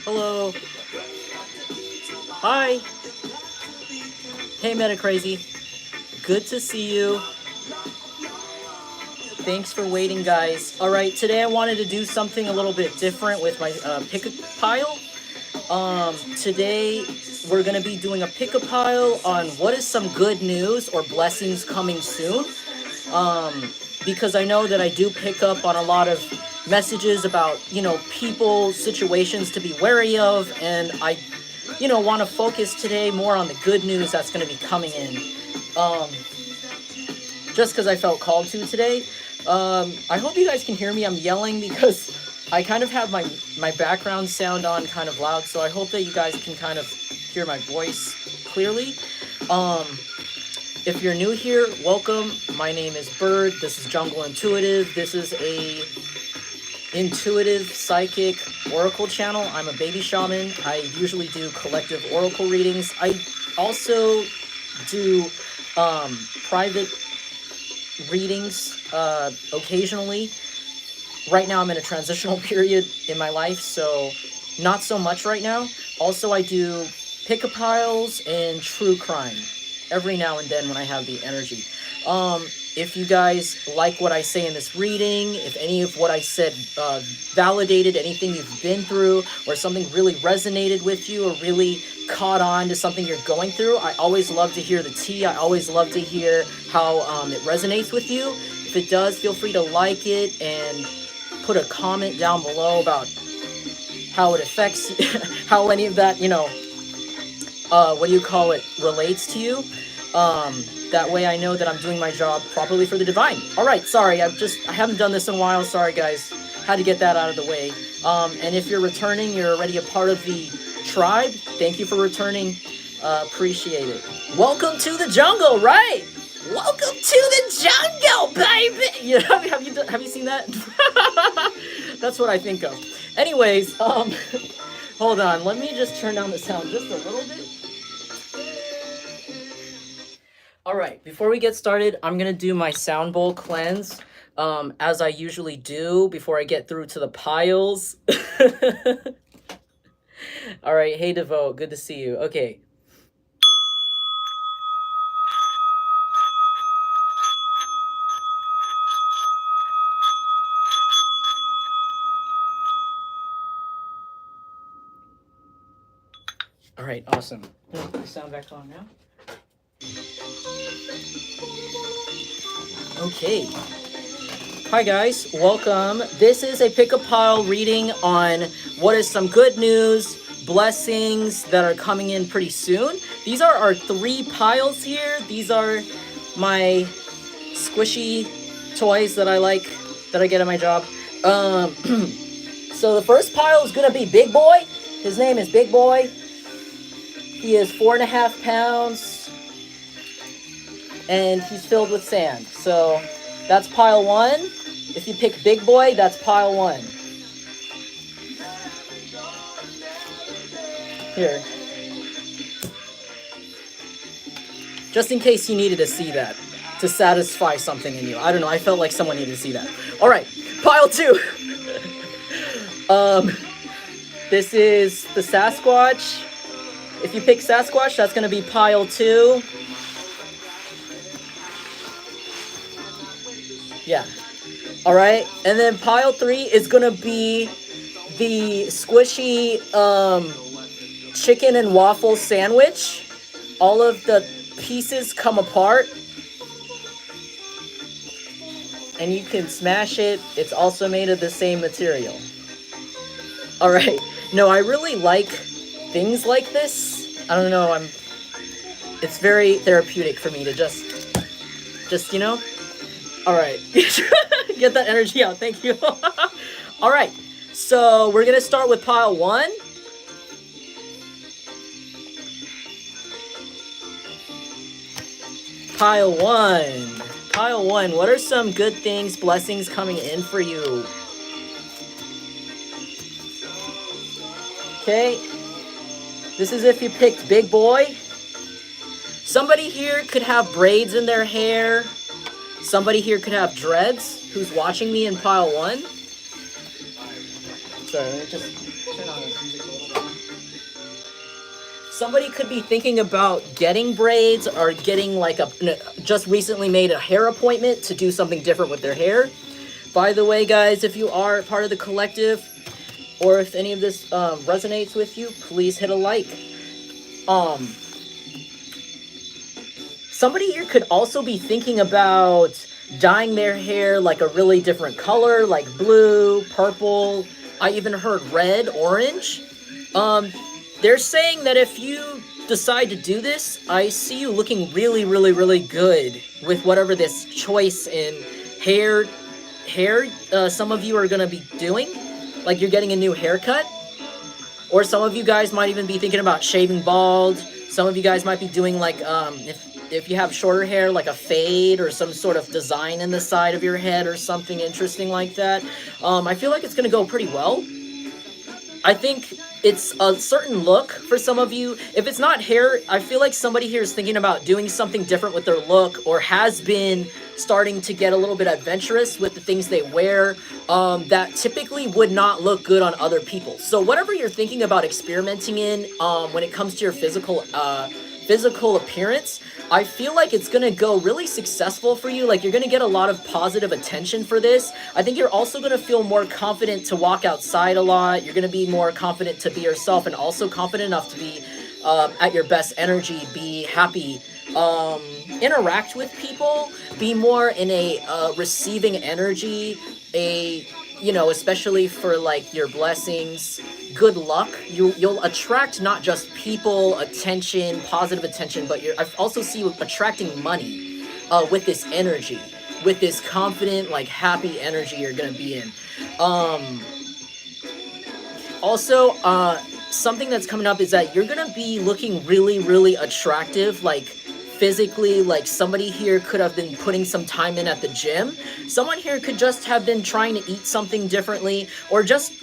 Hello. Hi. Hey, Metacrazy. Good to see you. Thanks for waiting, guys. All right, today I wanted to do something a little bit different with my pick a pile. Today we're gonna be doing a pick a pile on what is some good news or blessings coming soon. Because I know that I do pick up on a lot of messages about, people, situations to be wary of, and I, want to focus today more on the good news that's going to be coming in. Just because I felt called to today. I hope you guys can hear me. I'm yelling because I kind of have my background sound on kind of loud, so I hope that you guys can kind of hear my voice clearly. If you're new here, welcome. My name is Bird. This is Jungle Intuitive. This is a intuitive psychic oracle channel. I'm a baby shaman. I usually do collective oracle readings. I also do private readings occasionally. Right now I'm in a transitional period in my life, so not so much right now. Also, I do pick-a-piles and true crime every now and then when I have the energy. If you guys like what I say in this reading, if any of what I said validated anything you've been through, or something really resonated with you, or really caught on to something you're going through, I always love to hear the tea. I always love to hear how it resonates with you. If it does, feel free to like it and put a comment down below about how it affects you, how any of that, relates to you. That way I know that I'm doing my job properly for the divine. All right, sorry, I haven't done this in a while. Sorry, guys. Had to get that out of the way. And if you're returning, you're already a part of the tribe. Thank you for returning. Appreciate it. Welcome to the jungle, right? Welcome to the jungle, baby. Have you seen that? That's what I think of. Anyways, hold on. Let me just turn down the sound just a little bit. All right, before we get started, I'm going to do my sound bowl cleanse, as I usually do before I get through to the piles. All right, hey, Devote, good to see you. Okay. All right, awesome. I'm going to put the sound back on now. Okay. Hi guys, welcome. This is a pick-a-pile reading on what is some good news, blessings that are coming in pretty soon. These are our 3 piles here. These are my squishy toys that I like, that I get at my job. So the first pile is gonna be Big Boy. His name is Big Boy. He is 4.5 pounds. And he's filled with sand. So that's pile 1. If you pick Big Boy, that's pile 1. Here. Just in case you needed to see that, to satisfy something in you. I don't know, I felt like someone needed to see that. All right, pile 2. This is the Sasquatch. If you pick Sasquatch, that's gonna be pile 2. Yeah. All right. And then pile 3 is going to be the squishy chicken and waffle sandwich. All of the pieces come apart. And you can smash it. It's also made of the same material. All right. No, I really like things like this. I don't know. It's very therapeutic for me to just, All right, get that energy out, thank you. All right, so we're gonna start with pile 1. Pile 1, what are some good things, blessings coming in for you? Okay, this is if you picked Big Boy. Somebody here could have braids in their hair. Somebody here could have dreads who's watching me in pile 1. Sorry, let me just Turn on the music a little bit. Somebody could be thinking about getting braids or getting like just recently made a hair appointment to do something different with their hair. By the way, guys, if you are part of the collective or if any of this resonates with you, please hit a like. Somebody here could also be thinking about dyeing their hair like a really different color, like blue, purple. I even heard red, orange. They're saying that if you decide to do this, I see you looking really, really, really good with whatever this choice in hair some of you are going to be doing. Like you're getting a new haircut. Or some of you guys might even be thinking about shaving bald. Some of you guys might be doing like, if you have shorter hair, like a fade or some sort of design in the side of your head or something interesting like that. I feel like it's going to go pretty well. I think it's a certain look for some of you. If it's not hair, I feel like somebody here is thinking about doing something different with their look or has been starting to get a little bit adventurous with the things they wear that typically would not look good on other people. So whatever you're thinking about experimenting in when it comes to your physical appearance, I feel like it's going to go really successful for you. Like you're going to get a lot of positive attention for this. I think you're also going to feel more confident to walk outside a lot. You're going to be more confident to be yourself and also confident enough to be at your best energy, be happy, interact with people, be more in a receiving energy, especially for like your blessings, good luck. You'll attract not just people, attention, positive attention, but I also see you attracting money with this energy, with this confident, like happy energy you're gonna be in. Also, something that's coming up is that you're gonna be looking really, really attractive, like physically. Like somebody here could have been putting some time in at the gym. Someone here could just have been trying to eat something differently, or just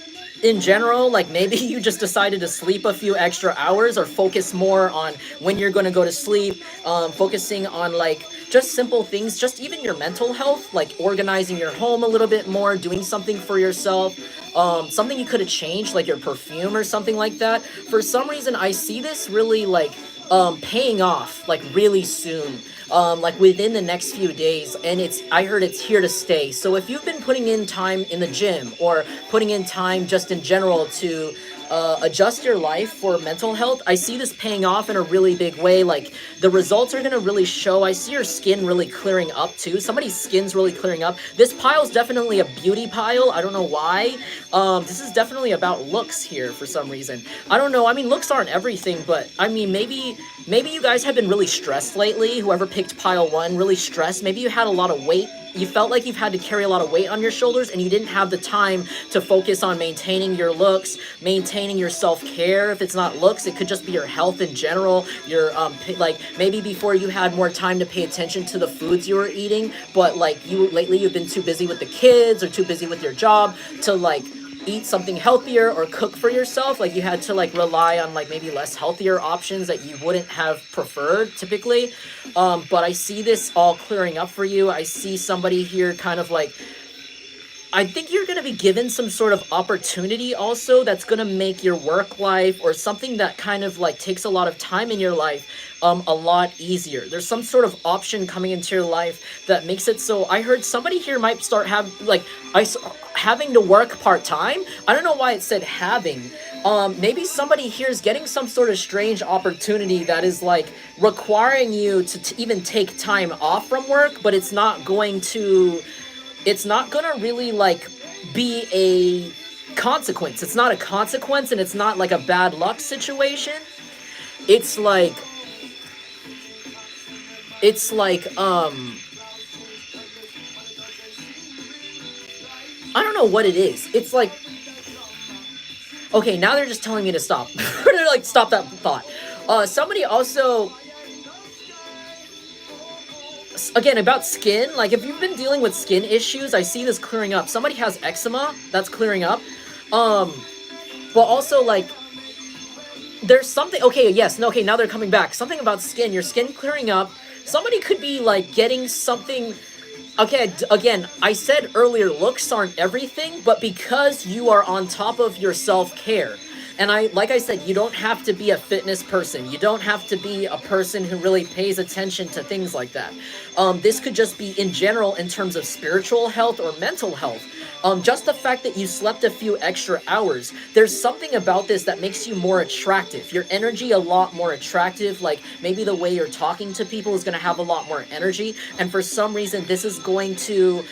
in general, like maybe you just decided to sleep a few extra hours or focus more on when you're going to go to sleep, focusing on like just simple things, just even your mental health, like organizing your home a little bit more, doing something for yourself, something you could have changed, like your perfume or something like that. For some reason, I see this really like paying off like really soon, like within the next few days, and I heard it's here to stay. So if you've been putting in time in the gym or putting in time just in general to adjust your life for mental health, I see this paying off in a really big way. Like the results are going to really show. I see your skin really clearing up too. Somebody's skin's really clearing up. This pile's definitely a beauty pile. I don't know why. This is definitely about looks here for some reason. I don't know. I mean, looks aren't everything, but I mean, maybe you guys have been really stressed lately. Whoever picked pile 1, really stressed. Maybe you had a lot of weight. You felt like you've had to carry a lot of weight on your shoulders and you didn't have the time to focus on maintaining your looks, maintaining your self-care. If it's not looks, it could just be your health in general. Your like maybe before you had more time to pay attention to the foods you were eating, but like lately you've been too busy with the kids or too busy with your job to like eat something healthier or cook for yourself. Like you had to like rely on like maybe less healthier options that you wouldn't have preferred typically. But I see this all clearing up for you. I see somebody here kind of like, I think you're going to be given some sort of opportunity also that's going to make your work life or something that kind of like takes a lot of time in your life a lot easier. There's some sort of option coming into your life that makes it so. I heard somebody here might start having to work part-time. I don't know why it said having. Maybe somebody here is getting some sort of strange opportunity that is like requiring you to even take time off from work, but it's not going to really like be a consequence. It's not a consequence and it's not like a bad luck situation. It's like I don't know what it is. It's like, okay, now they're just telling me to stop. They're like, stop that thought. Somebody also, again, about skin, like if you've been dealing with skin issues, I see this clearing up. Somebody has eczema, that's clearing up. But also like, there's something, okay, yes, no, okay, now they're coming back. Something about skin, your skin clearing up. Somebody could be like getting something Okay, again, I said earlier, looks aren't everything, but because you are on top of your self-care, and like I said, you don't have to be a fitness person. You don't have to be a person who really pays attention to things like that. This could just be in general in terms of spiritual health or mental health. Just the fact that you slept a few extra hours, there's something about this that makes you more attractive. Your energy a lot more attractive. Like maybe the way you're talking to people is going to have a lot more energy. And for some reason, this is going to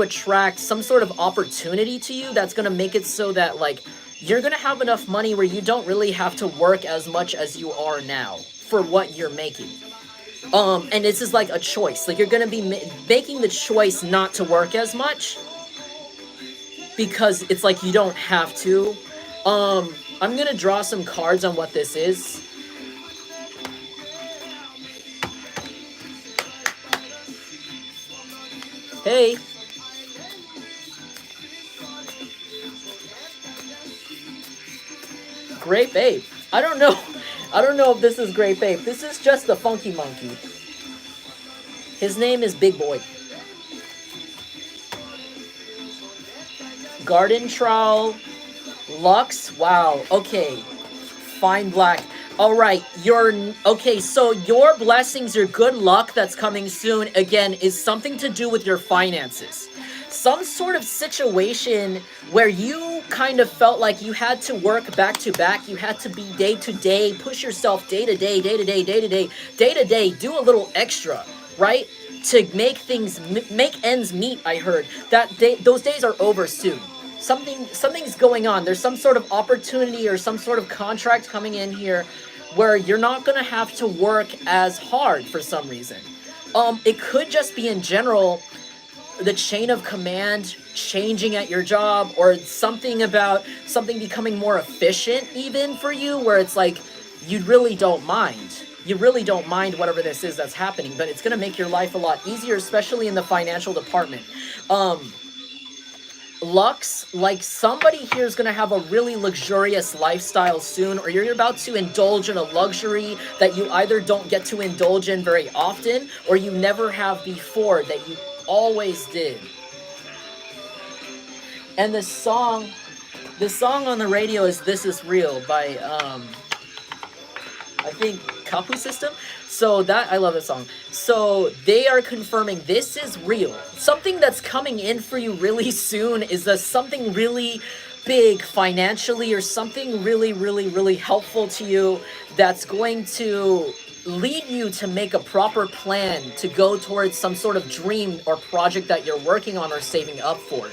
attract some sort of opportunity to you that's going to make it so that like you're going to have enough money where you don't really have to work as much as you are now for what you're making. And this is like a choice. Like you're gonna be making the choice not to work as much because it's like you don't have to. I'm gonna draw some cards on what this is. Hey. Great babe. I don't know if this is Great Babe. This is just the Funky Monkey. His name is Big Boy. Garden Trowel. Lux. Wow. Okay. Fine Black. Alright. Okay, so your blessings, your good luck that's coming soon, again, is something to do with your finances. Some sort of situation where you kind of felt like you had to work back to back, you had to be day to day, push yourself day to day, do a little extra, right? To make things, make ends meet, I heard. Those days are over soon. Something's going on. There's some sort of opportunity or some sort of contract coming in here where you're not gonna have to work as hard for some reason. It could just be in general the chain of command changing at your job, or something about something becoming more efficient even for you, where it's like you really don't mind. You really don't mind whatever this is that's happening, but it's going to make your life a lot easier, especially in the financial department. Lux, like somebody here is going to have a really luxurious lifestyle soon, or you're about to indulge in a luxury that you either don't get to indulge in very often, or you never have before that you always did. And the song on the radio is This Is Real by I think Kapu System. So that, I love this song. So they are confirming this is real. Something that's coming in for you really soon is that something really big financially, or something really helpful to you that's going to lead you to make a proper plan to go towards some sort of dream or project that you're working on or saving up for.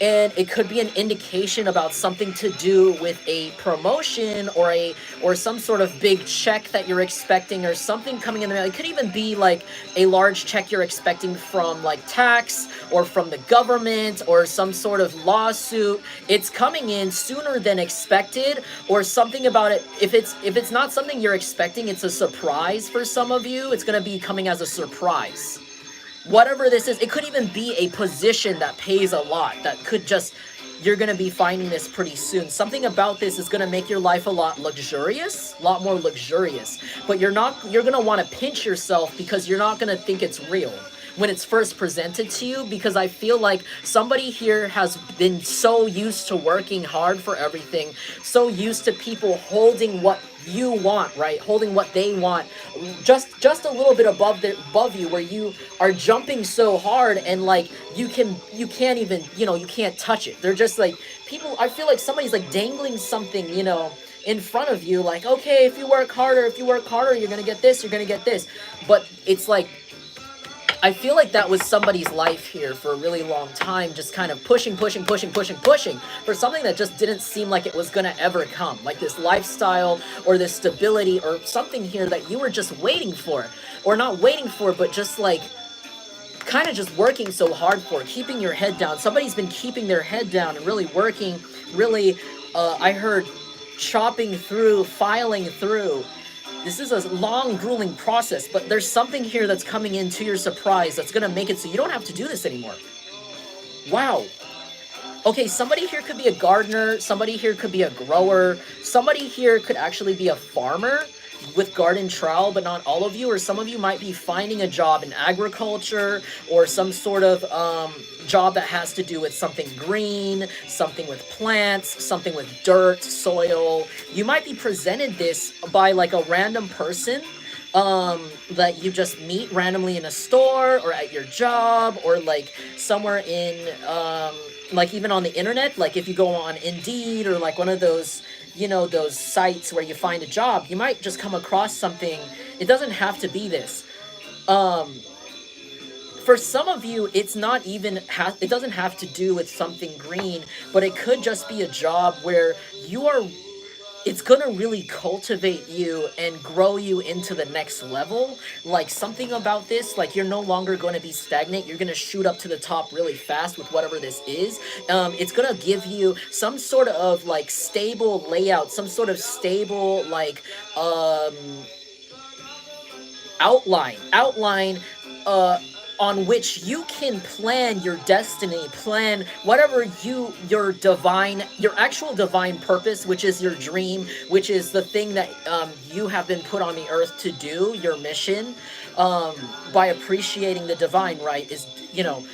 And it could be an indication about something to do with a promotion or some sort of big check that you're expecting, or something coming in the mail. It could even be like a large check you're expecting from like tax or from the government or some sort of lawsuit. It's coming in sooner than expected, or something about it. If it's not something you're expecting, it's a surprise for some of you. It's going to be coming as a surprise. Whatever this is, it could even be a position that pays a lot. That could just, you're going to be finding this pretty soon. Something about this is going to make your life a lot luxurious, a lot more luxurious. But you're going to want to pinch yourself because you're not going to think it's real when it's first presented to you, because I feel like somebody here has been so used to working hard for everything, so used to people holding what you want, right? Holding what they want just a little bit above you, where you are jumping so hard and like you can't even, you can't touch it. They're just like people. I feel like somebody's like dangling something, in front of you, like, okay, if you work harder, you're gonna get this, but it's like, I feel like that was somebody's life here for a really long time, just kind of pushing for something that just didn't seem like it was gonna ever come. Like this lifestyle or this stability or something here that you were just waiting for. Or not waiting for, but just like kind of just working so hard for, keeping your head down. Somebody's been keeping their head down and really working, really, I heard chopping through, filing through. This is a long, grueling process, but there's something here that's coming in to your surprise that's going to make it so you don't have to do this anymore. Wow. Okay, somebody here could be a gardener, somebody here could be a grower, somebody here could actually be a farmer. with garden trowel, but not all of you, or some of you might be finding a job in agriculture or some sort of job that has to do with something green, something with plants, something with dirt, soil. You might be presented this by like a random person that you just meet randomly in a store or at your job or like somewhere in like even on the internet, like if you go on Indeed or like one of those, you know, those sites where you find a job, you might just come across something. It doesn't have to be this. For some of you, it's not even it doesn't have to do with something green, but it could just be a job where you are, it's gonna really cultivate you and grow you into the next level. Like something about this, like you're no longer going to be stagnant. You're gonna shoot up to the top really fast with whatever this is. It's gonna give you some sort of like stable layout, some sort of stable like outline on which you can plan your destiny, plan whatever your actual divine purpose, which is your dream, which is the thing that you have been put on the earth to do, your mission, by appreciating the divine, right, is, you know,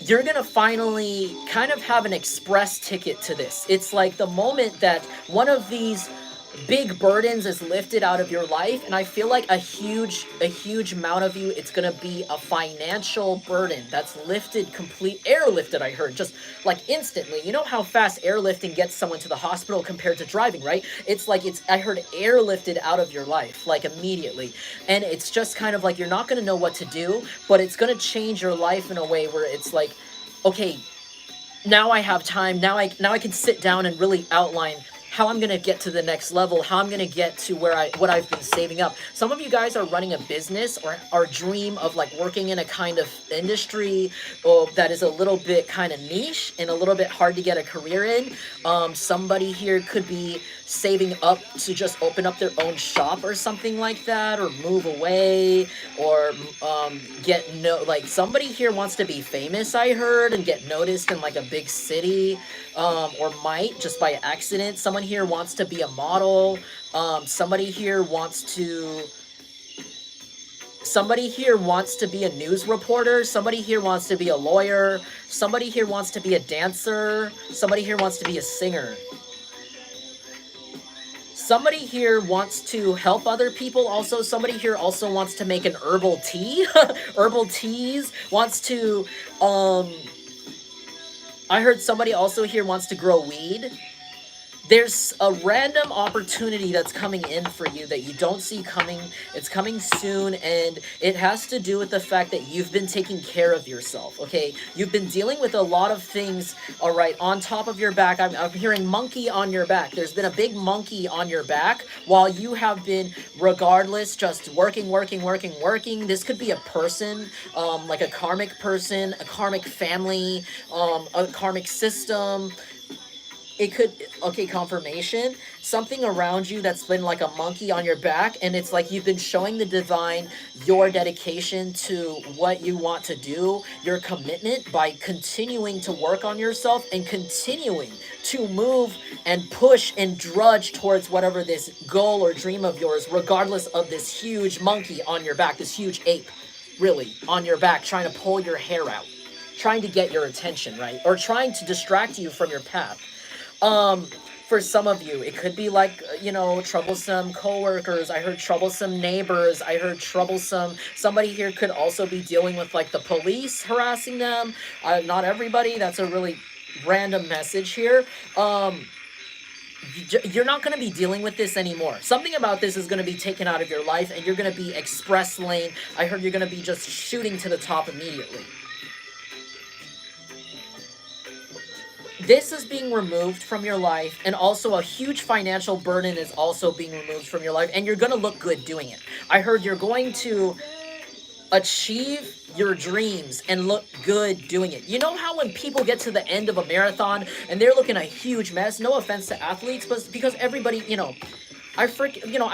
you're gonna finally kind of have an express ticket to this. It's like the moment that one of these big burdens is lifted out of your life, and I feel like a huge amount of you, it's gonna be a financial burden that's airlifted. I heard, just like instantly. You know how fast airlifting gets someone to the hospital compared to driving, right? It's like I heard airlifted out of your life like immediately, and it's just kind of like you're not gonna know what to do, but it's gonna change your life in a way where it's like, okay, now I have time, now I can sit down and really outline how I'm gonna get to the next level, how I'm gonna get to what I've been saving up. Some of you guys are running a business or dream of like working in a kind of industry that is a little bit kind of niche and a little bit hard to get a career in. Somebody here could be saving up to just open up their own shop or something like that, or move away, or like somebody here wants to be famous, I heard, and get noticed in like a big city, or might just by accident. Someone here wants to be a model. Somebody here wants to be a news reporter. Somebody here wants to be a lawyer. Somebody here wants to be a dancer. Somebody here wants to be a singer. Somebody here wants to help other people also. Somebody here also wants to make an herbal tea. Herbal teas. Wants to, I heard somebody also here wants to grow weed. There's a random opportunity that's coming in for you that you don't see coming. It's coming soon, and it has to do with the fact that you've been taking care of yourself, okay? You've been dealing with a lot of things, all right, on top of your back. I'm hearing monkey on your back. There's been a big monkey on your back while you have been, regardless, just working. This could be a person, like a karmic person, a karmic family, a karmic system. It could, okay, confirmation, something around you that's been like a monkey on your back, and it's like you've been showing the divine your dedication to what you want to do, your commitment by continuing to work on yourself and continuing to move and push and drudge towards whatever this goal or dream of yours, regardless of this huge monkey on your back, this huge ape, really, on your back, trying to pull your hair out, trying to get your attention, right? Or trying to distract you from your path. For some of you, it could be like, you know, troublesome coworkers. I heard troublesome neighbors. I heard troublesome. Somebody here could also be dealing with like the police harassing them. Not everybody. That's a really random message here. You're not going to be dealing with this anymore. Something about this is going to be taken out of your life, and you're going to be express lane. I heard you're going to be just shooting to the top immediately. This is being removed from your life, and also a huge financial burden is also being removed from your life, and you're going to look good doing it. I heard you're going to achieve your dreams and look good doing it. You know how when people get to the end of a marathon and they're looking a huge mess, no offense to athletes, but because everybody, you know, I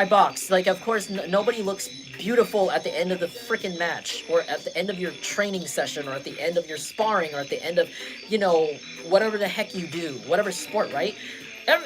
box. Like, of course, nobody looks beautiful at the end of the freaking match, or at the end of your training session, or at the end of your sparring, or at the end of, you know, whatever the heck you do, whatever sport, right?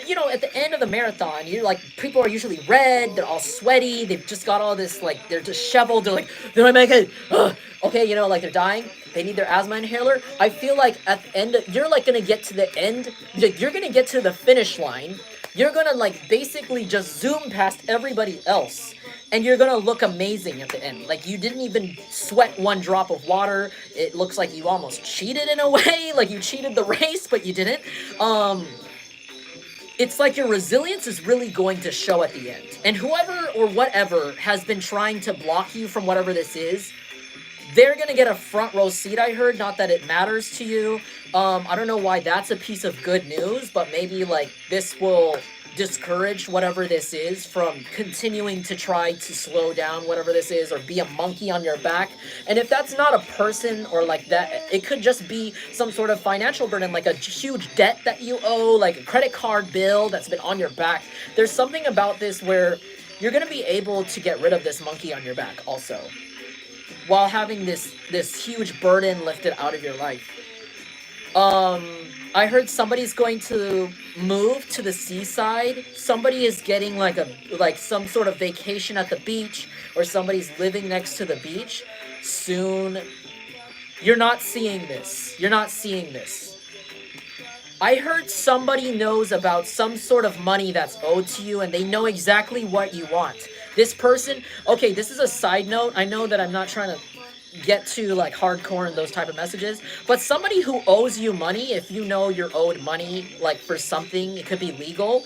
you know, at the end of the marathon, you're like, people are usually red, they're all sweaty, they've just got all this, like, they're disheveled, they're like, did I make it? Ugh. Okay, you know, like they're dying, they need their asthma inhaler. I feel like at the end, you're like gonna get to the end, you're gonna get to the finish line, you're gonna like basically just zoom past everybody else. And you're gonna look amazing at the end. Like, you didn't even sweat one drop of water. It looks like you almost cheated in a way. Like, you cheated the race, but you didn't. It's like your resilience is really going to show at the end. And whoever or whatever has been trying to block you from whatever this is, they're gonna get a front row seat, I heard. Not that it matters to you. I don't know why that's a piece of good news, but maybe, like, this will discourage whatever this is from continuing to try to slow down whatever this is, or be a monkey on your back. And if that's not a person or like that, it could just be some sort of financial burden, like a huge debt that you owe, like a credit card bill that's been on your back. There's something about this where you're gonna be able to get rid of this monkey on your back also, while having this huge burden lifted out of your life. I heard somebody's going to move to the seaside. Somebody is getting like some sort of vacation at the beach, or somebody's living next to the beach soon. You're not seeing this. You're not seeing this. I heard somebody knows about some sort of money that's owed to you, and they know exactly what you want. This person, okay, this is a side note. I know that I'm not trying to get to like hardcore and those type of messages, but somebody who owes you money, if you know you're owed money, like for something, it could be legal,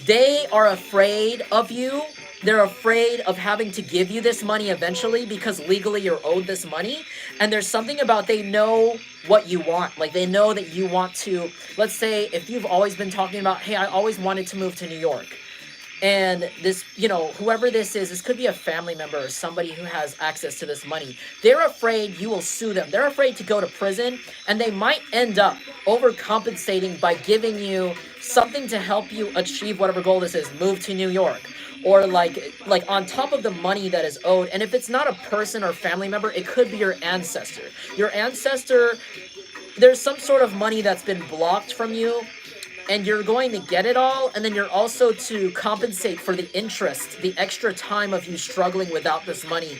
they are afraid of you. They're afraid of having to give you this money eventually, because legally you're owed this money. And there's something about, they know what you want. Like, they know that you want to, let's say if you've always been talking about, hey, I always wanted to move to New York. And this, you know, whoever this is, this could be a family member or somebody who has access to this money. They're afraid you will sue them. They're afraid to go to prison, and they might end up overcompensating by giving you something to help you achieve whatever goal this is, move to New York. Or like on top of the money that is owed. And if it's not a person or family member, it could be your ancestor. Your ancestor, there's some sort of money that's been blocked from you, and you're going to get it all, and then you're also to compensate for the interest, the extra time of you struggling without this money,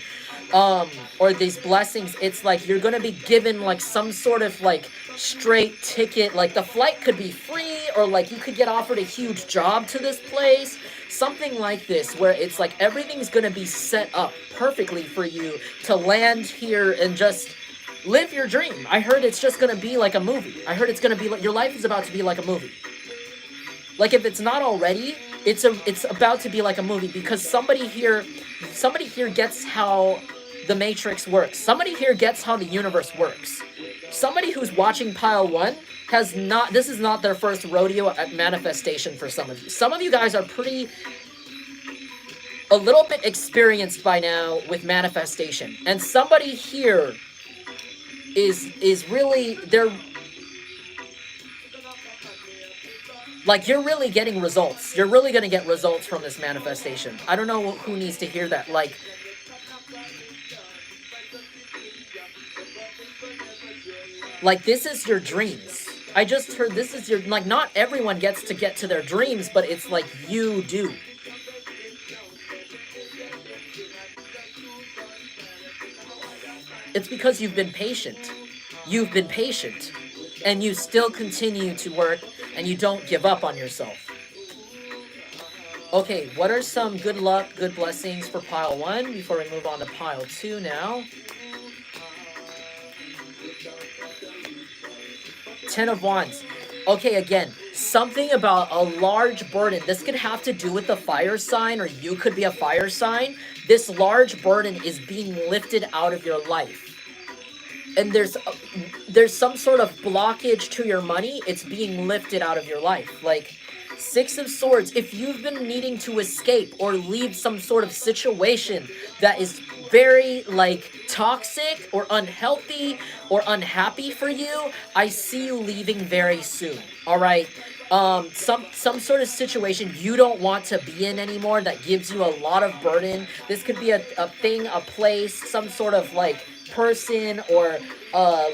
or these blessings. It's like you're going to be given like some sort of like straight ticket, like the flight could be free, or like you could get offered a huge job to this place, something like this, where it's like everything's going to be set up perfectly for you to land here and just live your dream. I heard it's just going to be like a movie. I heard it's going to be like, your life is about to be like a movie. Like, if it's not already, it's about to be like a movie, because somebody here gets how the Matrix works. Somebody here gets how the universe works. Somebody who's watching Pile 1 has not, this is not their first rodeo at manifestation for some of you. Some of you guys are a little bit experienced by now with manifestation. And somebody here is really, they're, like, you're really getting results. You're really going to get results from this manifestation. I don't know who needs to hear that. Like, this is your dreams. I just heard this is your, like, not everyone gets to get to their dreams, but it's like you do. It's because you've been patient. You've been patient. And you still continue to work, and you don't give up on yourself. Okay, what are some good luck, good blessings for Pile 1 before we move on to Pile 2 now? 10 of Wands. Okay, again, something about a large burden. This could have to do with the fire sign, or you could be a fire sign. This large burden is being lifted out of your life. And there's some sort of blockage to your money. It's being lifted out of your life. Like, 6 of Swords, if you've been needing to escape or leave some sort of situation that is very, like, toxic or unhealthy or unhappy for you, I see you leaving very soon, all right? Some sort of situation you don't want to be in anymore that gives you a lot of burden. This could be a thing, a place, some sort of, like, person, or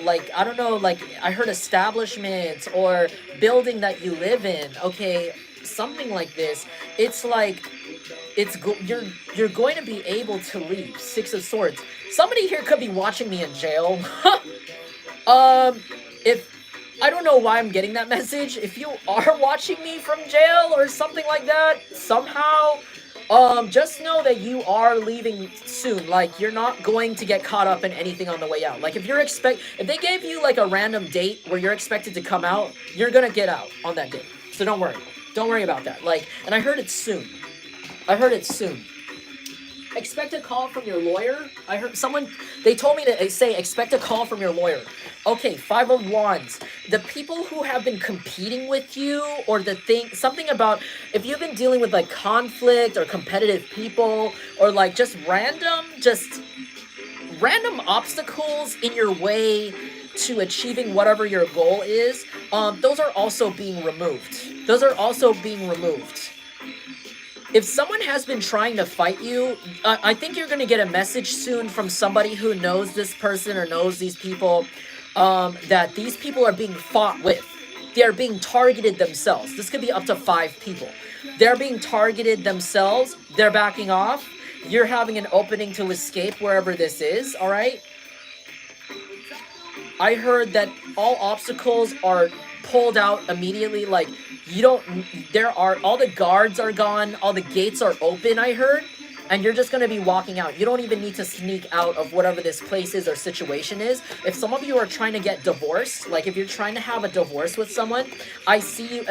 like, I don't know, like, I heard establishment or building that you live in. Okay, something like this. It's like, you're going to be able to leave. Six of Swords. Somebody here could be watching me in jail. If I don't know why I'm getting that message. If you are watching me from jail or something like that, somehow, just know that you are leaving soon. Like, you're not going to get caught up in anything on the way out. Like, if they gave you like a random date where you're expected to come out, you're gonna get out on that date. So don't worry. Don't worry about that. Like, and I heard it soon. I heard it soon. Expect a call from your lawyer. I heard someone, they told me to say, expect a call from your lawyer. Okay, Five of Wands. The people who have been competing with you, or something about, if you've been dealing with like conflict or competitive people, or like just random obstacles in your way to achieving whatever your goal is, those are also being removed. Those are also being removed. If someone has been trying to fight you, I think you're going to get a message soon from somebody who knows this person or knows these people, that these people are being fought with. They're being targeted themselves. This could be up to 5 people. They're being targeted themselves. They're backing off. You're having an opening to escape wherever this is, all right? I heard that all obstacles are pulled out immediately. Like, all the guards are gone, all the gates are open, I heard, and you're just going to be walking out. You don't even need to sneak out of whatever this place is or situation is. If some of you are trying to get divorced, like if you're trying to have a divorce with someone, I see you,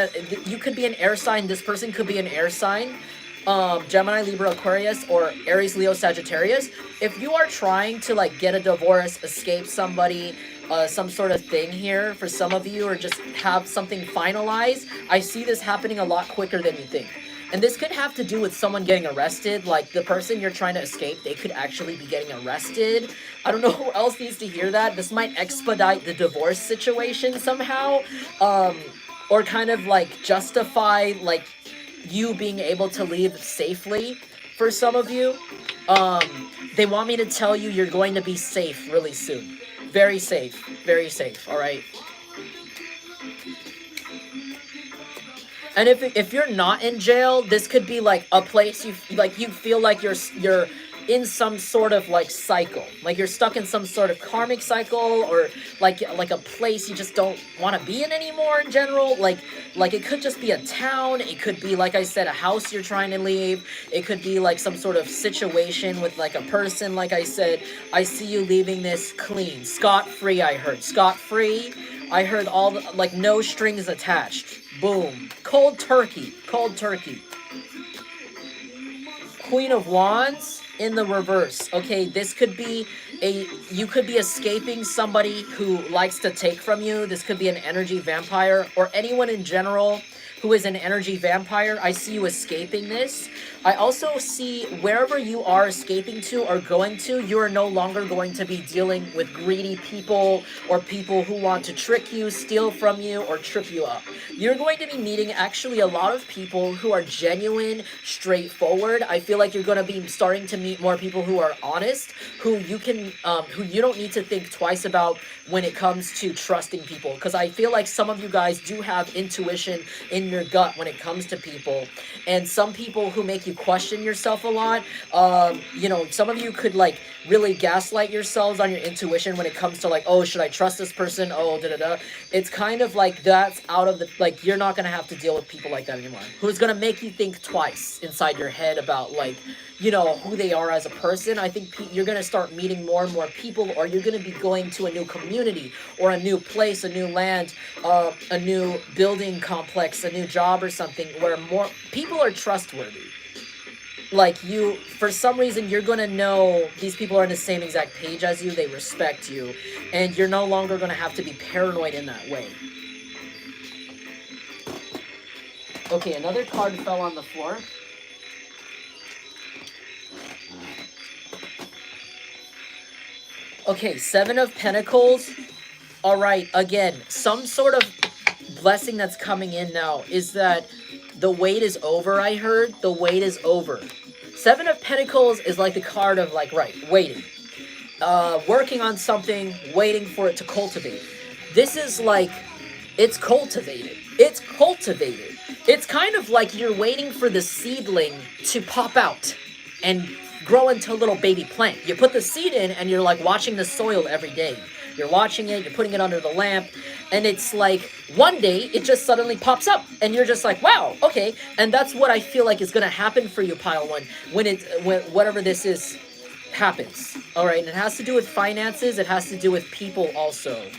you could be an air sign, this person could be an air sign, Gemini, Libra, Aquarius, or Aries, Leo, Sagittarius. If you are trying to like get a divorce, escape somebody, some sort of thing here for some of you, or just have something finalized, I see this happening a lot quicker than you think. And this could have to do with someone getting arrested. Like, the person you're trying to escape, they could actually be getting arrested. I don't know who else needs to hear that. This might expedite the divorce situation somehow, or kind of like justify like you being able to leave safely for some of you. They want me to tell you you're going to be safe really soon. Very safe. Very safe, alright? And if you're not in jail, this could be like a place you feel like you're in some sort of like cycle. Like you're stuck in some sort of karmic cycle, or like a place you just don't want to be in anymore in general. Like it could just be a town, it could be, like I said, a house you're trying to leave. It could be like some sort of situation with like a person, like I said. I see you leaving this clean, scot-free. I heard scot-free. I heard all the, like, no strings attached. Boom. Cold turkey. Cold turkey. Queen of Wands in the reverse. Okay, this could be you could be escaping somebody who likes to take from you. This could be an energy vampire, or anyone in general who is an energy vampire. I see you escaping this. I also see wherever you are escaping to or going to, you are no longer going to be dealing with greedy people or people who want to trick you, steal from you, or trip you up. You're going to be meeting actually a lot of people who are genuine, straightforward. I feel like you're going to be starting to meet more people who are honest, who you don't need to think twice about when it comes to trusting people. Because I feel like some of you guys do have intuition in your gut when it comes to people. And some people who make you question yourself a lot, some of you could like really gaslight yourselves on your intuition when it comes to like, oh, should I trust this person? Oh, da-da-da. It's kind of like that's out of the, like, you're not going to have to deal with people like that anymore. Who's going to make you think twice inside your head about like, who they are as a person. I think you're going to start meeting more and more people, or you're going to be going to a new community or a new place, a new land, a new building complex, a new job or something where more people are trustworthy. Like for some reason, you're going to know these people are on the same exact page as you. They respect you, and you're no longer going to have to be paranoid in that way. Okay, another card fell on the floor. Okay, Seven of Pentacles. All right, again, some sort of blessing that's coming in now is that the wait is over, I heard. The wait is over. Seven of Pentacles is like the card of, like, right, waiting. working on something, waiting for it to cultivate. This is like, it's cultivated. It's cultivated. It's kind of like you're waiting for the seedling to pop out and grow into a little baby plant. You put the seed in and you're like watching the soil every day. You're watching it, you're putting it under the lamp, and it's like one day it just suddenly pops up and you're just like, wow, okay. And that's what I feel like is going to happen for you, pile one, when whatever this is happens. All right, and it has to do with finances, it has to do with people also.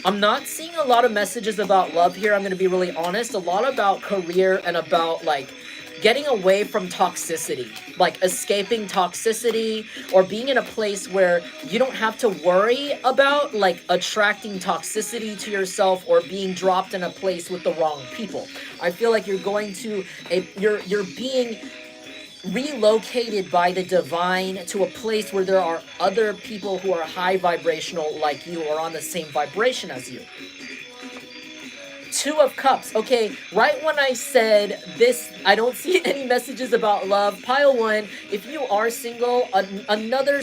I'm not seeing a lot of messages about love here, I'm going to be really honest. A lot about career and about like getting away from toxicity, like escaping toxicity, or being in a place where you don't have to worry about like attracting toxicity to yourself or being dropped in a place with the wrong people. I feel like you're going to you're being relocated by the divine to a place where there are other people who are high vibrational like you or on the same vibration as you. Two of Cups. Okay, right when I said this, I don't see any messages about love. Pile one, if you are single, another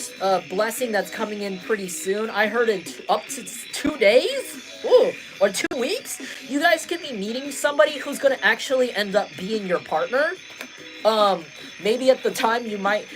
blessing that's coming in pretty soon. I heard it up to 2 days? Ooh, or 2 weeks? You guys could be meeting somebody who's going to actually end up being your partner. Maybe at the time you might,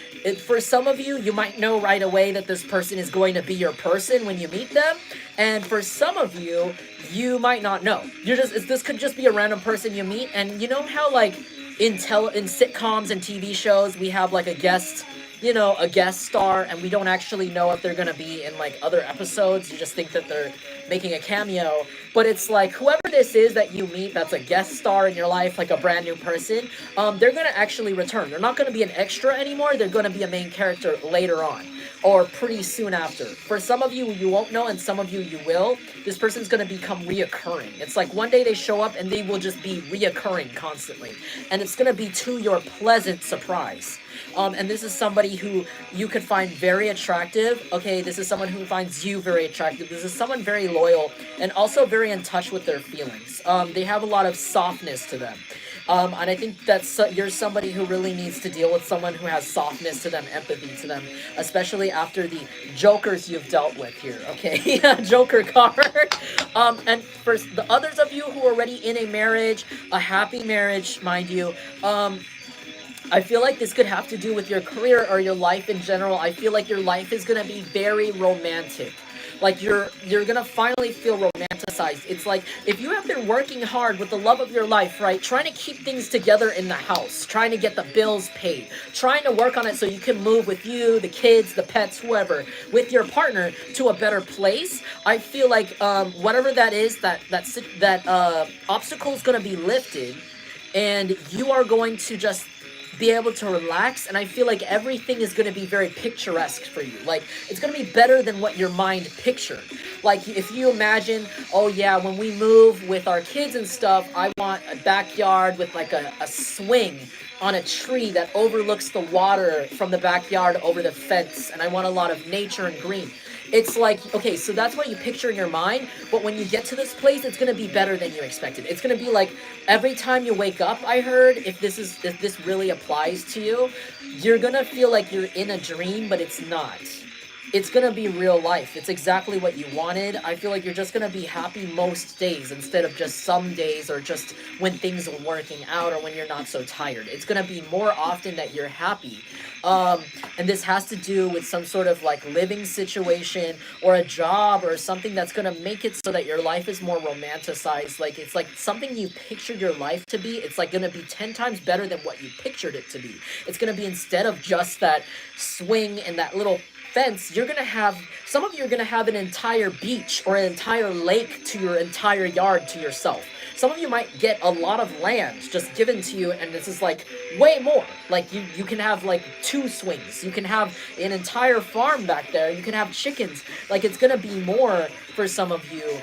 for some of you, you might know right away that this person is going to be your person when you meet them. And for some of you, you might not know. This could just be a random person you meet. And you know how like in sitcoms and TV shows, we have like a guest, a guest star, and we don't actually know if they're going to be in like other episodes. You just think that they're making a cameo, but it's like whoever this is that you meet that's a guest star in your life, like a brand new person, they're going to actually return. They're not going to be an extra anymore. They're going to be a main character later on or pretty soon after. For some of you, you won't know, and some of you, you will. This person's going to become reoccurring. It's like one day they show up and they will just be reoccurring constantly, and it's going to be to your pleasant surprise. And this is somebody who you could find very attractive. Okay, this is someone who finds you very attractive. This is someone very loyal and also very in touch with their feelings. They have a lot of softness to them. And I think that you're somebody who really needs to deal with someone who has softness to them, empathy to them, especially after the jokers you've dealt with here, okay? Joker card. And for the others of you who are already in a marriage, a happy marriage, mind you, I feel like this could have to do with your career or your life in general. I feel like your life is going to be very romantic. Like you're going to finally feel romanticized. It's like if you have been working hard with the love of your life, right? Trying to keep things together in the house, trying to get the bills paid, trying to work on it so you can move with you, the kids, the pets, whoever, with your partner to a better place. I feel like whatever that is, that obstacle is going to be lifted, and you are going to just be able to relax, and I feel like everything is going to be very picturesque for you. Like, it's going to be better than what your mind pictured. Like, if you imagine, oh yeah, when we move with our kids and stuff, I want a backyard with like a swing on a tree that overlooks the water from the backyard over the fence, and I want a lot of nature and green. It's like, okay, so that's what you picture in your mind, but when you get to this place, it's going to be better than you expected. It's going to be like every time you wake up, I heard, if this really applies to you, you're going to feel like you're in a dream, but it's not. It's going to be real life. It's exactly what you wanted. I feel like you're just going to be happy most days instead of just some days or just when things are working out or when you're not so tired. It's going to be more often that you're happy. And this has to do with some sort of like living situation or a job or something that's going to make it so that your life is more romanticized. Like it's like something you pictured your life to be. It's like going to be 10 times better than what you pictured it to be. It's going to be, instead of just that swing and that little fence, you're going to have, some of you are going to have an entire beach or an entire lake to your entire yard to yourself. Some of you might get a lot of land just given to you, and this is like way more. Like you can have like 2 swings. You can have an entire farm back there. You can have chickens. Like it's going to be more for some of you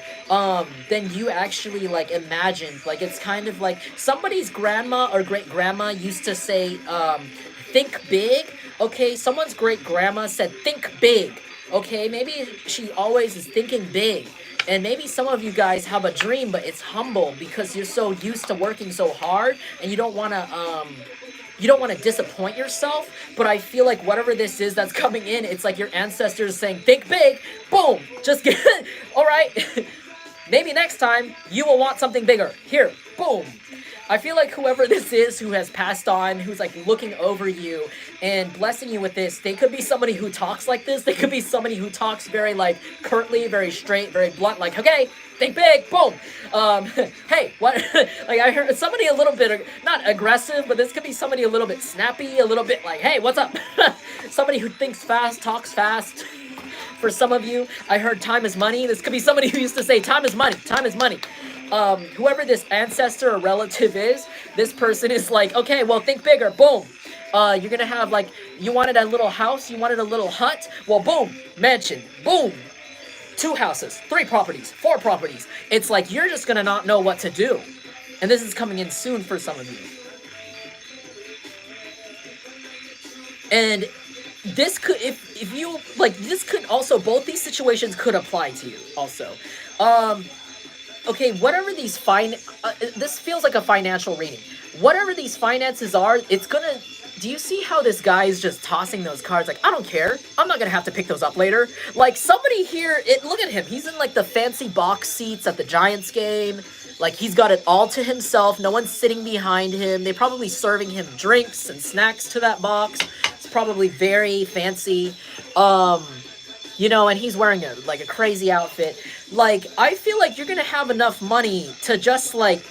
than you actually like imagined. Like it's kind of like somebody's grandma or great grandma used to say, think big. Okay, someone's great grandma said, think big. Okay, maybe she always is thinking big. And maybe some of you guys have a dream, but it's humble because you're so used to working so hard and you don't want to you don't want to disappoint yourself, but I feel like whatever this is that's coming in, it's like your ancestors saying, think big, boom, just get, all right, maybe next time you will want something bigger. Here, boom. I feel like whoever this is who has passed on, who's like looking over you and blessing you with this, they could be somebody who talks like this. They could be somebody who talks very like curtly, very straight, very blunt, like, okay, think big, boom. Hey, what? Like I heard somebody a little bit, not aggressive, but this could be somebody a little bit snappy, a little bit like, hey, what's up? Somebody who thinks fast, talks fast. For some of you, I heard time is money. This could be somebody who used to say time is money, time is money. Whoever this ancestor or relative is, this person is like, okay, well, think bigger, boom. You're gonna have like, you wanted a little house, you wanted a little hut, well, boom, mansion, boom. 2 houses, 3 properties, 4 properties. It's like, you're just gonna not know what to do. And this is coming in soon for some of you. And this could, if you, like, this could also, both these situations could apply to you also. Okay, whatever these this feels like a financial reading. Whatever these finances are, it's gonna, do you see how this guy is just tossing those cards? Like, I don't care. I'm not gonna have to pick those up later. Like, somebody here, look at him. He's in, like, the fancy box seats at the Giants game. Like, he's got it all to himself. No one's sitting behind him. They're probably serving him drinks and snacks to that box. It's probably very fancy. You know, and he's wearing a crazy outfit. Like, I feel like you're gonna have enough money to just, like,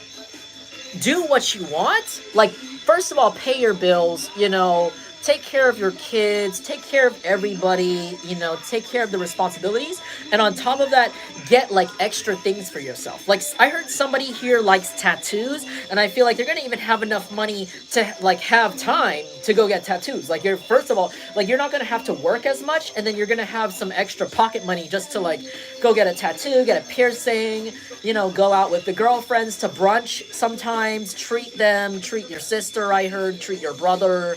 do what you want. Like, first of all, pay your bills, you know, take care of your kids, take care of everybody, you know, take care of the responsibilities. And on top of that, get, like, extra things for yourself. Like, I heard somebody here likes tattoos, and I feel like you're gonna even have enough money to, like, have time to go get tattoos. Like, you're, first of all, like, you're not gonna have to work as much, and then you're gonna have some extra pocket money just to, like, go get a tattoo, get a piercing, you know, go out with the girlfriends to brunch sometimes, treat them, treat your sister, I heard, treat your brother,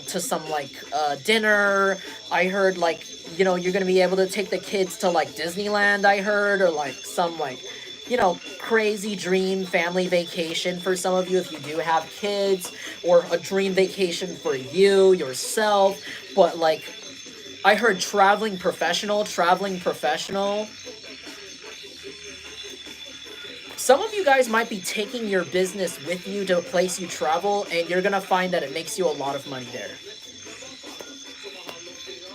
to some, like, dinner. I heard, like, you know, you're gonna be able to take the kids to, like, Disneyland, I heard, or, like, some, like, you know, crazy dream family vacation for some of you if you do have kids, or a dream vacation for you, yourself. But, like, I heard traveling professional. Some of you guys might be taking your business with you to a place you travel, and you're gonna find that it makes you a lot of money there.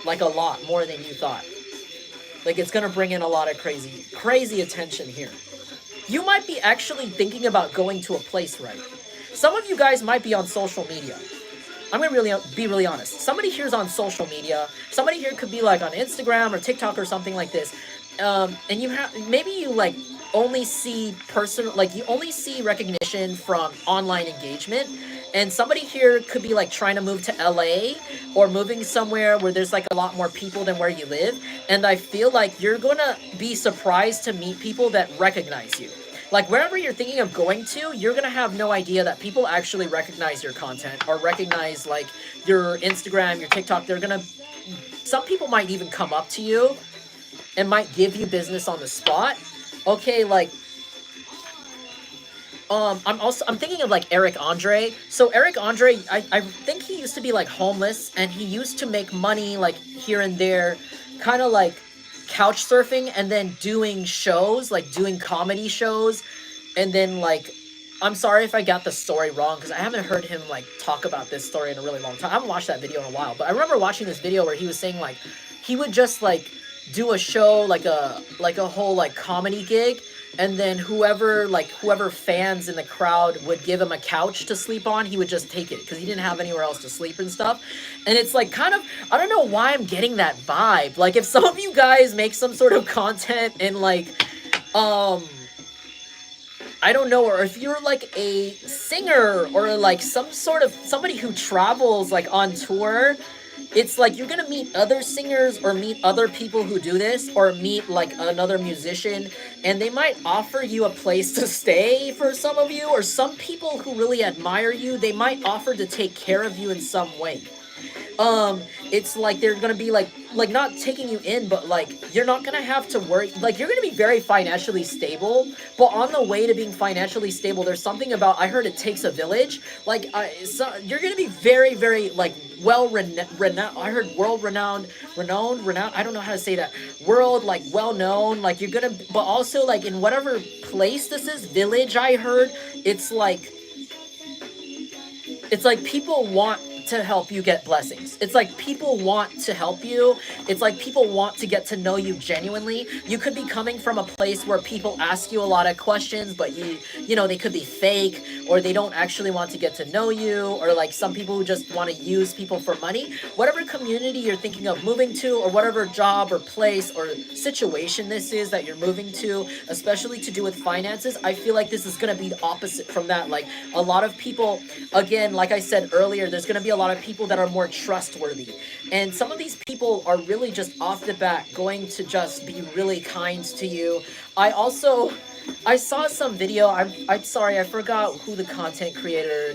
Like, a lot more than you thought. Like, it's gonna bring in a lot of crazy attention here. You might be actually thinking about going to a place, right? Some of you guys might be on social media. I'm gonna be really honest. Somebody here's on social media. Somebody here could be, like, on Instagram or TikTok or something like this. And you have, maybe you, like, only see you only see recognition from online engagement, and somebody here could be, like, trying to move to LA or moving somewhere where there's, like, a lot more people than where you live, and I feel like you're gonna be surprised to meet people that recognize you. Like, wherever you're thinking of going to, you're gonna have no idea that people actually recognize your content or recognize, like, your Instagram, your TikTok. Some people might even come up to you and might give you business on the spot. Okay, like, I'm thinking of, like, Eric Andre. So Eric Andre, I think he used to be, like, homeless, and he used to make money, like, here and there, kind of like couch surfing, and then doing shows, like doing comedy shows, and then, like, I'm sorry if I got the story wrong, because I haven't heard him, like, talk about this story in a really long time. I haven't watched that video in a while, but I remember watching this video where he was saying, like, he would just, like, do a show, like a whole, like, comedy gig, and then whoever fans in the crowd would give him a couch to sleep on, he would just take it, because he didn't have anywhere else to sleep and stuff. And it's, like, kind of, I don't know why I'm getting that vibe. Like, if some of you guys make some sort of content and, like, I don't know, or if you're, like, a singer, or, like, somebody who travels, like, on tour, it's like you're gonna meet other singers or meet other people who do this, or meet, like, another musician, and they might offer you a place to stay for some of you, or some people who really admire you, they might offer to take care of you in some way. It's like they're gonna be like not taking you in, but like you're not gonna have to worry. Like you're gonna be very financially stable, but on the way to being financially stable, there's something about, I heard it takes a village. Like so you're gonna be very, very like renowned. I heard world renowned. I don't know how to say that. World, like well known. Like you're gonna, but also like in whatever place this is, village. I heard it's like people want to help you get blessings. It's like people want to help you. It's like people want to get to know you genuinely. You could be coming from a place where people ask you a lot of questions, but you know, they could be fake, or they don't actually want to get to know you, or like some people who just want to use people for money. Whatever community you're thinking of moving to, or whatever job or place or situation this is that you're moving to, especially to do with finances, I feel like this is going to be the opposite from that. Like a lot of people, again, like I said earlier, there's going to be a lot of people that are more trustworthy, and some of these people are really just off the bat going to just be really kind to you. I saw some video. I'm sorry, I forgot who the content creator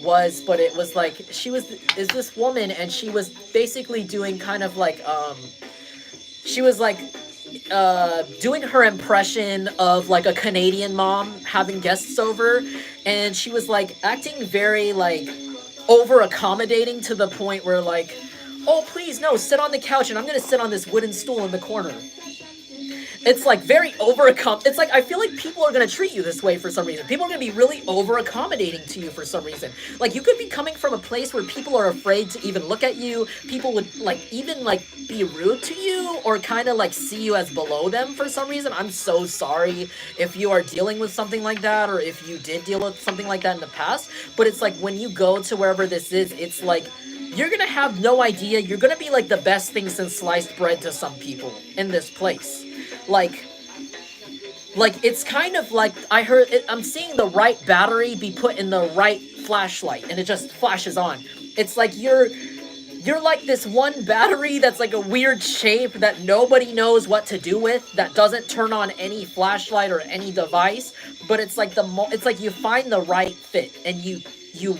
was, but it was like is this woman, and she was basically doing kind of like she was like doing her impression of like a Canadian mom having guests over, and she was like acting very like over accommodating to the point where like, oh please no, sit on the couch and I'm gonna sit on this wooden stool in the corner. It's like very it's like I feel like people are gonna treat you this way for some reason. People are gonna be really over accommodating to you for some reason. Like you could be coming from a place where people are afraid to even look at you. People would like even like be rude to you, or kind of like see you as below them for some reason. I'm so sorry if you are dealing with something like that, or if you did deal with something like that in the past. But it's like when you go to wherever this is, it's like you're gonna have no idea. You're gonna be like the best thing since sliced bread to some people in this place. Like it's kind of like I'm seeing the right battery be put in the right flashlight, and it just flashes on. It's like you're like this one battery that's like a weird shape that nobody knows what to do with, that doesn't turn on any flashlight or any device, but it's like it's like you find the right fit and you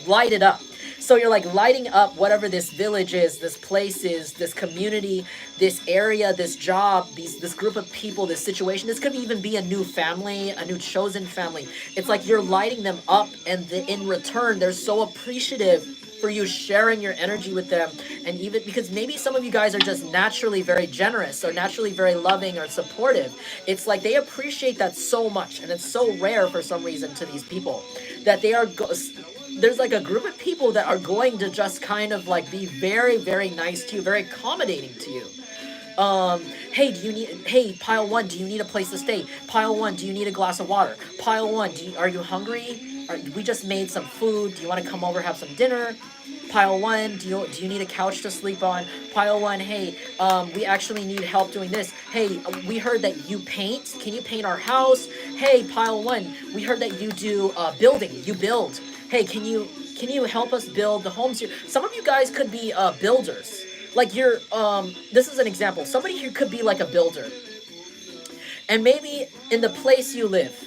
light it up. So you're like lighting up whatever this village is, this place is, this community, this area, this job, this group of people, this situation. This could even be a new family, a new chosen family. It's like you're lighting them up, and in return, they're so appreciative for you sharing your energy with them. And even because maybe some of you guys are just naturally very generous, or naturally very loving or supportive, it's like they appreciate that so much, and it's so rare for some reason to these people that there's like a group of people that are going to just kind of like be very, very nice to you, very accommodating to you. Hey, pile one, do you need a place to stay? Pile one, do you need a glass of water? Pile one, are you hungry? We just made some food. Do you want to come over, have some dinner? Pile one, do you need a couch to sleep on? Pile one, hey, we actually need help doing this. Hey, we heard that you paint. Can you paint our house? Hey, pile one, we heard that you do building. You build. Hey, can you help us build the homes here? Some of you guys could be builders. Like this is an example. Somebody here could be like a builder. And maybe in the place you live,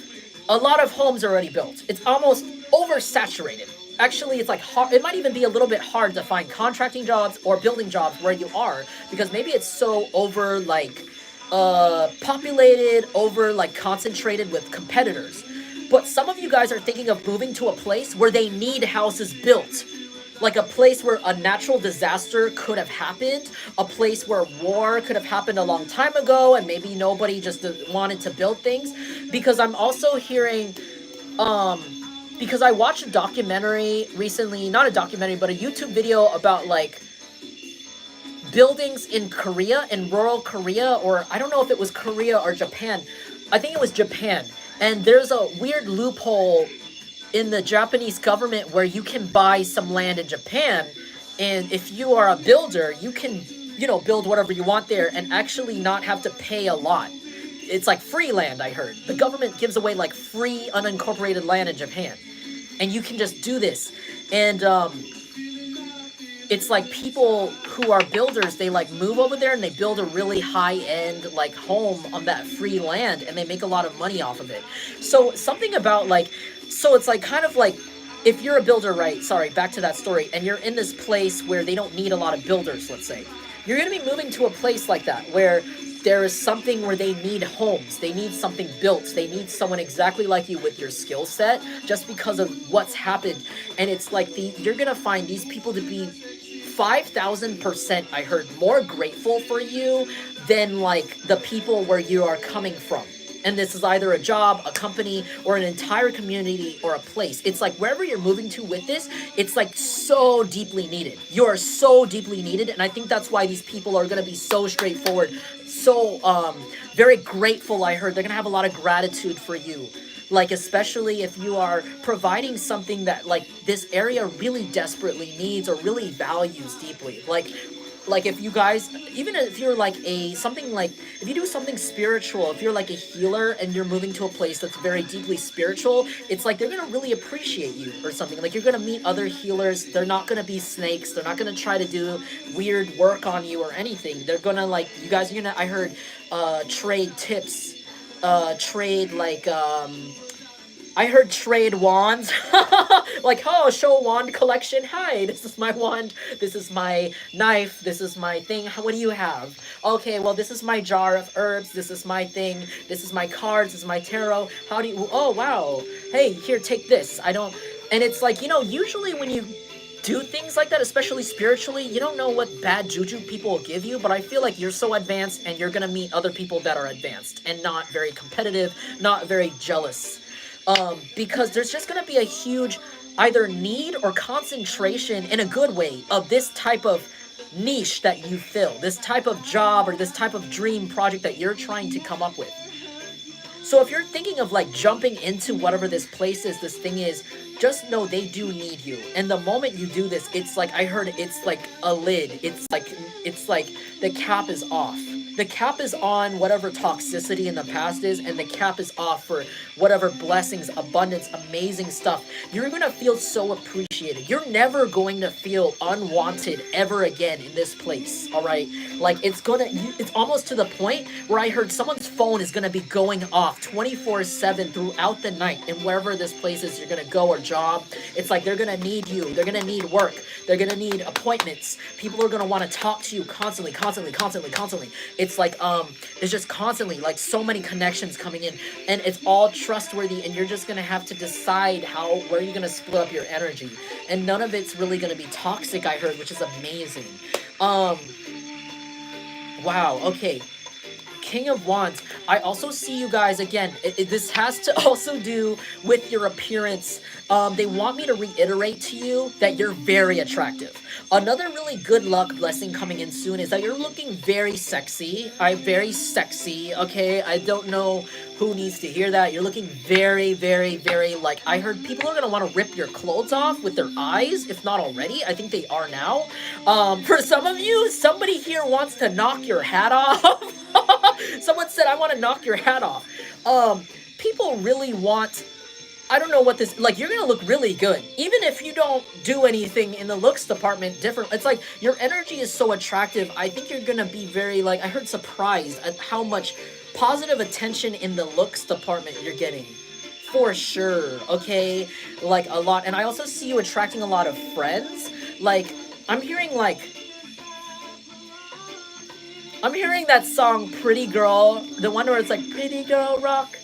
a lot of homes are already built. It's almost oversaturated. Actually, it's like hard, it might even be a little bit hard to find contracting jobs or building jobs where you are, because maybe it's so over like populated, over like concentrated with competitors. But some of you guys are thinking of moving to a place where they need houses built. Like a place where a natural disaster could have happened, a place where war could have happened a long time ago, and maybe nobody just wanted to build things. Because I'm also hearing, because I watched a documentary recently, not a documentary, but a YouTube video about like buildings in Korea, in rural Korea, or I don't know if it was Korea or Japan. I think it was Japan. And there's a weird loophole in the Japanese government where you can buy some land in Japan, and if you are a builder, you can, build whatever you want there and actually not have to pay a lot. It's like free land, I heard. The government gives away like free unincorporated land in Japan, and you can just do this. And it's like people who are builders, they like move over there and they build a really high-end like home on that free land, and they make a lot of money off of it. So something about like, so it's like kind of like if you're a builder, right, sorry, back to that story, and you're in this place where they don't need a lot of builders, let's say, you're going to be moving to a place like that where there is something where they need homes, they need something built, they need someone exactly like you with your skill set, just because of what's happened. And it's like you're going to find these people to be 5,000%, I heard, more grateful for you than like the people where you are coming from. And this is either a job, a company, or an entire community, or a place. It's like wherever you're moving to with this, it's like so deeply needed. You are so deeply needed, and I think that's why these people are going to be so straightforward, so very grateful. I heard they're going to have a lot of gratitude for you. Like, especially if you are providing something that like this area really desperately needs or really values deeply. Like if you guys, even if you're like something like, if you do something spiritual, if you're like a healer and you're moving to a place that's very deeply spiritual, it's like they're gonna really appreciate you or something. Like you're gonna meet other healers, they're not gonna be snakes, they're not gonna try to do weird work on you or anything. They're gonna like, you guys are gonna, I heard, trade tips, trade like, I heard trade wands. Like, oh, show wand collection. Hi, this is my wand. This is my knife. This is my thing. What do you have? Okay, well, this is my jar of herbs. This is my thing. This is my cards. This is my tarot. How do you... Oh, wow. Hey, here, take this. I don't... And it's like, you know, usually when you do things like that, especially spiritually, you don't know what bad juju people will give you, but I feel like you're so advanced and you're gonna meet other people that are advanced and not very competitive, not very jealous. Because there's just going to be a huge either need or concentration in a good way of this type of niche that you fill, this type of job or this type of dream project that you're trying to come up with. So if you're thinking of like jumping into whatever this place is, this thing is, just know they do need you. And the moment you do this, it's like, I heard it's like a lid. It's like the cap is off. The cap is on whatever toxicity in the past is, and the cap is off for whatever blessings, abundance, amazing stuff. You're going to feel so appreciated. You're never going to feel unwanted ever again in this place, all right? Like, it's almost to the point where I heard someone's phone is going to be going off 24/7 throughout the night, and wherever this place is you're going to go or job, it's like they're going to need you. They're going to need work. They're going to need appointments. People are going to want to talk to you constantly. It's like, it's just constantly, like, so many connections coming in, and it's all trustworthy, and you're just gonna have to decide where you're gonna split up your energy, and none of it's really gonna be toxic, I heard, which is amazing. Wow, okay. King of Wands. I also see you guys, again, this has to also do with your appearance. They want me to reiterate to you that you're very attractive. Another really good luck blessing coming in soon is that you're looking very sexy. Very sexy, okay? I don't know who needs to hear that. You're looking very, very, very, like, I heard people are going to want to rip your clothes off with their eyes, if not already. I think they are now. For some of you, somebody here wants to knock your hat off. Someone said, I want to knock your hat off. People really want... I don't know what this... Like, you're going to look really good. Even if you don't do anything in the looks department different. It's like, your energy is so attractive. I think you're going to be very, like... I heard surprised at how much positive attention in the looks department you're getting. For sure, okay? Like, a lot. And I also see you attracting a lot of friends. Like, I'm hearing, like... I'm hearing that song, Pretty Girl. The one where it's like, Pretty Girl Rock.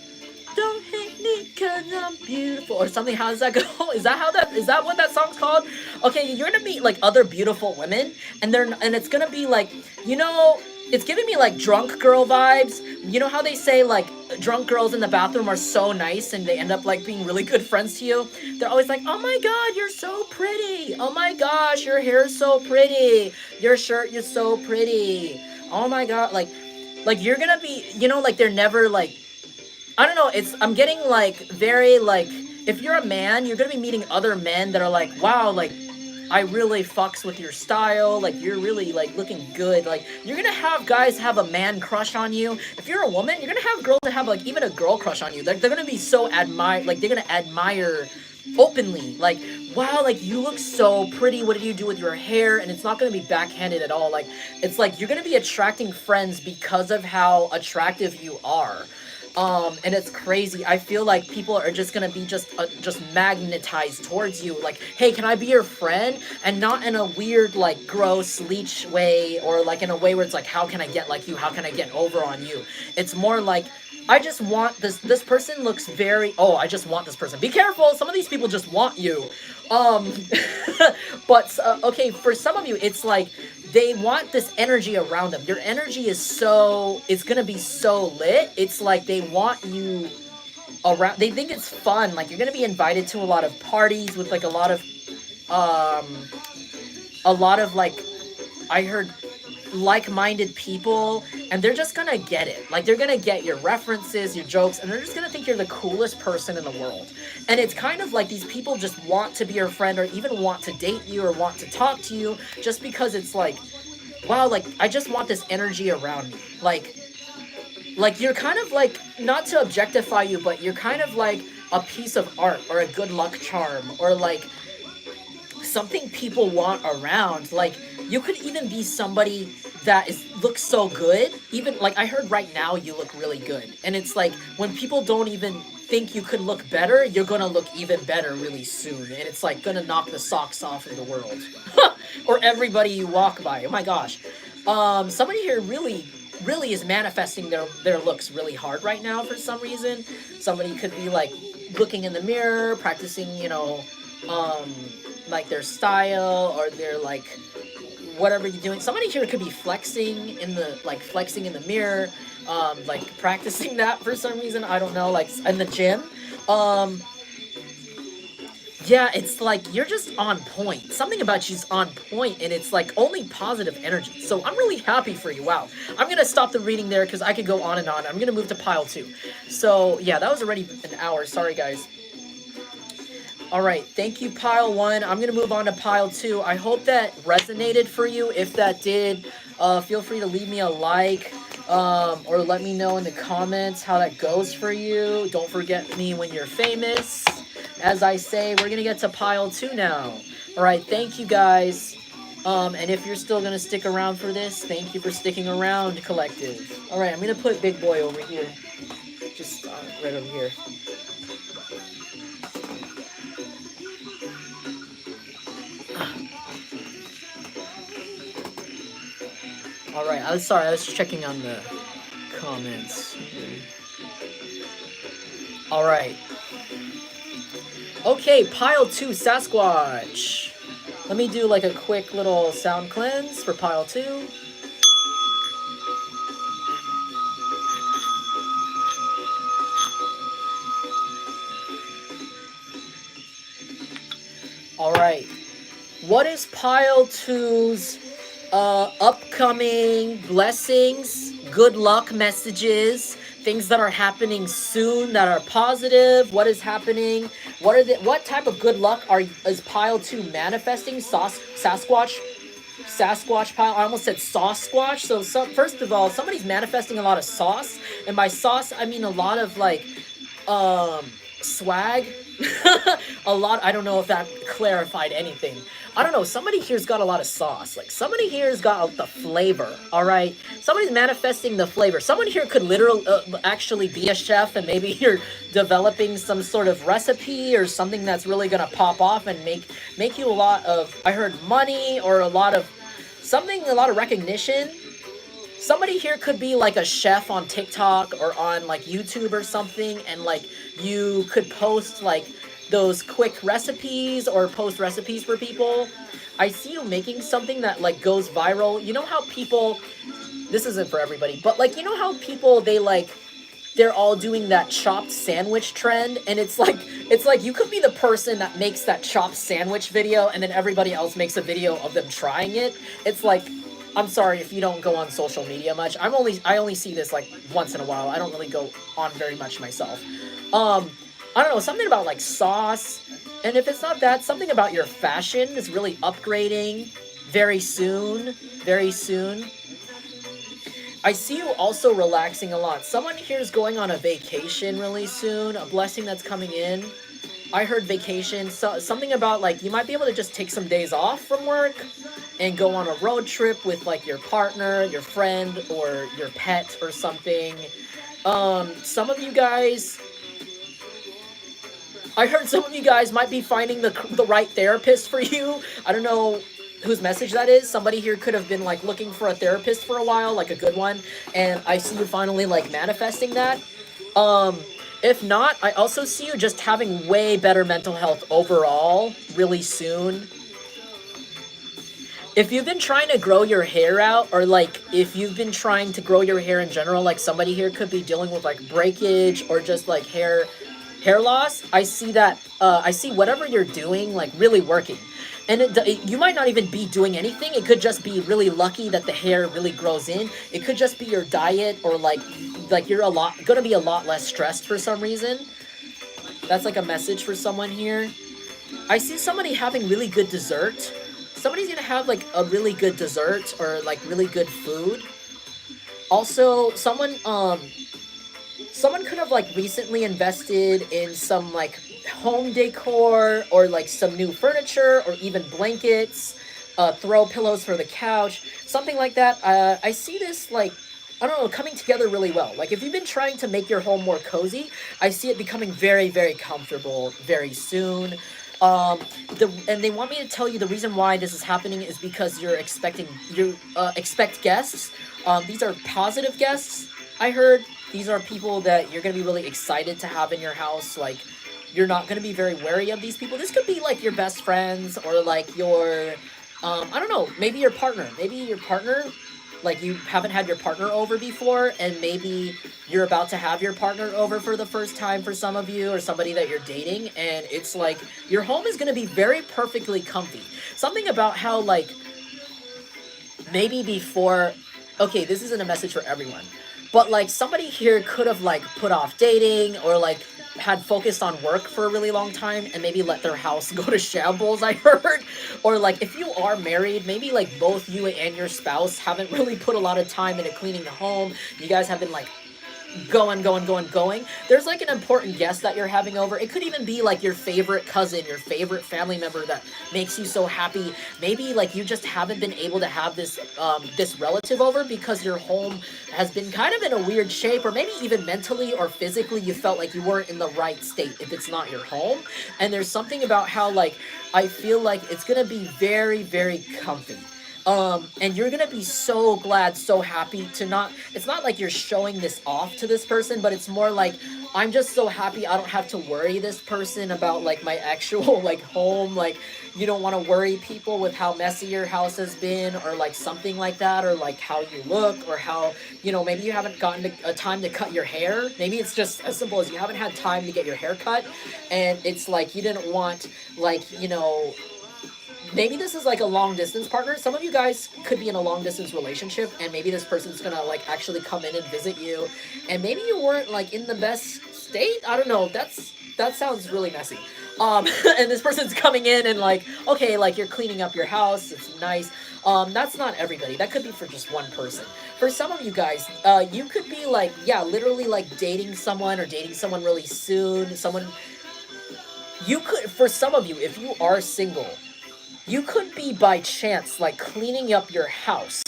Don't hate me cause I'm beautiful, or something. How does that go? Is that what that song's called? Okay, you're gonna meet like other beautiful women, and it's gonna be like, you know, it's giving me like drunk girl vibes. You know how they say like drunk girls in the bathroom are so nice and they end up like being really good friends to you? They're always like, oh my god, you're so pretty. Oh my gosh, your hair is so pretty. Your shirt is so pretty. Oh my god, like you're gonna be, you know, like they're never like, I don't know, I'm getting, like, very, like, if you're a man, you're gonna be meeting other men that are like, wow, like, I really fucks with your style, like, you're really, like, looking good, like, you're gonna have guys have a man crush on you. If you're a woman, you're gonna have girls that have, like, even a girl crush on you. They're gonna be so they're gonna admire openly, like, wow, like, you look so pretty, what did you do with your hair? And it's not gonna be backhanded at all. Like, it's like, you're gonna be attracting friends because of how attractive you are. And it's crazy. I feel like people are just gonna be just magnetized towards you. Like, hey, can I be your friend? And not in a weird, like, gross leech way, or like in a way where it's like, how can I get like you? How can I get over on you? It's more like, I just want this person looks very, oh, I just want this person. Be careful, some of these people just want you. But okay, for some of you, it's like they want this energy around them. Your energy is so, it's gonna be so lit. It's like they want you around. They think it's fun. Like, you're gonna be invited to a lot of parties with like a lot of like, I heard, like-minded people, and they're just gonna get it. Like, they're gonna get your references, your jokes, and they're just gonna think you're the coolest person in the world. And it's kind of like these people just want to be your friend, or even want to date you, or want to talk to you, just because it's like, wow, like, I just want this energy around me. Like you're kind of like, not to objectify you, but you're kind of like a piece of art, or a good luck charm, or like something people want around. Like, you could even be somebody that looks so good. Even like, I heard right now you look really good, and it's like, when people don't even think you could look better, you're gonna look even better really soon, and it's like gonna knock the socks off of the world. Or everybody you walk by. Oh my gosh. Somebody here really is manifesting their looks really hard right now for some reason. Somebody could be like looking in the mirror, practicing, you know, like their style, or their like whatever you're doing. Somebody here could be flexing in the mirror, like practicing that for some reason. I don't know, like in the gym. Yeah, it's like you're just on point. Something about you's on point, and it's like only positive energy. So I'm really happy for you. Wow. I'm gonna stop the reading there because I could go on and on. I'm gonna move to pile 2. So yeah, that was already an hour. Sorry, guys. Alright, thank you, pile 1. I'm gonna move on to pile 2. I hope that resonated for you. If that did, feel free to leave me a like, or let me know in the comments how that goes for you. Don't forget me when you're famous. As I say, we're gonna get to pile 2 now. Alright, thank you, guys. And if you're still gonna stick around for this, thank you for sticking around, collective. Alright, I'm gonna put Big Boy over here. Just right over here. Alright, I was sorry, I was checking on the comments. Alright. Okay, pile 2, Sasquatch. Let me do like a quick little sound cleanse for pile 2. Alright. What is pile 2's upcoming blessings, good luck messages, things that are happening soon that are positive? What is happening? What type of good luck is pile 2 manifesting? Sasquatch pile. I almost said Sasquatch. So first of all, somebody's manifesting a lot of sauce, and by sauce I mean a lot of like swag. A lot. I don't know if that clarified anything. I don't know, somebody here's got a lot of sauce. Like, somebody here's got the flavor, alright? Somebody's manifesting the flavor. Someone here could literally actually be a chef, and maybe you're developing some sort of recipe or something that's really gonna pop off and make you a lot of, I heard, money, or a lot of recognition. Somebody here could be like a chef on TikTok or on like YouTube or something, and like you could post like those quick recipes or post recipes for people. I see you making something that like goes viral. You know how people, this isn't for everybody, but like, you know how people, they're all doing that chopped sandwich trend, and it's like you could be the person that makes that chopped sandwich video, and then everybody else makes a video of them trying it. It's like, I'm sorry if you don't go on social media much. I only see this like once in a while. I don't really go on very much myself. I don't know, something about like sauce, and if it's not that, something about your fashion is really upgrading very soon, very soon. I see you also relaxing a lot. Someone here is going on a vacation really soon, a blessing that's coming in. I heard vacation, so something about like you might be able to just take some days off from work and go on a road trip with like your partner, your friend, or your pet or something. Some of you guys, I heard some of you guys might be finding the right therapist for you. I don't know whose message that is. Somebody here could have been like looking for a therapist for a while, like a good one, and I see you finally like manifesting that. Um, if not, I also see you just having way better mental health overall really soon. If you've been trying to grow your hair out, or like if you've been trying to grow your hair in general, like somebody here could be dealing with like breakage or just like hair loss. I see that. I see whatever you're doing like really working, and you might not even be doing anything. It could just be really lucky that the hair really grows in. It could just be your diet, or like you're gonna be a lot less stressed for some reason. That's like a message for someone here. I see somebody having really good dessert. Somebody's gonna have like a really good dessert or like really good food. Also, someone could have like recently invested in some like home decor or like some new furniture or even blankets, throw pillows for the couch, something like that. I see this like, I don't know, coming together really well. Like if you've been trying to make your home more cozy, I see it becoming very, very comfortable very soon. And they want me to tell you the reason why this is happening is because you expect guests. These are positive guests, I heard. These are people that you're going to be really excited to have in your house. Like, you're not going to be very wary of these people. This could be like your best friends or like your, I don't know, maybe your partner. Maybe your partner, like you haven't had your partner over before, and maybe you're about to have your partner over for the first time for some of you, or somebody that you're dating, and it's like your home is going to be very perfectly comfy. Something about how like maybe before, okay, this isn't a message for everyone, but like somebody here could have like put off dating or like had focused on work for a really long time and maybe let their house go to shambles, I heard. Or like if you are married, maybe like both you and your spouse haven't really put a lot of time into cleaning the home. You guys have been like going. There's like an important guest that you're having over. It could even be like your favorite cousin, your favorite family member that makes you so happy. Maybe like you just haven't been able to have this relative over because your home has been kind of in a weird shape, or maybe even mentally or physically you felt like you weren't in the right state if it's not your home. And there's something about how like I feel like it's gonna be very, very comfy. And you're gonna be so glad, so happy to not, it's not like you're showing this off to this person, but it's more like, I'm just so happy I don't have to worry this person about like my actual like home. Like you don't want to worry people with how messy your house has been, or like something like that, or like how you look, or how, you know, maybe you haven't gotten a time to cut your hair. Maybe it's just as simple as you haven't had time to get your hair cut, and it's like you didn't want, like, you know, maybe this is like a long distance partner. Some of you guys could be in a long distance relationship, and maybe this person's gonna like actually come in and visit you, and maybe you weren't like in the best state. I don't know. That sounds really messy. And this person's coming in and like, okay, like you're cleaning up your house. It's nice. That's not everybody. That could be for just one person. For some of you guys, you could be like, yeah, literally like dating someone or dating someone really soon. Someone you could, for some of you, if you are single, you could be by chance like cleaning up your house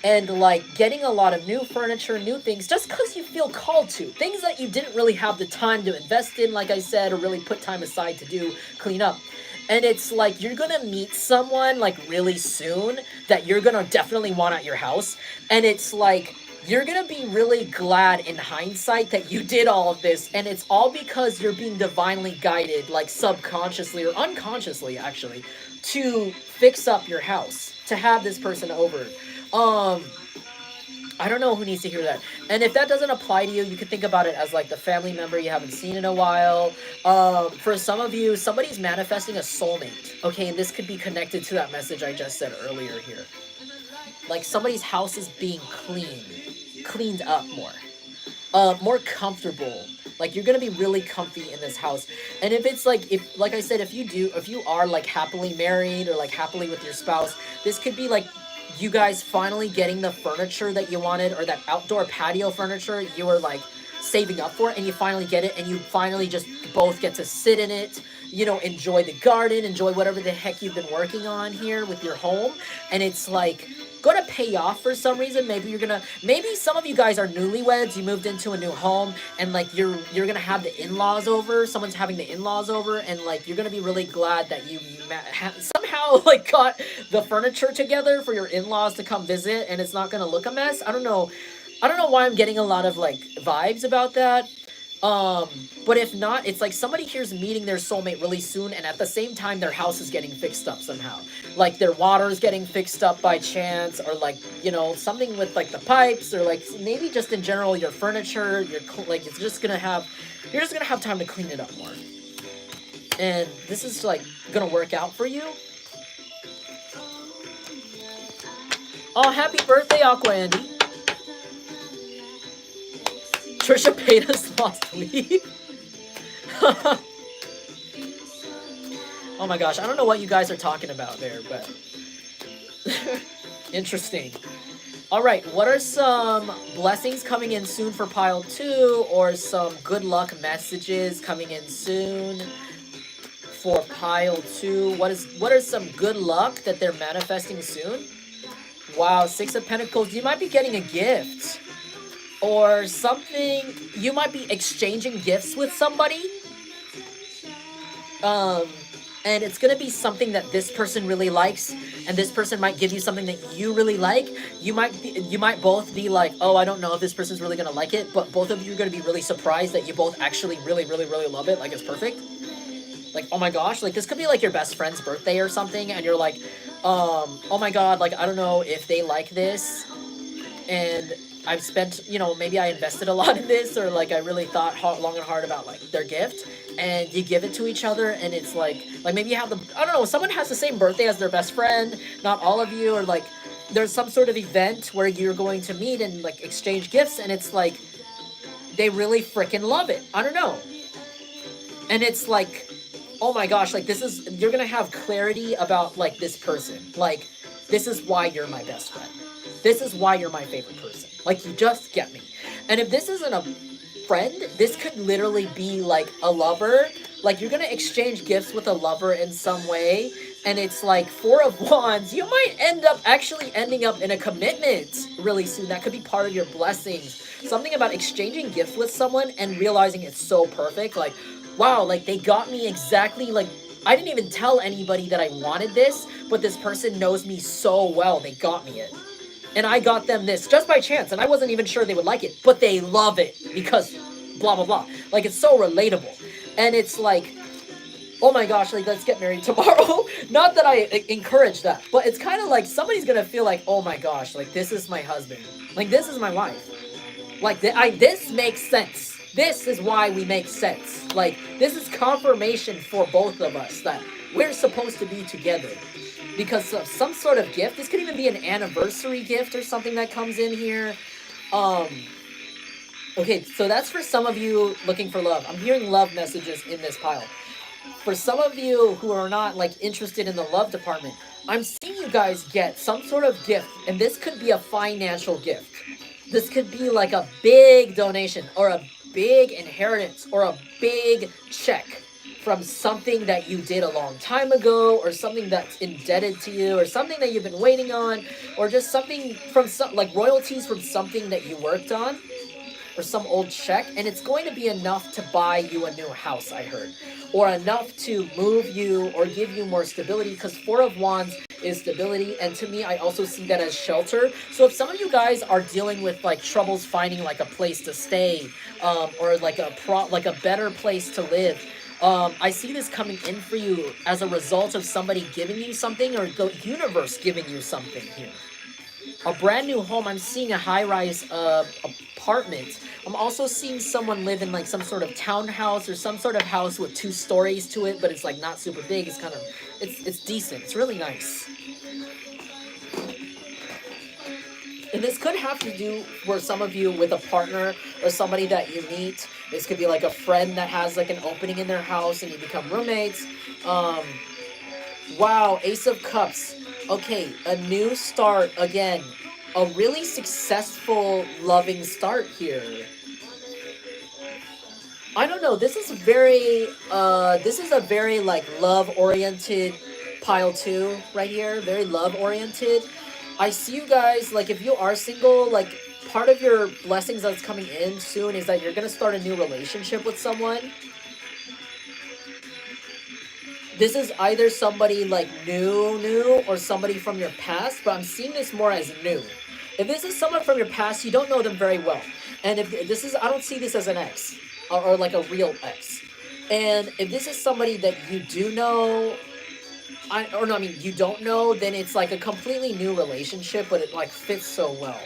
and like getting a lot of new furniture, new things, just because you feel called to. Things that you didn't really have the time to invest in, like I said, or really put time aside to do, clean up. And it's like you're gonna meet someone like really soon that you're gonna definitely want at your house. And it's like you're gonna be really glad in hindsight that you did all of this, and it's all because you're being divinely guided, like subconsciously or unconsciously actually, to fix up your house, to have this person over. I don't know who needs to hear that. And if that doesn't apply to you, you can think about it as like the family member you haven't seen in a while. For some of you, somebody's manifesting a soulmate. Okay, and this could be connected to that message I just said earlier here. Like somebody's house is being cleaned up more comfortable. Like you're gonna be really comfy in this house. And if it's like, if like I said, if you are like happily married or like happily with your spouse, this could be like you guys finally getting the furniture that you wanted, or that outdoor patio furniture you were like saving up for, and you finally get it, and you finally just both get to sit in it, you know, enjoy the garden, enjoy whatever the heck you've been working on here with your home. And it's like gonna pay off for some reason. Maybe some of you guys are newlyweds, you moved into a new home, and like you're gonna have the in-laws over, someone's having the in-laws over, and like you're gonna be really glad that you somehow like got the furniture together for your in-laws to come visit, and it's not gonna look a mess. I don't know why I'm getting a lot of like vibes about that. But if not, it's like somebody here's meeting their soulmate really soon, and at the same time their house is getting fixed up somehow. Like their water is getting fixed up by chance, or like, you know, something with like the pipes, or like maybe just in general your furniture, like you're just gonna have time to clean it up more. And this is like gonna work out for you. Oh, happy birthday, Aqua Andy. Trisha Paytas lost weed. Oh my gosh, I don't know what you guys are talking about there, but interesting. All right, what are some blessings coming in soon for pile 2, or some good luck messages coming in soon for pile 2? What are some good luck that they're manifesting soon? Wow, 6 of Pentacles. You might be getting a gift. Or something, you might be exchanging gifts with somebody. And it's gonna be something that this person really likes, and this person might give you something that you really like. You might both be like, oh, I don't know if this person's really gonna like it, but both of you are gonna be really surprised that you both actually really, really, really love it. Like, it's perfect. Like, oh my gosh, like this could be like your best friend's birthday or something, and you're like, oh my god, like I don't know if they like this, and I've spent, you know, maybe I invested a lot in this, or like I really thought long and hard about like their gift, and you give it to each other, and it's like maybe you have I don't know, someone has the same birthday as their best friend, not all of you, or like there's some sort of event where you're going to meet and like exchange gifts, and it's like they really freaking love it. I don't know. And it's like, oh my gosh, like you're gonna have clarity about like this person. Like, this is why you're my best friend. This is why you're my favorite person. Like, you just get me. And if this isn't a friend, this could literally be like a lover. Like, you're gonna exchange gifts with a lover in some way, and it's like 4 of Wands. You might end up actually ending up in a commitment really soon. That could be part of your blessings. Something about exchanging gifts with someone and realizing it's so perfect. Like, wow, like they got me exactly, like I didn't even tell anybody that I wanted this, but this person knows me so well, they got me it. And I got them this just by chance, and I wasn't even sure they would like it, but they love it because blah, blah, blah. Like, it's so relatable. And it's like, oh my gosh, like, let's get married tomorrow. Not that I encourage that, but it's kind of like somebody's gonna feel like, oh my gosh, like, this is my husband. Like, this is my wife. Like, this makes sense. This is why we make sense. Like, this is confirmation for both of us that we're supposed to be together. Because of some sort of gift. This could even be an anniversary gift or something that comes in here. Okay, so that's for some of you looking for love. I'm hearing love messages in this pile. For some of you who are not like interested in the love department, I'm seeing you guys get some sort of gift, and this could be a financial gift. This could be like a big donation, or a big inheritance, or a big check from something that you did a long time ago, or something that's indebted to you, or something that you've been waiting on, or just something from like royalties from something that you worked on, or some old check, and it's going to be enough to buy you a new house, I heard, or enough to move you or give you more stability, because 4 of Wands is stability, and to me, I also see that as shelter. So if some of you guys are dealing with like troubles finding like a place to stay, or like a better place to live, I see this coming in for you as a result of somebody giving you something, or the universe giving you something here. A brand new home. I'm seeing a high-rise apartment. I'm also seeing someone live in like some sort of townhouse, or some sort of house with 2 stories to it, but it's like not super big. It's kind of, it's decent. It's really nice. And this could have to do for some of you with a partner or somebody that you meet. This could be like a friend that has like an opening in their house and you become roommates. Wow, Ace of Cups. Okay, a new start again. A really successful, loving start here. I don't know, this is a very like love-oriented pile 2 right here. Very love-oriented. I see you guys, like, if you are single, like, part of your blessings that's coming in soon is that you're gonna start a new relationship with someone. This is either somebody, like, new, or somebody from your past, but I'm seeing this more as new. If this is someone from your past, you don't know them very well. And if this is, I don't see this as an ex, or like a real ex. And if this is somebody that you do know, you don't know, then it's like a completely new relationship, but it like fits so well.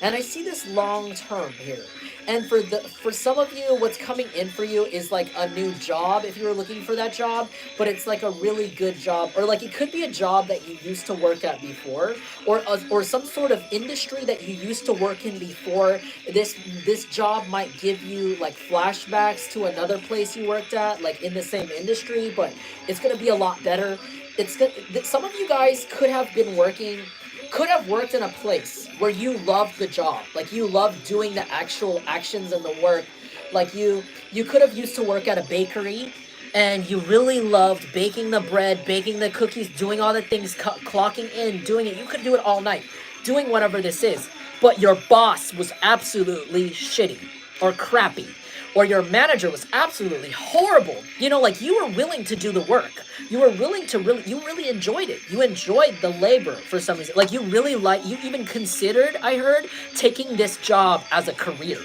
And I see this long term here. And for some of you, what's coming in for you is like a new job if you were looking for that job, but it's like a really good job, or like it could be a job that you used to work at before, or some sort of industry that you used to work in before. This job might give you like flashbacks to another place you worked at, like in the same industry, but it's gonna be a lot better. It's good. Some of you guys could have worked in a place where you loved the job, like you loved doing the actual actions and the work. Like you could have used to work at a bakery, and you really loved baking the bread, baking the cookies, doing all the things, clocking in, doing it. You could do it all night, doing whatever this is. But your boss was absolutely shitty or crappy, or your manager was absolutely horrible. You know, like you were willing to do the work. You were willing to you really enjoyed it. You enjoyed the labor for some reason. Like you even considered, I heard, taking this job as a career.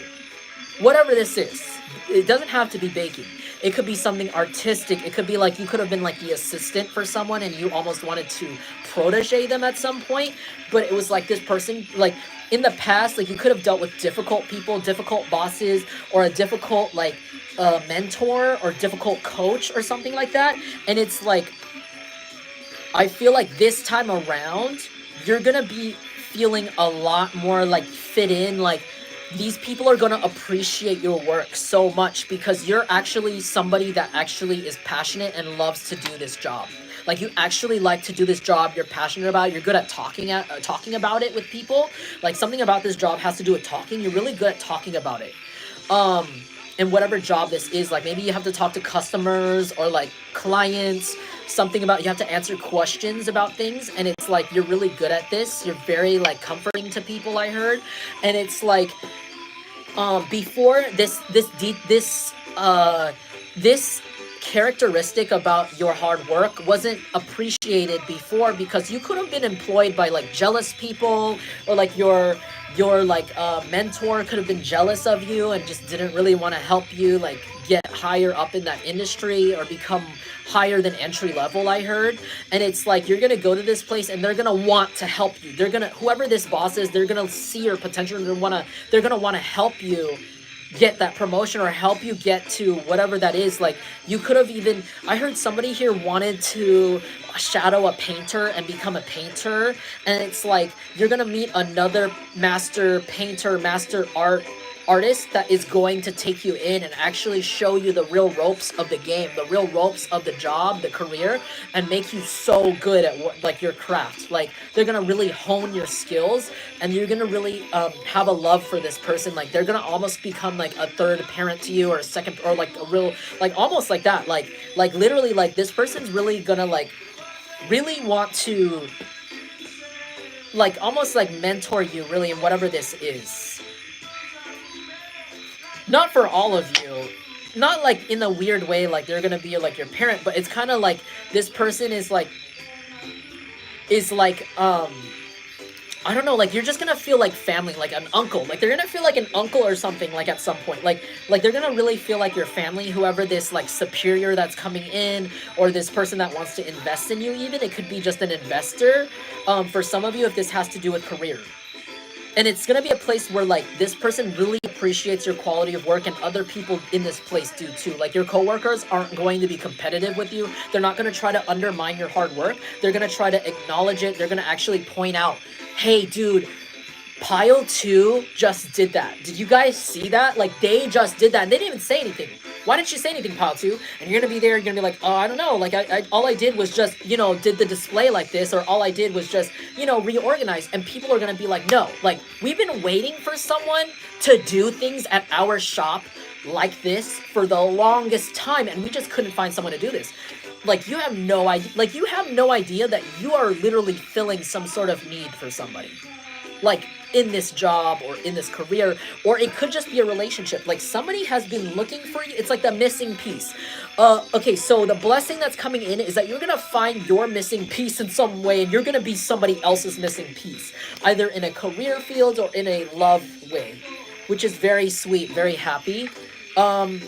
Whatever this is. It doesn't have to be baking. It could be something artistic. It could be like you could have been like the assistant for someone and you almost wanted to protege them at some point. But it was like this person, like in the past, like you could have dealt with difficult people, difficult bosses, or a difficult like mentor or difficult coach or something like that. And it's like, I feel like this time around, you're going to be feeling a lot more like fit in, like these people are going to appreciate your work so much because you're actually somebody that actually is passionate and loves to do this job. Like you actually like to do this job, you're passionate about it, you're good at talking about it with people. Like something about this job has to do with talking. You're really good at talking about it. And whatever job this is, like maybe you have to talk to customers or like clients, something about, you have to answer questions about things, and it's like you're really good at this. You're very like comforting to people, I heard. And it's like before this characteristic about your hard work wasn't appreciated before, because you could have been employed by like jealous people, or like your like mentor could have been jealous of you and just didn't really want to help you like get higher up in that industry or become higher than entry level, I heard. And it's like you're gonna go to this place and they're gonna want to help you. They're gonna, whoever this boss is, they're gonna see your potential and they're gonna want to help you get that promotion or help you get to whatever that is. Like you could have even, I heard somebody here wanted to shadow a painter and become a painter, and it's like you're gonna meet another master painter, master artist that is going to take you in and actually show you the real ropes of the game, the real ropes of the job, the career, and make you so good at what, like your craft. Like they're gonna really hone your skills, and you're gonna really have a love for this person. Like they're gonna almost become like a third parent to you, or a second, or like a real, like almost like that. Like literally, like this person's really gonna like really want to like almost like mentor you really in whatever this is. Not for all of you, not like in a weird way like they're gonna be like your parent, but it's kind of like this person is like I don't know, like you're just gonna feel like family, like an uncle. Like they're gonna feel like an uncle or something, like at some point. Like they're gonna really feel like your family, whoever this like superior that's coming in, or this person that wants to invest in you even. It could be just an investor for some of you if this has to do with career. And it's going to be a place where, like, this person really appreciates your quality of work, and other people in this place do, too. Like, your coworkers aren't going to be competitive with you. They're not going to try to undermine your hard work. They're going to try to acknowledge it. They're going to actually point out, hey, dude, Pile 2 just did that. Did you guys see that? Like, they just did that, and they didn't even say anything. Why didn't you say anything, Pile 2? And you're going to be there, you're going to be like, oh, I don't know. Like, all I did was just, you know, did the display like this, or all I did was just, you know, reorganize. And people are going to be like, no, like, we've been waiting for someone to do things at our shop like this for the longest time, and we just couldn't find someone to do this. like you have no idea, like you have no idea that you are literally filling some sort of need for somebody, like in this job or in this career, or it could just be a relationship. Like somebody has been looking for you. It's like the missing piece. Okay, so the blessing that's coming in is that you're gonna find your missing piece in some way, and you're gonna be somebody else's missing piece, either in a career field or in a love way, which is very sweet, very happy. um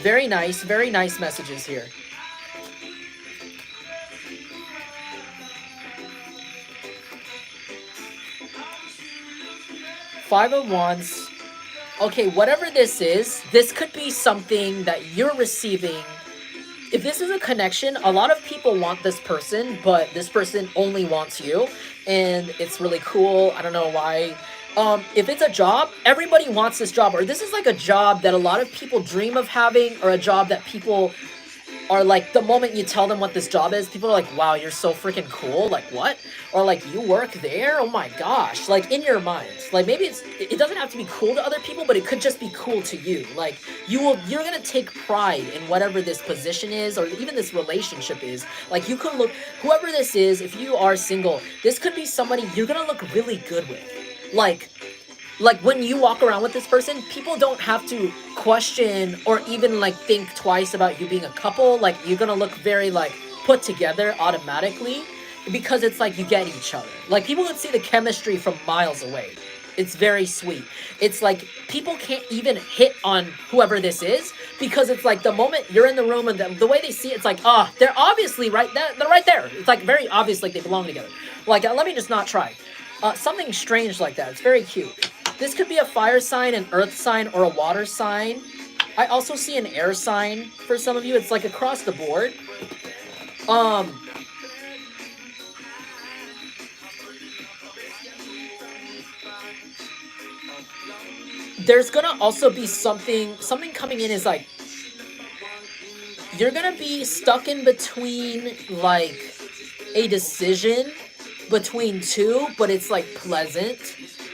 very nice messages here. Five of Wands. Okay, whatever this is, this could be something that you're receiving. If this is a connection, a lot of people want this person, but this person only wants you, and it's really cool. I don't know why. If it's a job, everybody wants this job, or this is like a job that a lot of people dream of having, or a job that people are like, the moment you tell them what this job is, people are like, wow, you're so freaking cool. Like, what? Or like, you work there? Oh my gosh. Like, in your mind. Like, maybe it doesn't have to be cool to other people, but it could just be cool to you. Like, you're gonna take pride in whatever this position is, or even this relationship is. Like, you could look, whoever this is, if you are single, this could be somebody you're gonna look really good with. Like when you walk around with this person, people don't have to question or even like think twice about you being a couple. Like, you're gonna look very like put together automatically, because it's like you get each other. Like, people can see the chemistry from miles away. It's very sweet. It's like people can't even hit on whoever this is, because it's like the moment you're in the room and the way they see it, it's like, oh, they're obviously right there. They're right there. It's like very obvious, like they belong together. Like, let me just not try. Something strange like that. It's very cute. This could be a fire sign, an earth sign, or a water sign. I also see an air sign for some of you. It's like across the board. There's gonna also be something coming in is like, you're gonna be stuck in between like a decision between two, but it's like pleasant.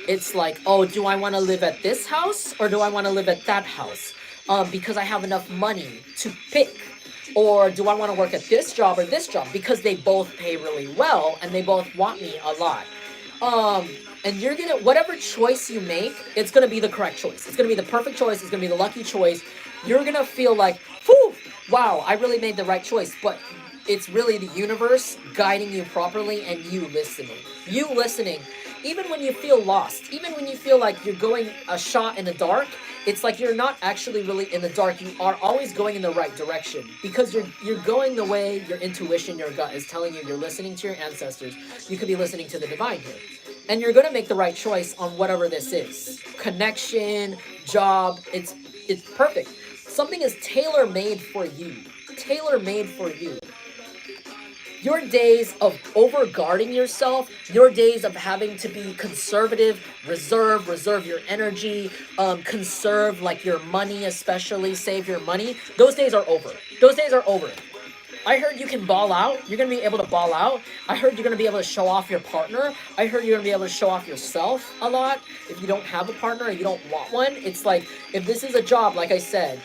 It's like, oh, do I want to live at this house or do I want to live at that house? Because I have enough money to pick. Or do I want to work at this job or this job? Because they both pay really well and they both want me a lot. And you're gonna, whatever choice you make, it's gonna be the correct choice. It's gonna be the perfect choice. It's gonna be the lucky choice. You're gonna feel like, whew, wow, I really made the right choice. But it's really the universe guiding you properly and you listening. You listening. Even when you feel lost, even when you feel like you're going a shot in the dark, it's like you're not actually really in the dark. You are always going in the right direction, because you're going the way your intuition, your gut is telling you. You're listening to your ancestors. You could be listening to the divine here. And you're going to make the right choice on whatever this is. Connection, job, it's perfect. Something is tailor-made for you. Tailor-made for you. Your days of over-guarding yourself, your days of having to be conservative, reserve your energy, conserve like your money, especially save your money, those days are over. Those days are over. I heard you can ball out. You're going to be able to ball out. I heard you're going to be able to show off your partner. I heard you're going to be able to show off yourself a lot. If you don't have a partner or you don't want one, it's like, if this is a job, like I said,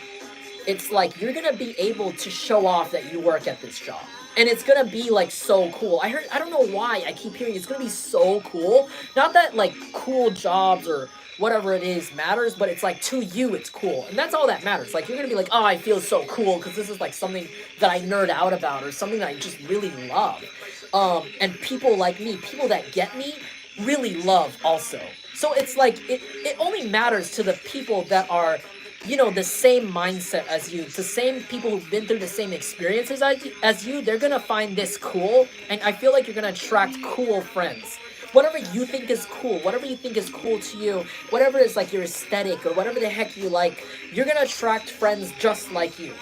it's like you're going to be able to show off that you work at this job. And it's gonna be like so cool. I don't know why I keep hearing it's gonna be so cool. Not that like cool jobs or whatever it is matters, but it's like to you it's cool. And that's all that matters. Like, you're gonna be like, oh, I feel so cool because this is like something that I nerd out about, or something that I just really love. And people like me, people that get me, really love also. So it's like, it only matters to the people that are, you know, the same mindset as you, the same people who've been through the same experiences as you. They're gonna find this cool, and I feel like you're gonna attract cool friends. Whatever you think is cool, whatever you think is cool to you, whatever is like your aesthetic or whatever the heck you like, you're gonna attract friends just like you,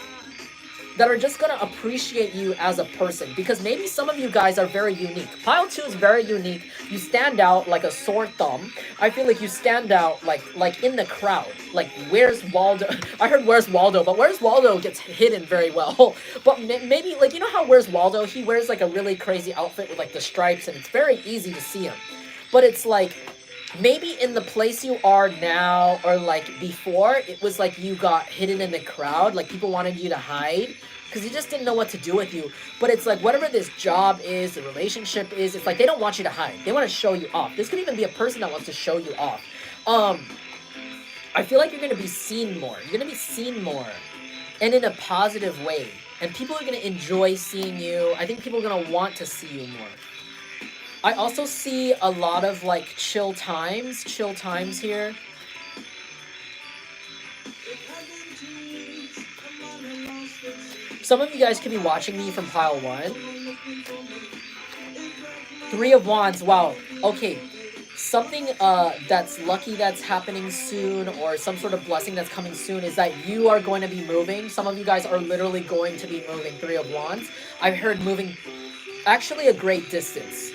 that are just gonna appreciate you as a person, because maybe some of you guys are very unique. Pile 2 is very unique. You stand out like a sore thumb. I feel like you stand out like in the crowd. Like, where's Waldo? I heard Where's Waldo, but Where's Waldo gets hidden very well. But maybe, like, you know how Where's Waldo, he wears like a really crazy outfit with like the stripes, and it's very easy to see him. But it's like, maybe in the place you are now, or like before, it was like you got hidden in the crowd, like people wanted you to hide. because he just didn't know what to do with you. But it's like whatever this job is, the relationship is, it's like they don't want you to hide. They want to show you off. This could even be a person that wants to show you off. I feel like you're going to be seen more. You're going to be seen more, and in a positive way. And people are going to enjoy seeing you. I think people are going to want to see you more. I also see a lot of like chill times here. Some of you guys could be watching me from pile 1. 3 of Wands, wow. Okay, something that's lucky that's happening soon, or some sort of blessing that's coming soon, is that you are going to be moving. Some of you guys are literally going to be moving. 3 of Wands. I've heard moving actually a great distance,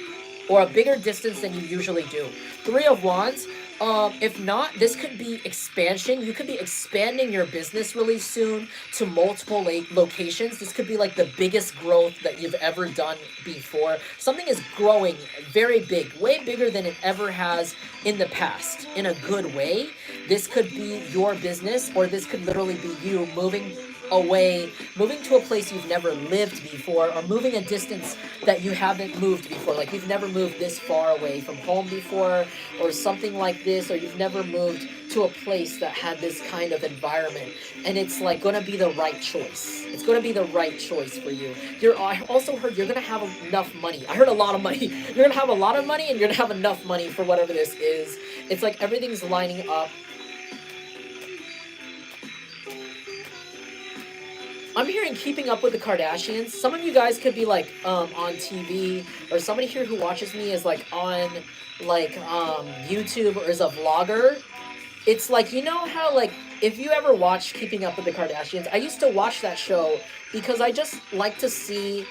or a bigger distance than you usually do. 3 of Wands. If not, this could be expansion. You could be expanding your business really soon to multiple locations. This could be like the biggest growth that you've ever done before. Something is growing very big, way bigger than it ever has in the past, in a good way. This could be your business, or this could literally be you moving away, moving to a place you've never lived before, or moving a distance that you haven't moved before. Like you've never moved this far away from home before, or something like this, or you've never moved to a place that had this kind of environment, and it's like going to be the right choice. It's going to be the right choice for you. I also heard you're going to have enough money. I heard a lot of money. You're going to have a lot of money, and you're going to have enough money for whatever this is. It's like everything's lining up. I'm hearing Keeping Up with the Kardashians. Some of you guys could be like on TV, or somebody here who watches me is like on like YouTube, or is a vlogger. It's like, you know how like if you ever watched Keeping Up with the Kardashians, I used to watch that show because I just like to see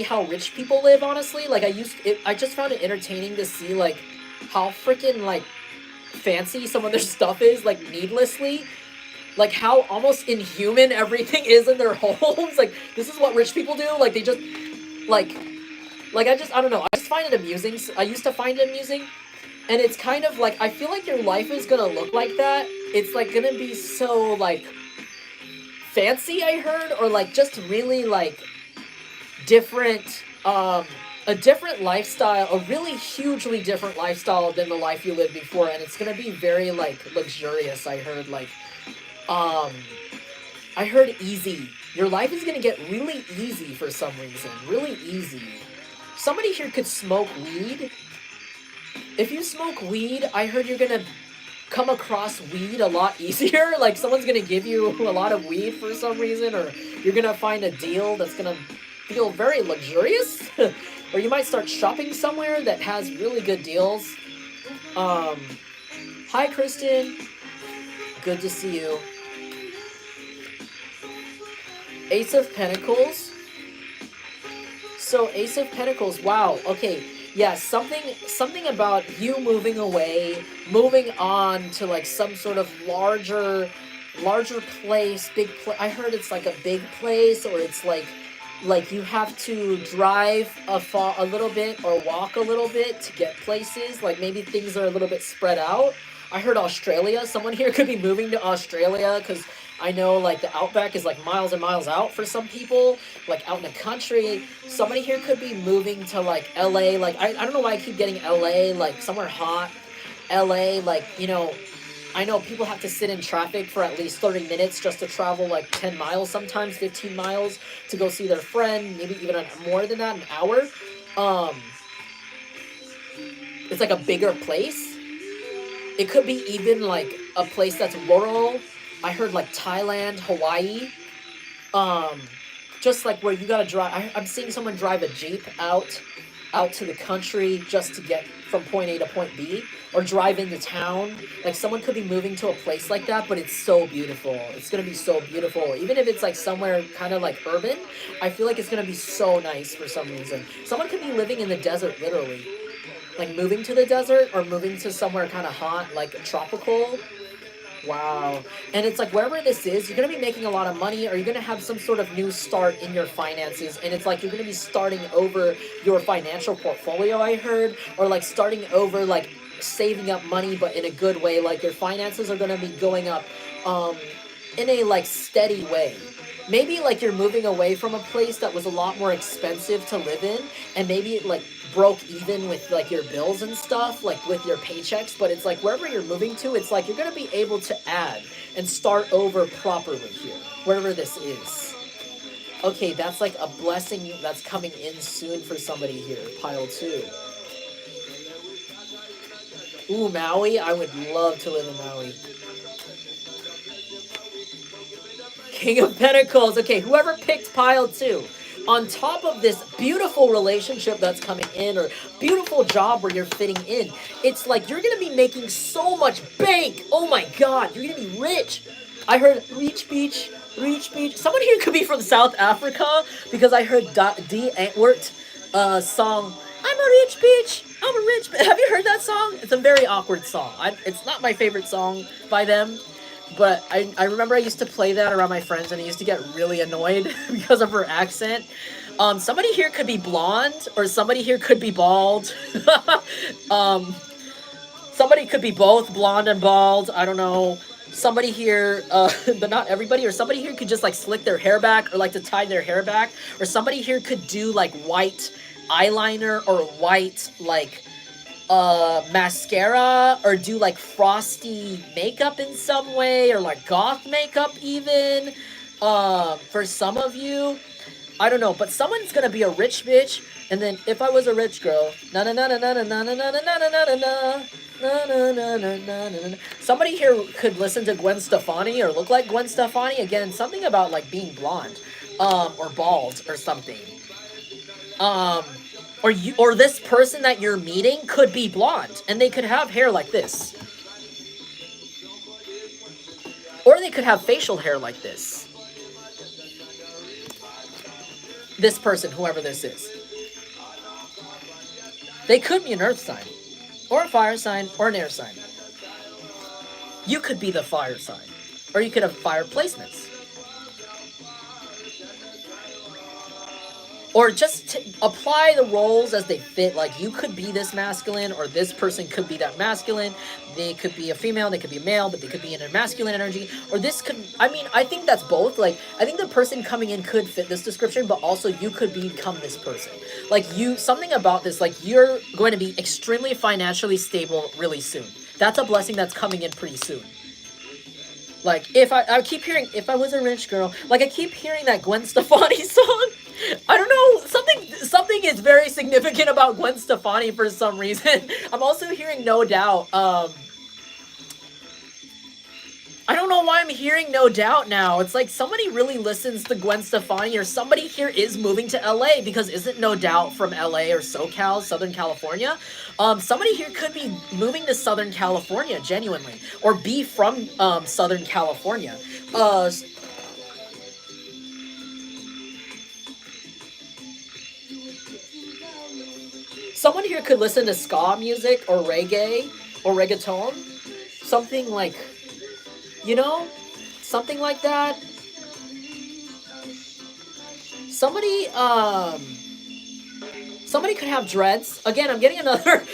how rich people live, honestly. Like I just found it entertaining to see like how freaking like fancy some of their stuff is, like needlessly. Like how almost inhuman everything is in their homes. Like this is what rich people do. Like they just like I don't know. I just find it amusing. I used to find it amusing. And it's kind of like, I feel like your life is gonna look like that. It's like gonna be so like fancy, I heard, or like just really like different, a different lifestyle, a really hugely different lifestyle than the life you lived before. And it's gonna be very like luxurious, I heard. Like I heard easy. Your life is gonna get really easy for some reason. Really easy. Somebody here could smoke weed. If you smoke weed, I heard you're gonna come across weed a lot easier. Like someone's gonna give you a lot of weed for some reason, or you're gonna find a deal that's gonna feel very luxurious. Or you might start shopping somewhere that has really good deals. Hi, Kristen. Good to see you. Ace of Pentacles. So Ace of Pentacles, wow, okay. Yeah, something about you moving away, moving on to like some sort of larger place, I heard it's like a big place, or it's like you have to drive a little bit or walk a little bit to get places. Like maybe things are a little bit spread out. I heard Australia. Someone here could be moving to Australia, because I know like the outback is like miles and miles out for some people, like out in the country. Somebody here could be moving to like LA. Like I don't know why I keep getting LA, like somewhere hot. LA, like, you know, I know people have to sit in traffic for at least 30 minutes just to travel like 10 miles, sometimes 15 miles to go see their friend, maybe even more than that, an hour. It's like a bigger place. It could be even like a place that's rural. I heard like Thailand, Hawaii. Just like where you gotta drive. I'm seeing someone drive a Jeep out to the country just to get from point A to point B, or drive into town. Like someone could be moving to a place like that, but it's so beautiful. It's gonna be so beautiful. Even if it's like somewhere kind of like urban, I feel like it's gonna be so nice for some reason. Someone could be living in the desert, literally. Like moving to the desert, or moving to somewhere kind of hot, like tropical. Wow. And it's like wherever this is, you're going to be making a lot of money, or you're going to have some sort of new start in your finances. And it's like you're going to be starting over your financial portfolio, I heard, or like starting over, like saving up money, but in a good way. Like your finances are going to be going up in a like steady way. maybe like you're moving away from a place that was a lot more expensive to live in, and maybe it like broke even with like your bills and stuff, like with your paychecks. But it's like wherever you're moving to, it's like you're gonna be able to add and start over properly here, wherever this is. Okay, that's like a blessing that's coming in soon for somebody here. Pile 2. Ooh, Maui. I would love to live in Maui. King of Pentacles. Okay, whoever picked pile 2. On top of this beautiful relationship that's coming in, or beautiful job where you're fitting in, it's like you're going to be making so much bank. Oh my god, you're going to be rich. I heard Reach Beach. Reach Beach. Someone here could be from South Africa, because I heard D. Antwoord song, I'm a rich bitch, I'm a rich bitch. Have you heard that song? It's a very awkward song. It's not my favorite song by them, but I remember I used to play that around my friends, and I used to get really annoyed because of her accent. Somebody here could be blonde, or somebody here could be bald. Somebody could be both blonde and bald. I don't know. Somebody here, but not everybody, or somebody here could just like slick their hair back, or like to tie their hair back, or somebody here could do like white eyeliner, or white like mascara, or do like frosty makeup in some way, or like goth makeup even. For some of you, I don't know, but someone's gonna be a rich bitch, and then if I was a rich girl, na na na na na na na na na na na na na. Na, na, na, na, na, na. Somebody here could listen to Gwen Stefani, or look like Gwen Stefani. Again, something about like being blonde, or bald, or something. Or this person that you're meeting could be blonde, and they could have hair like this, or they could have facial hair like this. This person, whoever this is, they could be an earth sign, or a fire sign, or an air sign. You could be the fire sign, or you could have fire placements. Or just apply the roles as they fit. Like, you could be this masculine, or this person could be that masculine. They could be a female, they could be a male, but they could be in a masculine energy. Or this could, I mean, I think that's both. Like, I think the person coming in could fit this description, but also you could become this person. Like, something about this, like, you're going to be extremely financially stable really soon. That's a blessing that's coming in pretty soon. Like, if I keep hearing, if I was a rich girl, like, I keep hearing that Gwen Stefani song. I don't know, something is very significant about Gwen Stefani for some reason. I'm also hearing No Doubt. I don't know why I'm hearing No Doubt now. It's like somebody really listens to Gwen Stefani, or somebody here is moving to LA, because isn't No Doubt from LA or SoCal, Southern California? Somebody here could be moving to Southern California, genuinely, or be from Southern California. Someone here could listen to ska music, or reggae, or reggaeton. Something like, you know, something like that. Somebody could have dreads. Again, I'm getting another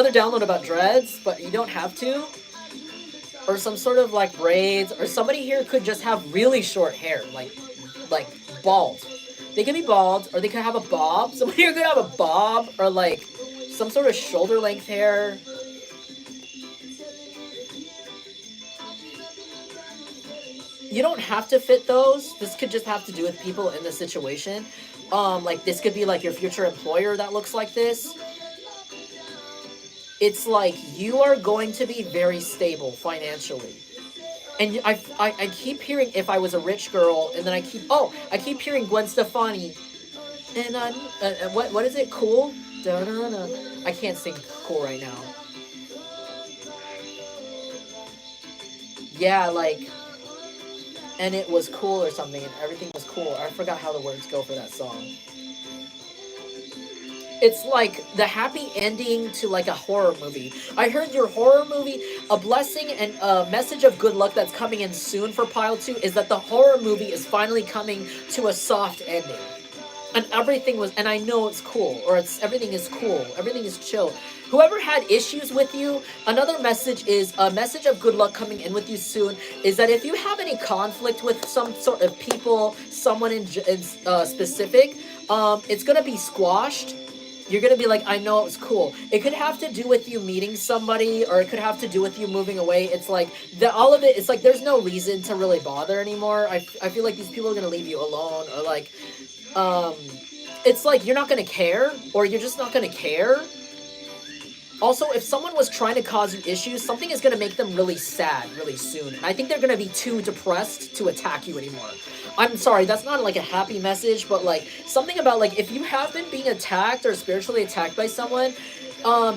download about dreads, but you don't have to. Or some sort of like braids, or somebody here could just have really short hair, like bald. They could be bald, or they could have a bob. Somebody here could have a bob, or like some sort of shoulder length hair. You don't have to fit those. This could just have to do with people in the situation. Like, this could be like your future employer that looks like this. It's like you are going to be very stable financially. And I keep hearing if I was a rich girl, and then I keep hearing Gwen Stefani. And I'm, what is it? Cool? Da-da-da. I can't sing cool right now. Yeah, like, and it was cool or something, and everything was cool. I forgot how the words go for that song. It's like the happy ending to like a horror movie. I heard your horror movie, a blessing and a message of good luck that's coming in soon for Pile 2 is that the horror movie is finally coming to a soft ending. and everything was, and I know it's cool, or it's everything is cool, everything is chill. Whoever had issues with you, another message is a message of good luck coming in with you soon. Is that if you have any conflict with some sort of people, someone in specific, it's gonna be squashed. You're gonna be like, I know it was cool. It could have to do with you meeting somebody, or it could have to do with you moving away. It's like all of it. It's like there's no reason to really bother anymore. I feel like these people are gonna leave you alone, or like, it's like you're not gonna care, or you're just not gonna care. Also, if someone was trying to cause you issues, something is going to make them really sad really soon. And I think they're going to be too depressed to attack you anymore. I'm sorry, that's not like a happy message, but like something about like if you have been being attacked or spiritually attacked by someone,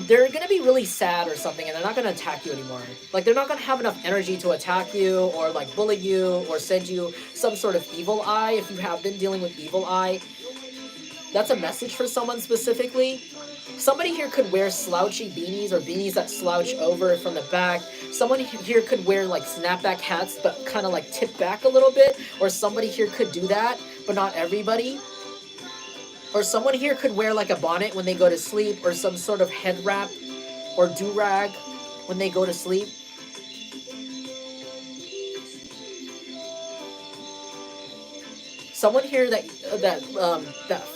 they're going to be really sad or something, and they're not going to attack you anymore. Like they're not going to have enough energy to attack you or like bully you or send you some sort of evil eye if you have been dealing with evil eye. That's a message for someone specifically. Somebody here could wear slouchy beanies or beanies that slouch over from the back. Someone here could wear like snapback hats but kind of like tip back a little bit. Or somebody here could do that, but not everybody. Or someone here could wear like a bonnet when they go to sleep, or some sort of head wrap or do-rag when they go to sleep. Someone here that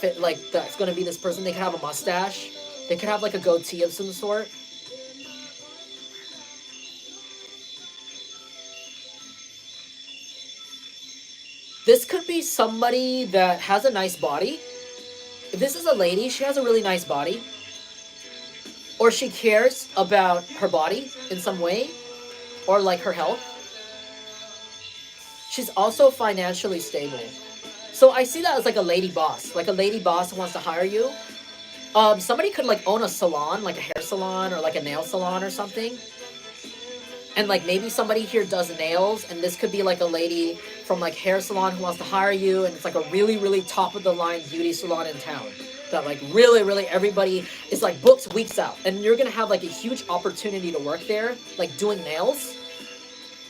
fit like that's gonna be this person. They could have a mustache. They could have like a goatee of some sort. This could be somebody that has a nice body. If this is a lady, she has a really nice body. Or she cares about her body in some way, or like her health. She's also financially stable. So I see that as like a lady boss who wants to hire you. Somebody could like own a salon, like a hair salon or like a nail salon or something. And like maybe somebody here does nails, and this could be like a lady from like hair salon who wants to hire you, and it's like a really, really top of the line beauty salon in town. That like really, really everybody is like booked weeks out. And you're gonna have like a huge opportunity to work there, like doing nails.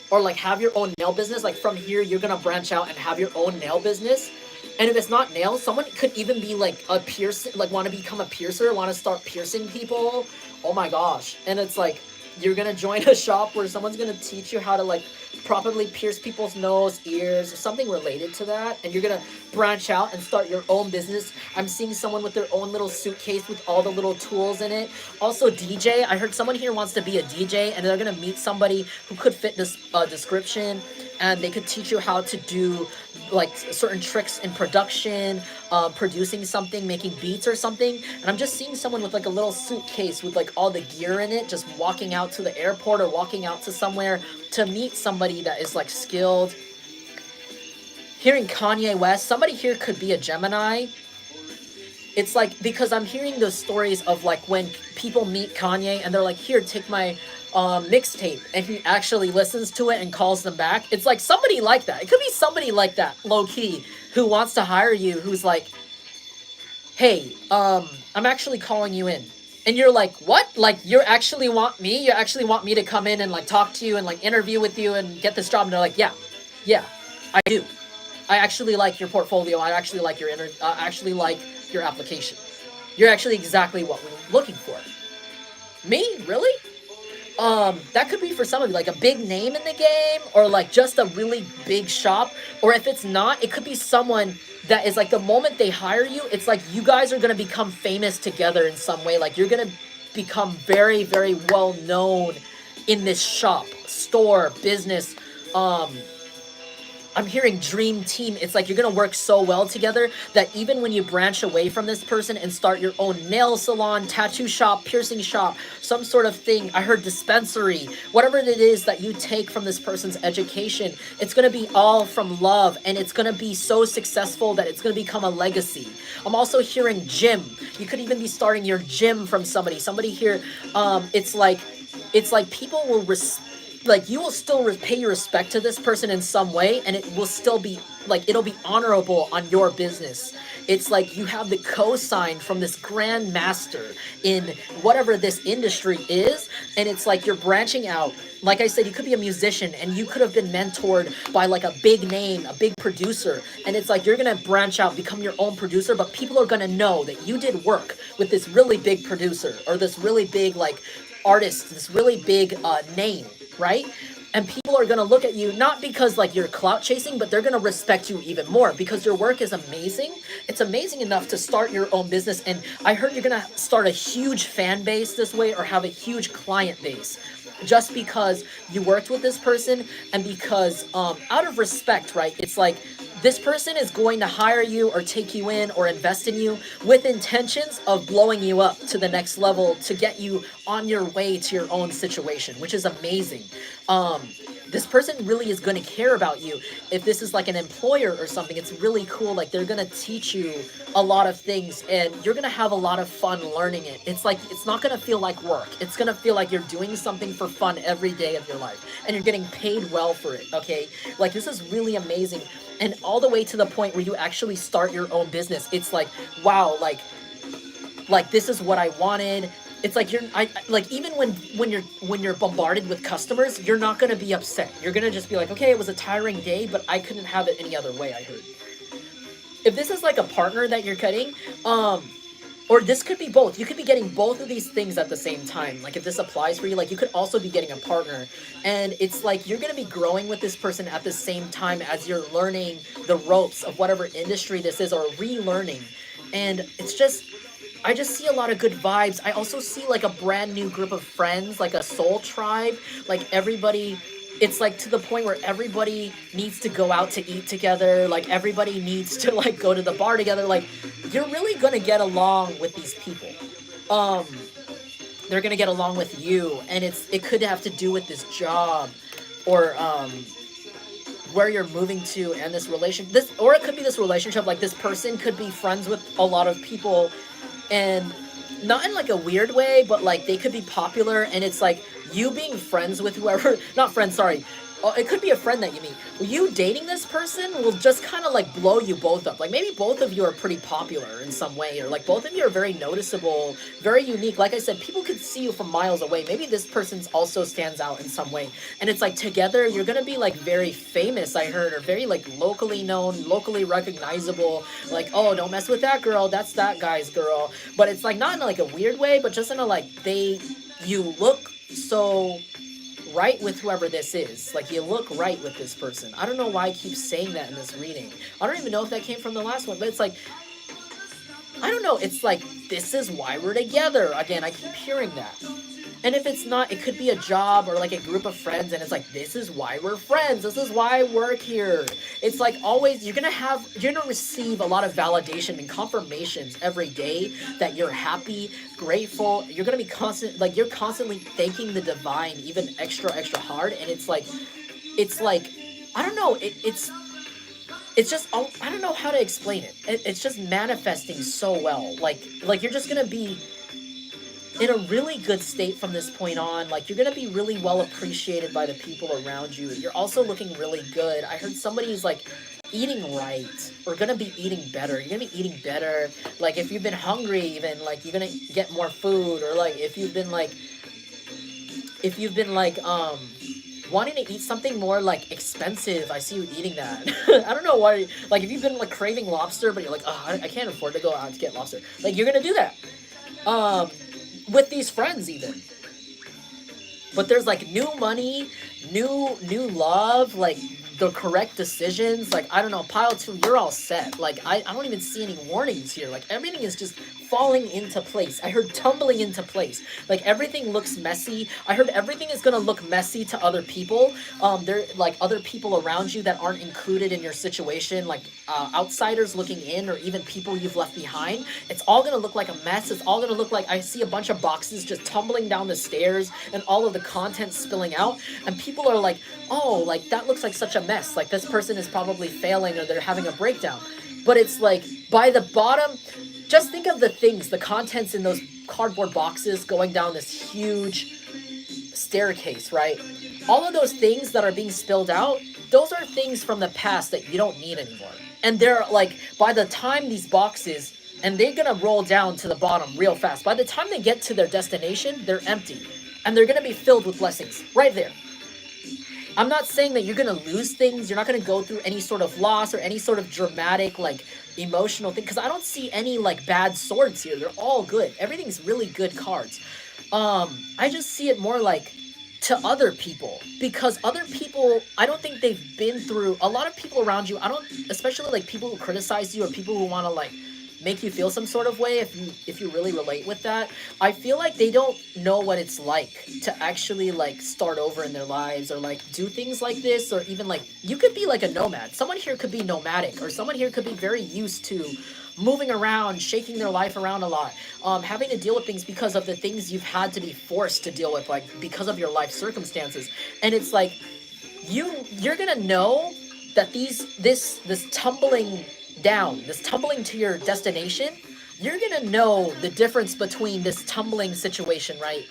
Or like have your own nail business. Like from here, you're gonna branch out and have your own nail business. And if it's not nails, someone could even be like a piercer, like want to become a piercer, want to start piercing people. Oh my gosh. And it's like, you're gonna join a shop where someone's gonna teach you how to like properly pierce people's nose, ears, or something related to that. And you're gonna branch out and start your own business. I'm seeing someone with their own little suitcase with all the little tools in it. Also DJ, I heard someone here wants to be a DJ, and they're gonna meet somebody who could fit this description, and they could teach you how to do like certain tricks in production, producing something, making beats or something. And I'm just seeing someone with like a little suitcase with like all the gear in it, just walking out to the airport or walking out to somewhere to meet somebody that is like skilled. Hearing Kanye West, somebody here could be a Gemini. It's like, because I'm hearing those stories of like when people meet Kanye and they're like, here, take my mixtape, and he actually listens to it and calls them back. It's like somebody like that. It could be somebody like that, low-key, who wants to hire you, who's like, hey, I'm actually calling you in. And you're like, what? Like, you actually want me? You actually want me to come in and like talk to you and like interview with you and get this job? And they're like, yeah, I do. I actually like your portfolio. I actually like your actually like your application. You're actually exactly what we're looking for. Me? Really? That could be for somebody like a big name in the game, or like just a really big shop. Or if it's not, it could be someone that is like, the moment they hire you, it's like you guys are going to become famous together in some way. Like you're going to become very, very well known in this shop, store, business. I'm hearing dream team. It's like you're going to work so well together that even when you branch away from this person and start your own nail salon, tattoo shop, piercing shop, some sort of thing, I heard dispensary, whatever it is that you take from this person's education, it's going to be all from love, and it's going to be so successful that it's going to become a legacy. I'm also hearing gym. You could even be starting your gym from somebody. Somebody here, it's like people will like you will still pay your respect to this person in some way, and it will still be like, it'll be honorable on your business. It's like you have the co-sign from this grand master in whatever this industry is, and it's like you're branching out. Like I said, you could be a musician and you could have been mentored by like a big name, a big producer, and it's like you're gonna branch out, become your own producer, but people are gonna know that you did work with this really big producer or this really big like artist, this really big name, right? And people are going to look at you not because like you're clout chasing, but they're going to respect you even more because your work is amazing. It's amazing enough to start your own business. And I heard you're going to start a huge fan base this way, or have a huge client base, just because you worked with this person, and because out of respect, right? It's like this person is going to hire you or take you in or invest in you with intentions of blowing you up to the next level to get you on your way to your own situation, which is amazing. This person really is going to care about you. If this is like an employer or something, it's really cool. Like they're going to teach you a lot of things, and you're going to have a lot of fun learning it. It's like, it's not going to feel like work. It's going to feel like you're doing something for fun every day of your life, and you're getting paid well for it. Okay. Like this is really amazing. And all the way to the point where you actually start your own business. It's like, wow, like this is what I wanted. It's like like even when you're bombarded with customers, you're not gonna be upset. You're gonna just be like, okay, it was a tiring day, but I couldn't have it any other way. I heard. If this is like a partner that you're cutting, or this could be both. You could be getting both of these things at the same time. Like if this applies for you, like you could also be getting a partner, and it's like you're gonna be growing with this person at the same time as you're learning the ropes of whatever industry this is, or relearning, and it's just. I just see a lot of good vibes. I also see like a brand new group of friends, like a soul tribe. Like everybody, it's like to the point where everybody needs to go out to eat together. Like everybody needs to like go to the bar together. Like you're really gonna get along with these people. Um, they're gonna get along with you, and it could have to do with this job, or where you're moving to, and or it could be this relationship. Like this person could be friends with a lot of people, and not in like a weird way, but like they could be popular, and it's like you being friends with whoever, not friends, sorry, it could be a friend that you meet. You dating this person will just kind of like blow you both up. Like maybe both of you are pretty popular in some way, or like both of you are very noticeable, very unique. Like I said, people could see you from miles away. Maybe this person's also stands out in some way, and it's like together you're gonna be like very famous, I heard, or very like locally known, locally recognizable. Like, oh, don't mess with that girl, that's that guy's girl. But it's like not in like a weird way, but just in a like you look so right with whoever this is. Like you look right with this person. I don't know why I keep saying that in this reading. I don't even know if that came from the last one, but it's like, I don't know. It's like, this is why we're together. Again, I keep hearing that. And if it's not, it could be a job or like a group of friends, and it's like, this is why we're friends. This is why I work here. It's like always, you're gonna receive a lot of validation and confirmations every day that you're happy, grateful. You're gonna be you're constantly thanking the divine, even extra hard. And it's like, I don't know. It's just, I don't know how to explain it. It's just manifesting so well. Like you're just gonna be in a really good state from this point on. Like you're gonna be really well appreciated by the people around you. You're also looking really good. I heard somebody's like eating right, or gonna be eating better. You're gonna be eating better. Like if you've been hungry, even like you're gonna get more food, or like if you've been like wanting to eat something more like expensive. I see you eating that. I don't know why. Like if you've been like craving lobster, but you're like, oh, I can't afford to go out to get lobster. Like you're gonna do that. With these friends even. But there's like new money, new love, like the correct decisions. Like, I don't know, pile 2, you're all set. Like, I don't even see any warnings here. Like, everything is just falling into place. I heard tumbling into place. Like, everything looks messy. I heard everything is gonna look messy to other people. There like other people around you that aren't included in your situation, like outsiders looking in, or even people you've left behind. It's all gonna look like a mess. It's all gonna look like, I see a bunch of boxes just tumbling down the stairs, and all of the content spilling out, and people are like, oh, like that looks like such a mess. Like this person is probably failing, or they're having a breakdown. But it's like, by the bottom, just think of the things, the contents in those cardboard boxes going down this huge staircase, right? all of those things that are being spilled out, those are things from the past that you don't need anymore. And they're like, by the time these boxes, and they're gonna roll down to the bottom real fast. By the time they get to their destination, they're empty. And they're gonna be filled with blessings right there. I'm not saying that you're gonna lose things. You're not gonna go through any sort of loss or any sort of dramatic, like, emotional thing. Because I don't see any, like, bad swords here. They're all good. Everything's really good cards. I just see it more like to other people. Because other people, I don't think they've been through... A lot of people around you, I don't... Especially, like, people who criticize you or people who want to, like, make you feel some sort of way, if you really relate with that, I feel like they don't know what it's like to actually, like, start over in their lives or, like, do things like this. Or even, like, you could be like a nomad. Someone here could be nomadic, or someone here could be very used to moving around, shaking their life around a lot, having to deal with things because of the things you've had to be forced to deal with, like, because of your life circumstances. And it's like, you're gonna know that this tumbling down, this tumbling to your destination, you're gonna know the difference between this tumbling situation, right,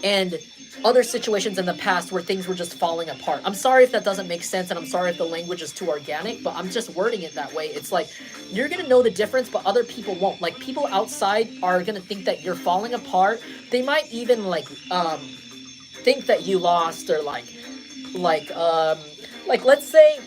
and other situations in the past where things were just falling apart. I'm sorry if that doesn't make sense, and I'm sorry if the language is too organic, but I'm just wording it that way. It's like, you're gonna know the difference, but other people won't. Like, people outside are gonna think that you're falling apart. They might even, like, think that you lost, or like, let's say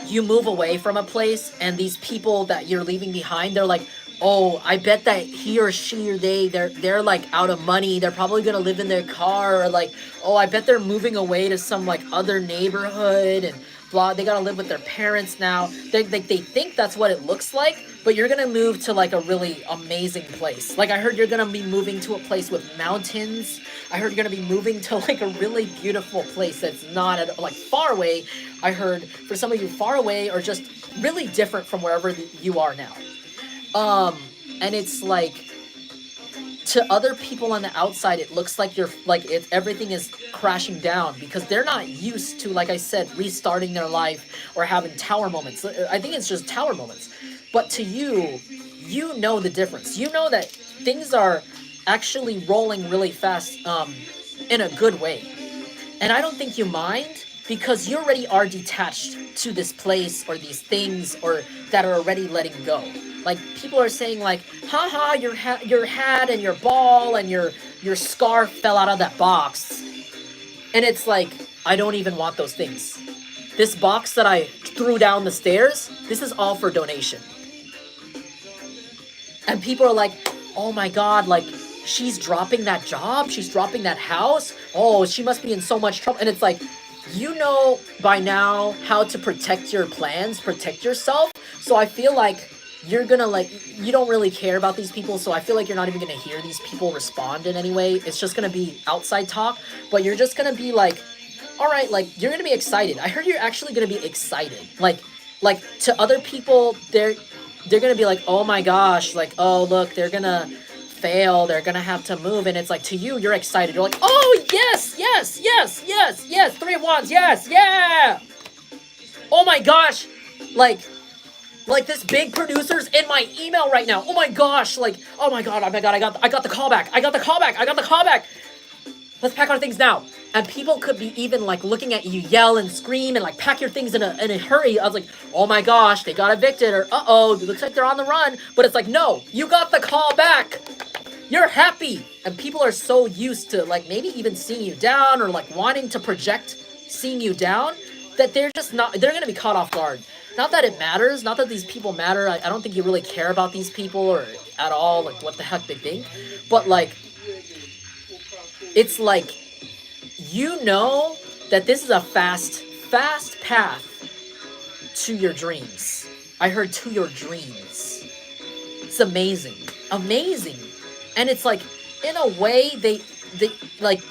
you move away from a place, and these people that you're leaving behind, they're like, oh, I bet that he or she or they're like out of money. They're probably gonna live in their car, or like, oh, I bet they're moving away to some like other neighborhood and blah. They gotta live with their parents now. They think that's what it looks like, but you're gonna move to like a really amazing place. Like, I heard you're gonna be moving to a place with mountains. I heard you're gonna be moving to like a really beautiful place that's not at, like, far away. I heard for some of you, far away or just really different from wherever you are now. And it's like, to other people on the outside, it looks like you're like everything is crashing down because they're not used to, like I said, restarting their life or having tower moments. I think it's just tower moments. But to you, you know the difference. You know that things are actually rolling really fast, in a good way. And I don't think you mind, because you already are detached to this place or these things, or that are already letting go. Like, people are saying like, haha, your hat and your ball and your scarf fell out of that box. And it's like, I don't even want those things. This box that I threw down the stairs, this is all for donation. And people are like, oh my God, like, she's dropping that job, she's dropping that house, oh, she must be in so much trouble. And it's like, you know by now how to protect your plans, protect yourself. So I feel like you're gonna, like, you don't really care about these people, so I feel like you're not even gonna hear these people respond in any way. It's just gonna be outside talk, but you're just gonna be like, all right, like, you're gonna be excited. I heard you're actually gonna be excited. Like to other people, they're gonna be like, oh my gosh, like, oh look, they're gonna fail, they're gonna have to move. And it's like, to you, you're excited. You're like, oh yes, yes, yes, yes, yes, 3 of Wands, yes, yeah. Oh my gosh, like this big producer's in my email right now. Oh my gosh, like, oh my God, I got the callback. I got the callback. Let's pack our things now. And people could be even like looking at you, yell and scream and like pack your things in a hurry. I was like, oh my gosh, they got evicted, or uh-oh, it looks like they're on the run. But it's like, no, you got the call back. You're happy. And people are so used to, like, maybe even seeing you down, or like wanting to project seeing you down, that they're just not, they're going to be caught off guard. Not that it matters, not that these people matter. I don't think you really care about these people or at all, like, what the heck they think. But, like, it's like, you know that this is a fast path to your dreams. I heard to your dreams. It's amazing. Amazing. And it's like, in a way, they like,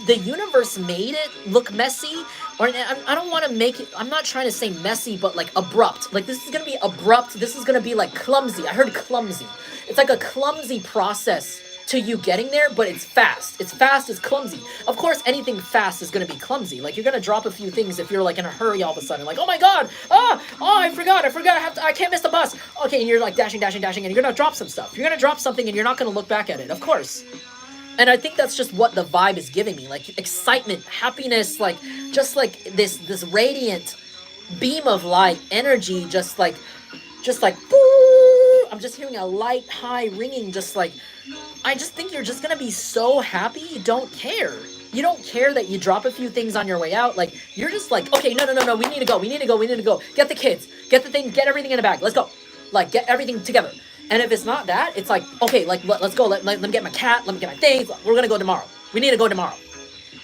the universe made it look messy. Or I don't want to make it, I'm not trying to say messy, but like abrupt. Like, this is going to be abrupt. This is going to be like clumsy. I heard clumsy. It's like a clumsy process to you getting there, but it's fast. It's fast, it's clumsy. Of course, anything fast is going to be clumsy. Like, you're going to drop a few things if you're like in a hurry all of a sudden. Like, oh my God, I forgot, I can't miss the bus. Okay, and you're like dashing, and you're going to drop some stuff. You're going to drop something and you're not going to look back at it, of course. And I think that's just what the vibe is giving me, like excitement, happiness, like just like this radiant beam of light, energy, just like boo! I'm just hearing a light high ringing, just like I just think you're just gonna be so happy you don't care. You don't care that you drop a few things on your way out. Like you're just like, okay, no, we need to go, we need to go, we need to go. Get the kids, get the thing, get everything in the bag. Let's go. Like get everything together. And if it's not that, it's like, okay, like let's go. Let me get my cat. Let me get my things. We're gonna go tomorrow. We need to go tomorrow.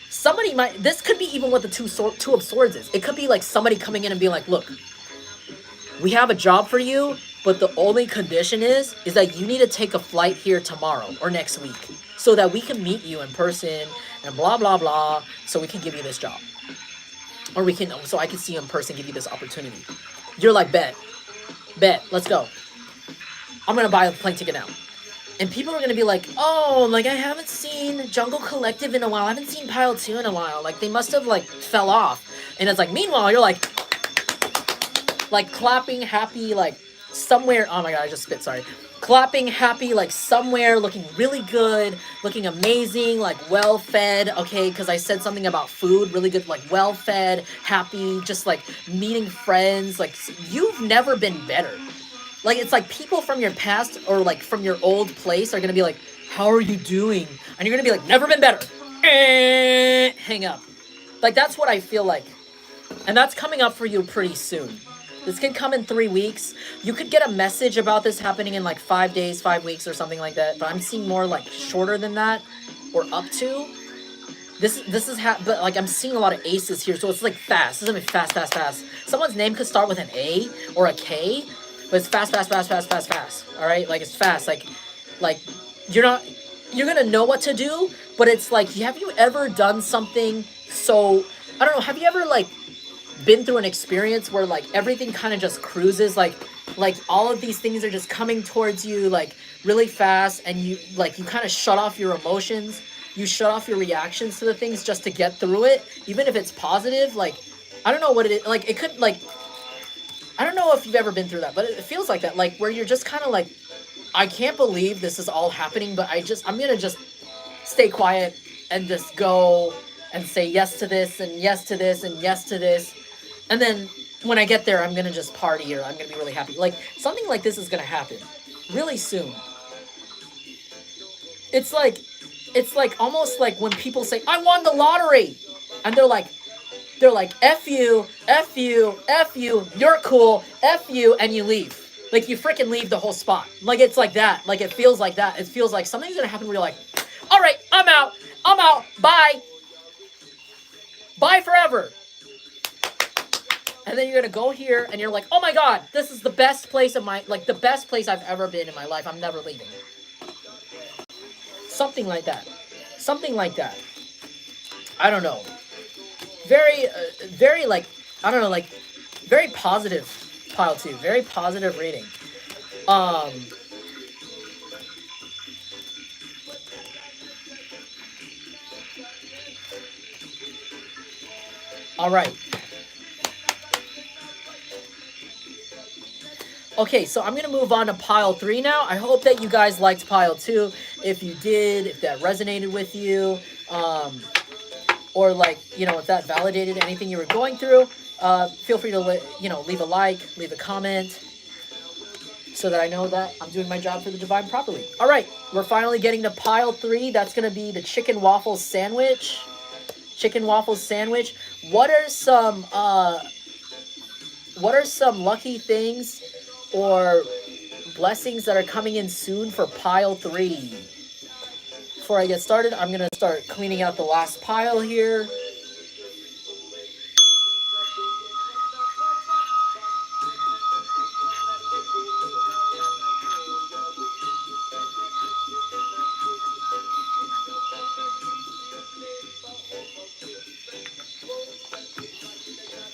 Somebody might. This could be even what the two of swords is. It could be like somebody coming in and being like, look, we have a job for you, but the only condition is that you need to take a flight here tomorrow or next week so that we can meet you in person and blah blah blah, so we can give you this job, or so I can see you in person, give you this opportunity. You're like, bet, let's go. I'm gonna buy a plane ticket now. And people are gonna be like, oh, like I haven't seen Jungle Collective in a while. I haven't seen Pile 2 in a while. Like they must have like fell off. And it's like, meanwhile, you're like clapping happy, like somewhere. Oh my god, I just spit, sorry. Clapping happy, like somewhere, looking really good, looking amazing, like well fed. Okay, because I said something about food, really good, like well fed, happy, just like meeting friends. Like you've never been better. Like, it's like people from your past or, like, from your old place are going to be like, how are you doing? And you're going to be like, never been better. Hang up. Like, that's what I feel like. And that's coming up for you pretty soon. This can come in 3 weeks. You could get a message about this happening in, like, 5 days, 5 weeks or something like that. But I'm seeing more, like, shorter than that or up to. This is but, like, I'm seeing a lot of aces here. So it's, like, fast. This is going to be fast. Someone's name could start with an A or a K. But it's fast. All right, like it's fast. Like you're gonna know what to do. But it's like, have you ever done something? So I don't know. Have you ever like been through an experience where like everything kind of just cruises? Like all of these things are just coming towards you like really fast, and you kind of shut off your emotions. You shut off your reactions to the things just to get through it, even if it's positive. Like I don't know what it is. Like it could like. I don't know if you've ever been through that, but it feels like that, like where you're just kind of like, I can't believe this is all happening, but I'm gonna just stay quiet and just go and say yes to this and yes to this and yes to this. And then when I get there, I'm gonna just party or I'm gonna be really happy. Like something like this is gonna happen really soon. It's like almost like when people say, I won the lottery. And they're like, F you, you're cool, F you, and you leave. Like, you freaking leave the whole spot. Like, it's like that. Like, it feels like that. It feels like something's gonna happen where you're like, all right, I'm out, bye. Bye forever. And then you're gonna go here, and you're like, oh my god, this is the best place the best place I've ever been in my life. I'm never leaving. Something like that. I don't know. Very like, I don't know, like, very positive Pile 2. Very positive reading. Alright. Okay, so I'm going to move on to Pile 3 now. I hope that you guys liked Pile 2. If you did, if that resonated with you, or like, if that validated anything you were going through, feel free to, leave a like, leave a comment, so that I know that I'm doing my job for the divine properly. All right, we're finally getting to Pile 3. That's going to be the chicken waffle sandwich. What are some lucky things or blessings that are coming in soon for Pile 3? Before I get started, I'm going to start cleaning out the last pile here.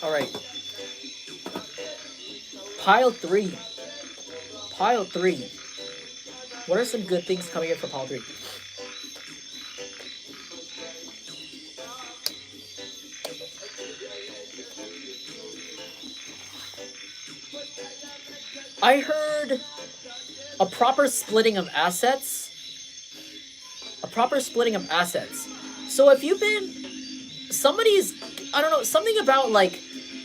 All right. Pile 3. What are some good things coming in for Pile 3? I heard a proper splitting of assets. A proper splitting of assets. So if you've been, somebody's, I don't know, something about like,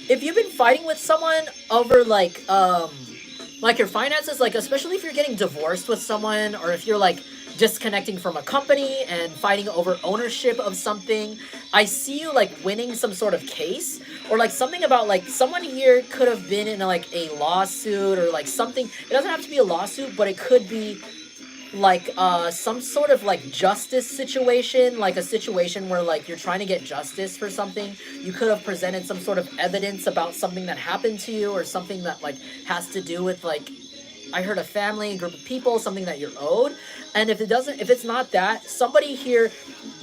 if you've been fighting with someone over like your finances, like especially if you're getting divorced with someone, or if you're like disconnecting from a company and fighting over ownership of something, I see you like winning some sort of case, or like something about like someone here could have been in like a lawsuit or like something. It doesn't have to be a lawsuit, but it could be like some sort of like justice situation, like a situation where like you're trying to get justice for something. You could have presented some sort of evidence about something that happened to you, or something that like has to do with like, I heard a family, a group of people, something that you're owed. And if it's not that, somebody here,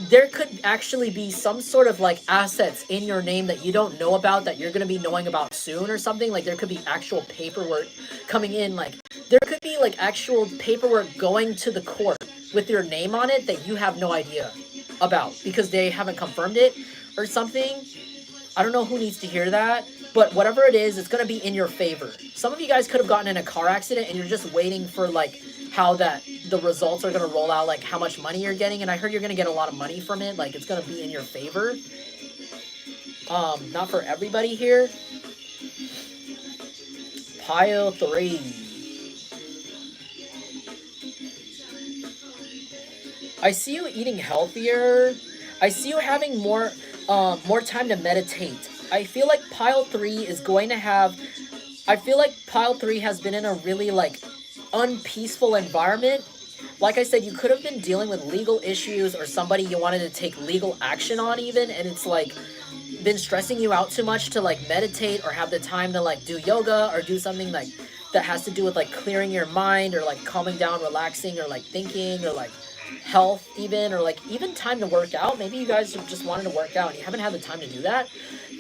there could actually be some sort of like assets in your name that you don't know about, that you're going to be knowing about soon or something. Like there could be actual paperwork coming in, like there could be like actual paperwork going to the court with your name on it that you have no idea about because they haven't confirmed it or something. I don't know who needs to hear that, but whatever it is, it's going to be in your favor. Some of you guys could have gotten in a car accident and you're just waiting for like how the results are going to roll out, like how much money you're getting. And I heard you're going to get a lot of money from it. Like it's going to be in your favor. Not for everybody here. Pile 3. I see you eating healthier. I see you having more time to meditate. I feel like pile 3 is going to have, I feel like pile 3 has been in a really like unpeaceful environment. Like I said, you could have been dealing with legal issues or somebody you wanted to take legal action on even, and it's like been stressing you out too much to like meditate or have the time to like do yoga or do something like that has to do with like clearing your mind or like calming down, relaxing, or like thinking, or like health even, or like even time to work out. Maybe you guys have just wanted to work out and you haven't had the time to do that,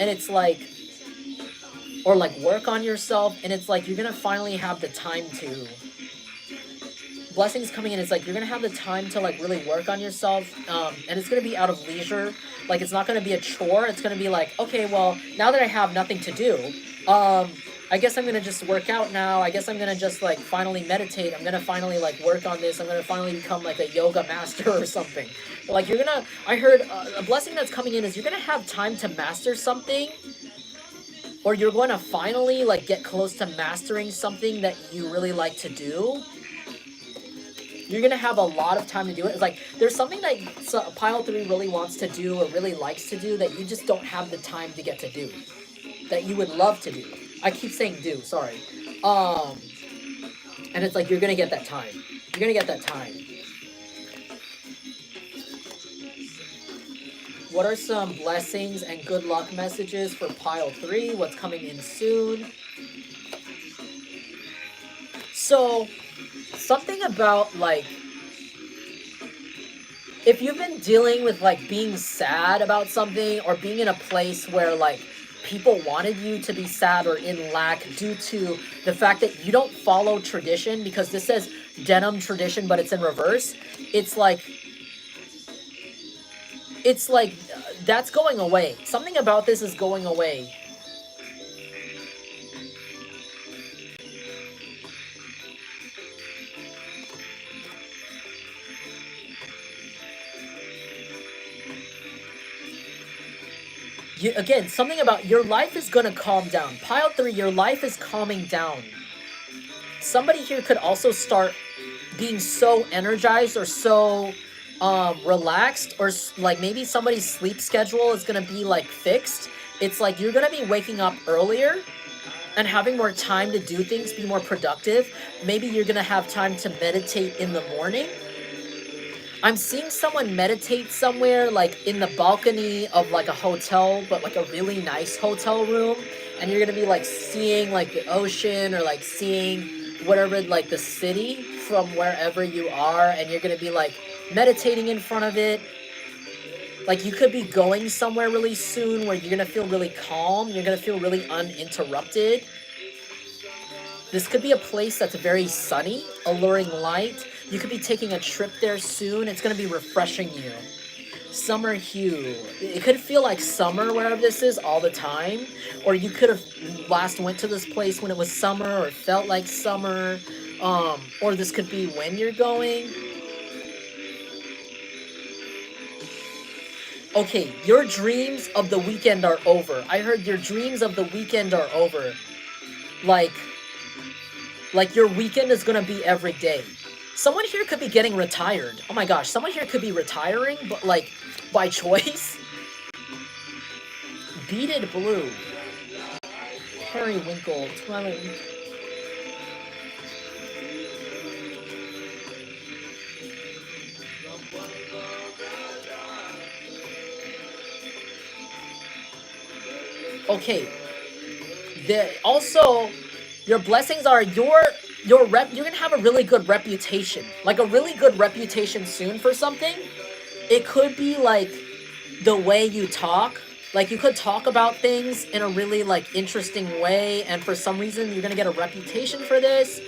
and it's like, or like work on yourself, and it's like you're gonna finally have the time to, blessings coming in, it's like you're gonna have the time to like really work on yourself, and it's gonna be out of leisure. Like it's not gonna be a chore. It's gonna be like, okay, well, now that I have nothing to do, I guess I'm gonna just work out now. I guess I'm gonna just like finally meditate. I'm gonna finally like work on this. I'm gonna finally become like a yoga master or something. Like you're gonna, I heard a blessing that's coming in is you're gonna have time to master something, or you're going to finally like get close to mastering something that you really like to do. You're gonna have a lot of time to do it. It's like there's something that pile 3 really wants to do or really likes to do that you just don't have the time to get to do, that you would love to do. I keep saying do, sorry. And it's like you're gonna get that time. You're gonna get that time. What are some blessings and good luck messages for pile 3? What's coming in soon? So, something about like, if you've been dealing with like being sad about something, or being in a place where like people wanted you to be sad or in lack due to the fact that you don't follow tradition, because this says denim tradition but it's in reverse, it's like that's going away. Something about this is going away. Again, something about your life is going to calm down. Pile 3, your life is calming down. Somebody here could also start being so energized or so relaxed, or like maybe somebody's sleep schedule is going to be like fixed. It's like you're going to be waking up earlier and having more time to do things, be more productive. Maybe you're going to have time to meditate in the morning. I'm seeing someone meditate somewhere, like in the balcony of like a hotel, but like a really nice hotel room. And you're gonna be like seeing like the ocean, or like seeing whatever, like the city from wherever you are. And you're gonna be like meditating in front of it. Like you could be going somewhere really soon where you're gonna feel really calm. You're gonna feel really uninterrupted. This could be a place that's very sunny, alluring light. You could be taking a trip there soon. It's going to be refreshing you. Summer hue. It could feel like summer wherever this is all the time. Or you could have last went to this place when it was summer, or felt like summer. Or this could be when you're going. Okay, your dreams of the weekend are over. I heard your dreams of the weekend are over. Like your weekend is gonna be every day. Someone here could be getting retired. Oh my gosh, someone here could be retiring, but like, by choice? Beaded blue. Periwinkle. Twilight. Okay. Also, your blessings are you're gonna have a really good reputation. Like a really good reputation soon for something. It could be like the way you talk. Like you could talk about things in a really like interesting way, and for some reason you're gonna get a reputation for this.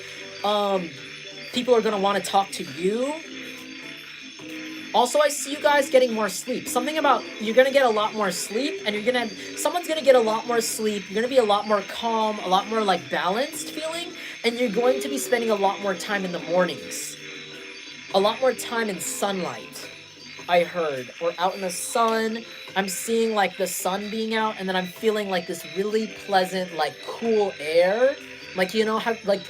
People are gonna want to talk to you. Also, I see you guys getting more sleep. Something about you're gonna get a lot more sleep, and someone's gonna get a lot more sleep. You're gonna be a lot more calm, a lot more like balanced feeling, and you're going to be spending a lot more time in the mornings. A lot more time in sunlight, I heard. Or out in the sun. I'm seeing like the sun being out, and then I'm feeling like this really pleasant, like cool air. Like, you know how like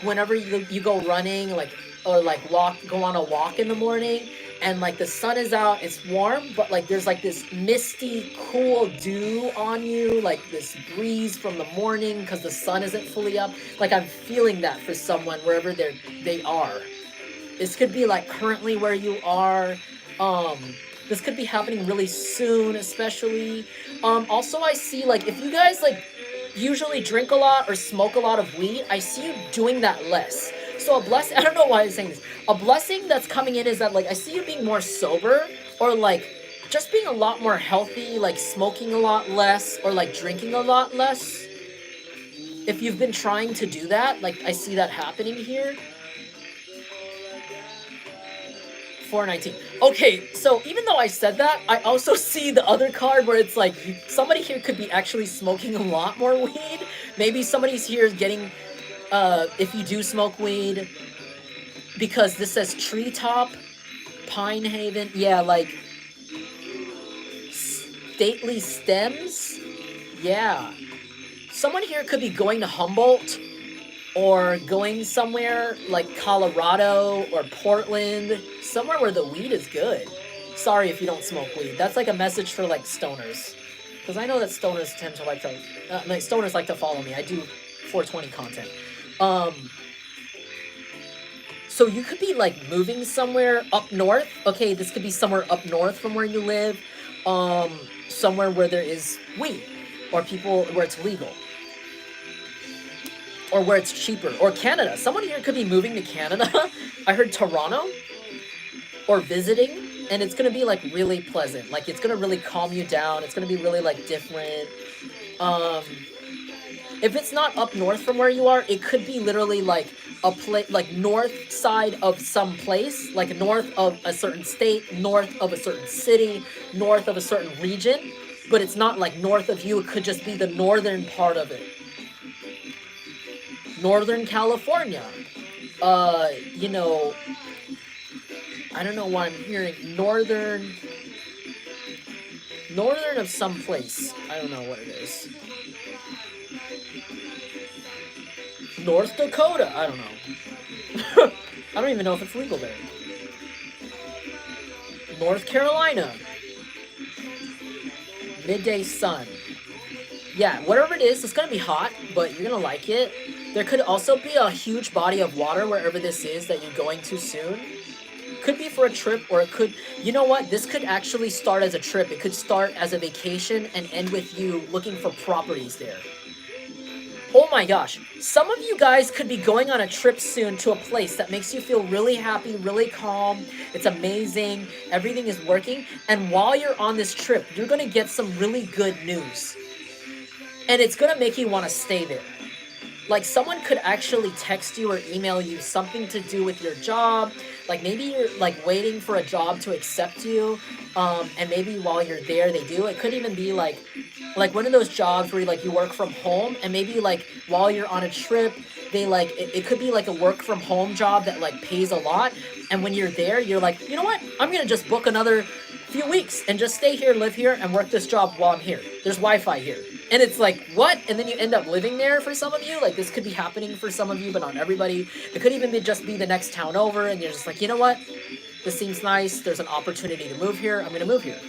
whenever you go running, like, or like go on a walk in the morning, and like the sun is out, it's warm, but like there's like this misty cool dew on you, like this breeze from the morning because the sun isn't fully up. Like I'm feeling that for someone wherever they are. This could be like currently where you are. This could be happening really soon, especially. Also I see like if you guys like usually drink a lot or smoke a lot of weed, I see you doing that less. So a blessing, I don't know why I'm saying this. A blessing that's coming in is that like I see you being more sober, or like just being a lot more healthy, like smoking a lot less, or like drinking a lot less. If you've been trying to do that, like I see that happening here. 419. Okay, so even though I said that, I also see the other card where it's like somebody here could be actually smoking a lot more weed. Maybe somebody's here getting, if you do smoke weed, because this says treetop, Pine Haven, yeah, like stately stems, yeah. Someone here could be going to Humboldt, or going somewhere like Colorado or Portland, somewhere where the weed is good. Sorry if you don't smoke weed. That's like a message for like stoners, because I know that stoners tend to like stoners like to follow me. I do 420 content. So you could be like moving somewhere up north. Okay, this could be somewhere up north from where you live. Somewhere where there is weed, or people where it's legal, or where it's cheaper, or Canada. Someone here could be moving to Canada. I heard Toronto, or visiting, and it's gonna be like really pleasant. Like it's gonna really calm you down. It's gonna be really like different. If it's not up north from where you are, it could be literally like a place, like north side of some place, like north of a certain state, north of a certain city, north of a certain region. But it's not like north of you. It could just be the northern part of it. Northern California, you know, I don't know why I'm hearing northern of some place. I don't know what it is. North Dakota, I don't know. I don't even know if it's legal there. North Carolina. Midday sun. Yeah, whatever it is, it's gonna be hot, but you're gonna like it. There could also be a huge body of water wherever this is that you're going to soon. Could be for a trip, or it could, you know what, this could actually start as a trip. It could start as a vacation and end with you looking for properties there. Oh my gosh, some of you guys could be going on a trip soon to a place that makes you feel really happy, really calm. It's amazing, everything is working, and while you're on this trip, you're gonna get some really good news. And it's gonna make you want to stay there. Like someone could actually text you or email you something to do with your job. Like maybe you're like waiting for a job to accept you, and maybe while you're there they do. It could even be like one of those jobs where like you work from home, and maybe like while you're on a trip they like, it could be like a work from home job that like pays a lot. And when you're there, you're like, you know what? I'm going to just book another few weeks and just stay here, live here, and work this job while I'm here. There's Wi-Fi here. And it's like, what? And then you end up living there for some of you. Like, this could be happening for some of you, but not everybody. It could even be just be the next town over, and you're just like, you know what? This seems nice. There's an opportunity to move here. I'm going to move here.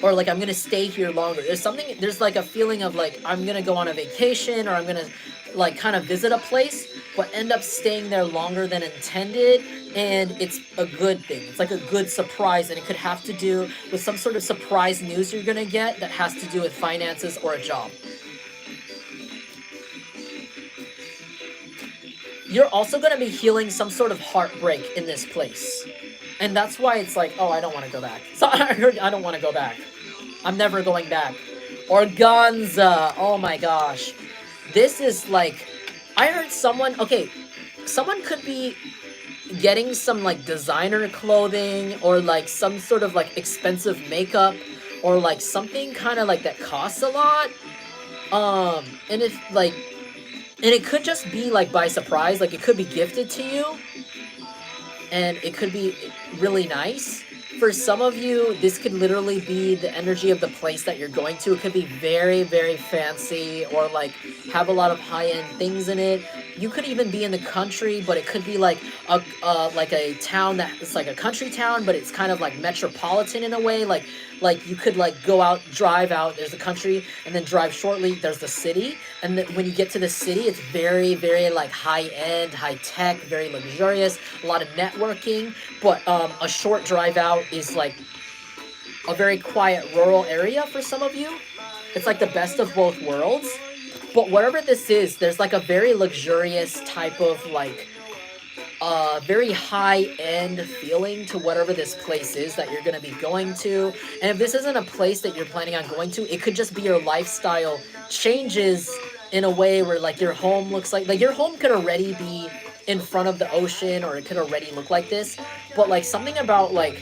Or like, I'm going to stay here longer. There's like a feeling of like, I'm going to go on a vacation, or I'm going to like kind of visit a place, but end up staying there longer than intended. And it's a good thing. It's like a good surprise, and it could have to do with some sort of surprise news you're going to get that has to do with finances or a job. You're also going to be healing some sort of heartbreak in this place. And that's why it's like, oh, I don't want to go back. So I heard I don't want to go back. I'm never going back. Organza. Oh my gosh. This is like, I heard someone could be getting some like designer clothing, or like some sort of like expensive makeup, or like something kind of like that costs a lot. And if like, and it could just be like by surprise, like it could be gifted to you, and it could be really nice. For some of you, this could literally be the energy of the place that you're going to. It could be very, very fancy, or like have a lot of high-end things in it. You could even be in the country, but it could be like a town that's like a country town, but it's kind of like metropolitan in a way. Like you could like go out, drive out, there's the country, and then drive shortly, there's the city. And then when you get to the city, it's very, very like high-end, high-tech, very luxurious, a lot of networking. But a short drive out is like a very quiet rural area for some of you. It's like the best of both worlds. But whatever this is, there's like a very luxurious type of like very high-end feeling to whatever this place is that you're going to be going to. And if this isn't a place that you're planning on going to, it could just be your lifestyle changes in a way where like your home looks like your home could already be in front of the ocean, or it could already look like this. But like something about like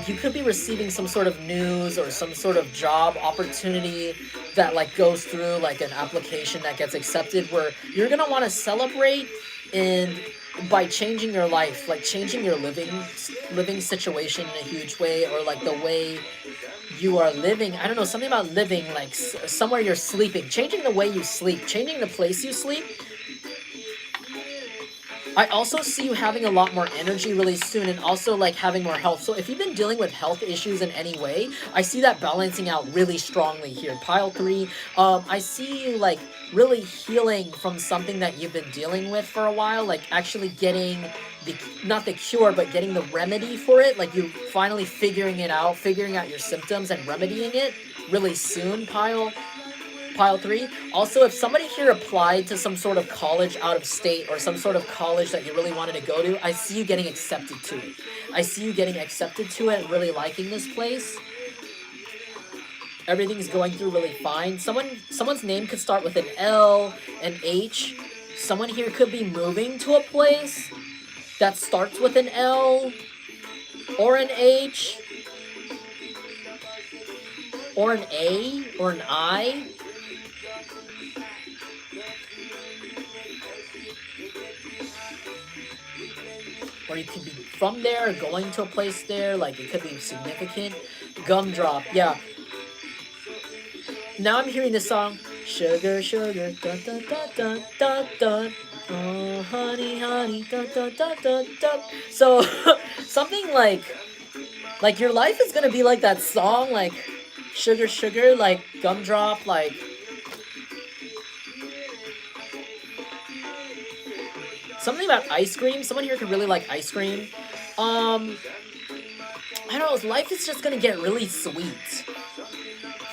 you could be receiving some sort of news or some sort of job opportunity that like goes through like an application that gets accepted, where you're going to want to celebrate and by changing your life, like changing your living situation in a huge way, or like the way you are living. I don't know, something about living, like somewhere you're sleeping, changing the way you sleep, changing the place you sleep. I also see you having a lot more energy really soon, and also like having more health. So if you've been dealing with health issues in any way, I see that balancing out really strongly here. Pile 3, I see you like really healing from something that you've been dealing with for a while, like actually getting not the cure, but getting the remedy for it. Like you finally figuring out your symptoms and remedying it really soon, Pile 3. Also, if somebody here applied to some sort of college out of state, or some sort of college that you really wanted to go to, I see you getting accepted to it. I see you getting accepted to it and really liking this place. Everything's going through really fine. Someone's name could start with an L, an H. Someone here could be moving to a place that starts with an L, or an H, or an A, or an I. Or you could be from there, going to a place there, like it could be significant. Gumdrop, yeah. Now I'm hearing this song, sugar, sugar, da da da da da da. Oh, honey, honey, da da da da da. So, something like your life is gonna be like that song, like sugar, sugar, like Gumdrop, like. Something about ice cream. Someone here could really like ice cream. I don't know. Life is just gonna get really sweet.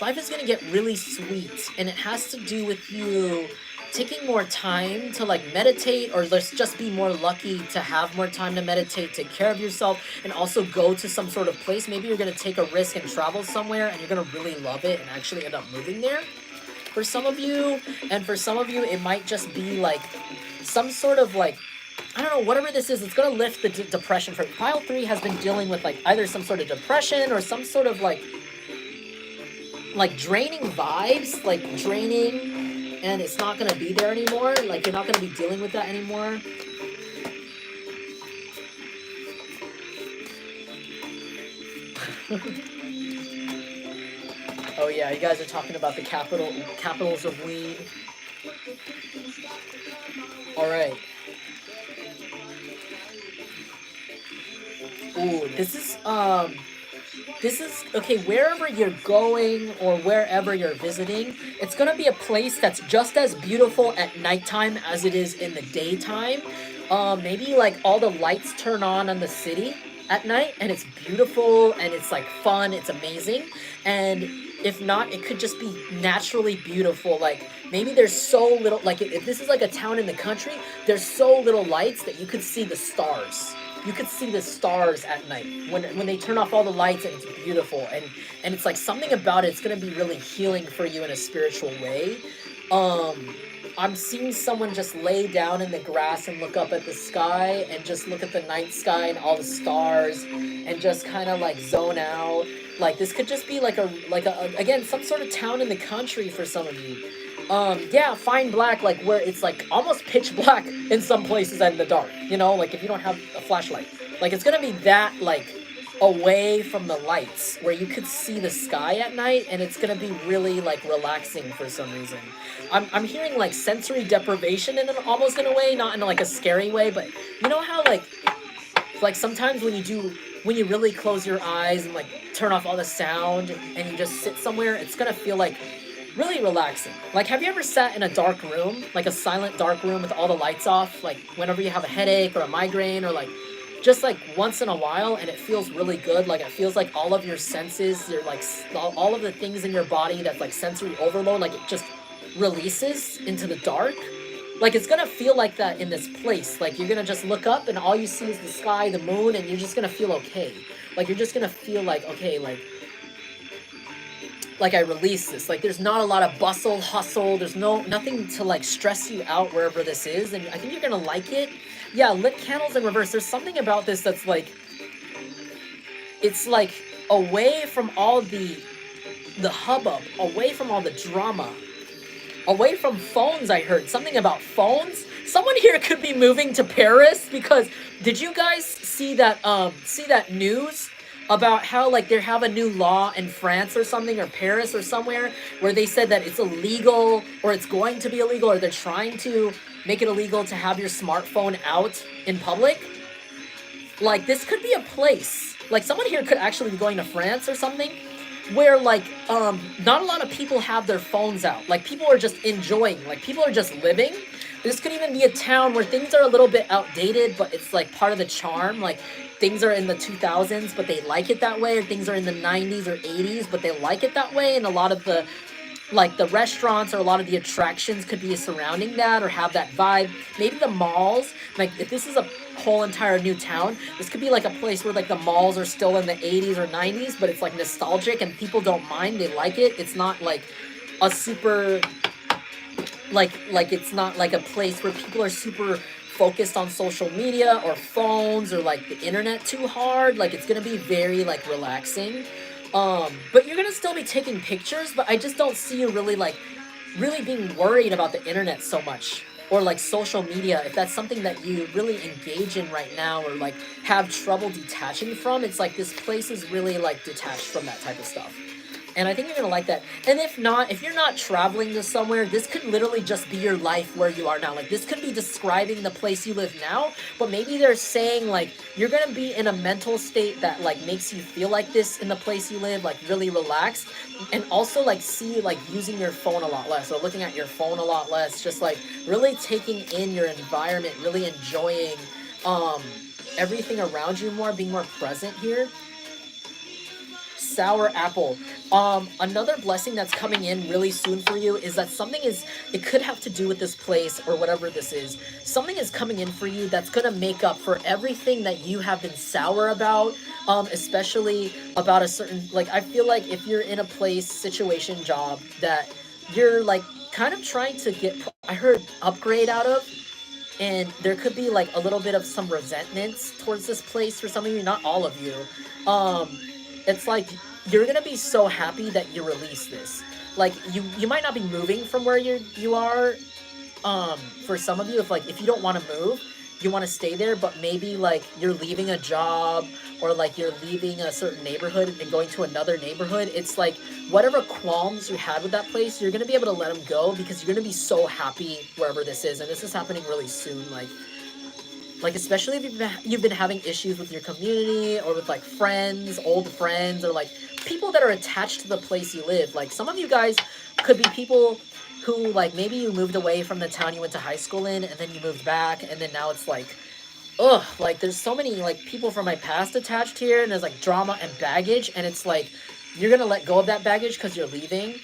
Life is gonna get really sweet, and it has to do with you taking more time to like meditate, or just be more lucky to have more time to meditate, take care of yourself, and also go to some sort of place. Maybe you're gonna take a risk and travel somewhere, and you're gonna really love it and actually end up moving there. For some of you, and for some of you, it might just be like some sort of like, I don't know, whatever this is, it's going to lift the depression for you. Pile 3 has been dealing with like either some sort of depression or some sort of like like draining vibes, like draining, and it's not gonna be there anymore. Like you're not gonna be dealing with that anymore. Oh yeah, you guys are talking about the capitals of weed. All right. Ooh, this is okay. Wherever you're going or wherever you're visiting, it's gonna be a place that's just as beautiful at nighttime as it is in the daytime. Maybe like all the lights turn on in the city at night, and it's beautiful and it's like fun. It's amazing. And if not, it could just be naturally beautiful. Like maybe there's so little. Like if this is like a town in the country, there's so little lights that you could see the stars. You could see the stars at night when they turn off all the lights, and it's beautiful, and it's like something about it's gonna be really healing for you in a spiritual way. I'm seeing someone just lay down in the grass and look up at the sky and just look at the night sky and all the stars and just kind of like zone out. Like this could just be like a again some sort of town in the country for some of you. Yeah, fine black, like where it's like almost pitch black in some places and in the dark, you know, like if you don't have a flashlight. Like it's gonna be that like away from the lights where you could see the sky at night, and it's gonna be really like relaxing for some reason. I'm hearing like sensory deprivation in almost in a way, not in like a scary way, but you know how like sometimes when you really close your eyes and like turn off all the sound and you just sit somewhere, it's gonna feel like really relaxing. Like, have you ever sat in a dark room, like a silent dark room with all the lights off, like whenever you have a headache or a migraine, or like just like once in a while, and it feels really good? Like it feels like all of your senses, your like all of the things in your body that's like sensory overload, like it just releases into the dark. Like it's gonna feel like that in this place. Like you're gonna just look up and all you see is the sky, the moon, and you're just gonna feel okay. Like you're just gonna feel like, okay, like I release this. Like there's not a lot of bustle, hustle. There's nothing to like stress you out wherever this is, and I think you're gonna like it. Yeah, lit candles in reverse. There's something about this that's like, it's like away from all the hubbub, away from all the drama, away from phones. I heard something about phones. Someone here could be moving to Paris, because did you guys see that news about how like they have a new law in France or something, or Paris or somewhere, where they said that it's illegal, or it's going to be illegal, or they're trying to make it illegal to have your smartphone out in public? Like this could be a place. Like someone here could actually be going to France or something, where like not a lot of people have their phones out. Like people are just enjoying, like people are just living. This could even be a town where things are a little bit outdated, but it's like part of the charm. Like things are in the 2000s, but they like it that way, or things are in the 90s or 80s, but they like it that way. And a lot of the like the restaurants or a lot of the attractions could be surrounding that or have that vibe. Maybe the malls, like if this is a whole entire new town, this could be like a place where like the malls are still in the 80s or 90s, but it's like nostalgic and people don't mind, they like it. It's not like a super like it's not like a place where people are super focused on social media or phones or like the internet too hard. Like it's gonna be very like relaxing. But you're gonna still be taking pictures, but I just don't see you really being worried about the internet so much, or like social media. If that's something that you really engage in right now, or like have trouble detaching from, it's like this place is really like detached from that type of stuff. And I think you're gonna like that. And if not, if you're not traveling to somewhere, this could literally just be your life where you are now. Like this could be describing the place you live now, but maybe they're saying like you're gonna be in a mental state that like makes you feel like this in the place you live, like really relaxed, and also like see you like using your phone a lot less, or looking at your phone a lot less, just like really taking in your environment, really enjoying everything around you more, being more present here. Sour apple. Another blessing that's coming in really soon for you is that it could have to do with this place or whatever this is. Something is coming in for you that's gonna make up for everything that you have been sour about, especially about a certain, like, I feel like if you're in a place, situation, job that you're like kind of trying to get, I heard upgrade out of, and there could be like a little bit of some resentments towards this place for some of you, not all of you. It's like you're gonna be so happy that you release this. Like you might not be moving from where you are. For some of you, if you don't want to move, you want to stay there, but maybe like you're leaving a job or like you're leaving a certain neighborhood and going to another neighborhood. It's like whatever qualms you had with that place, you're gonna be able to let them go because you're gonna be so happy wherever this is, and this is happening really soon. Like especially if you've been having issues with your community or with like friends, old friends, or like people that are attached to the place you live. Like some of you guys could be people who like maybe you moved away from the town you went to high school in, and then you moved back, and then now it's like, ugh, like there's so many like people from my past attached here, and there's like drama and baggage, and it's like you're gonna let go of that baggage because you're leaving.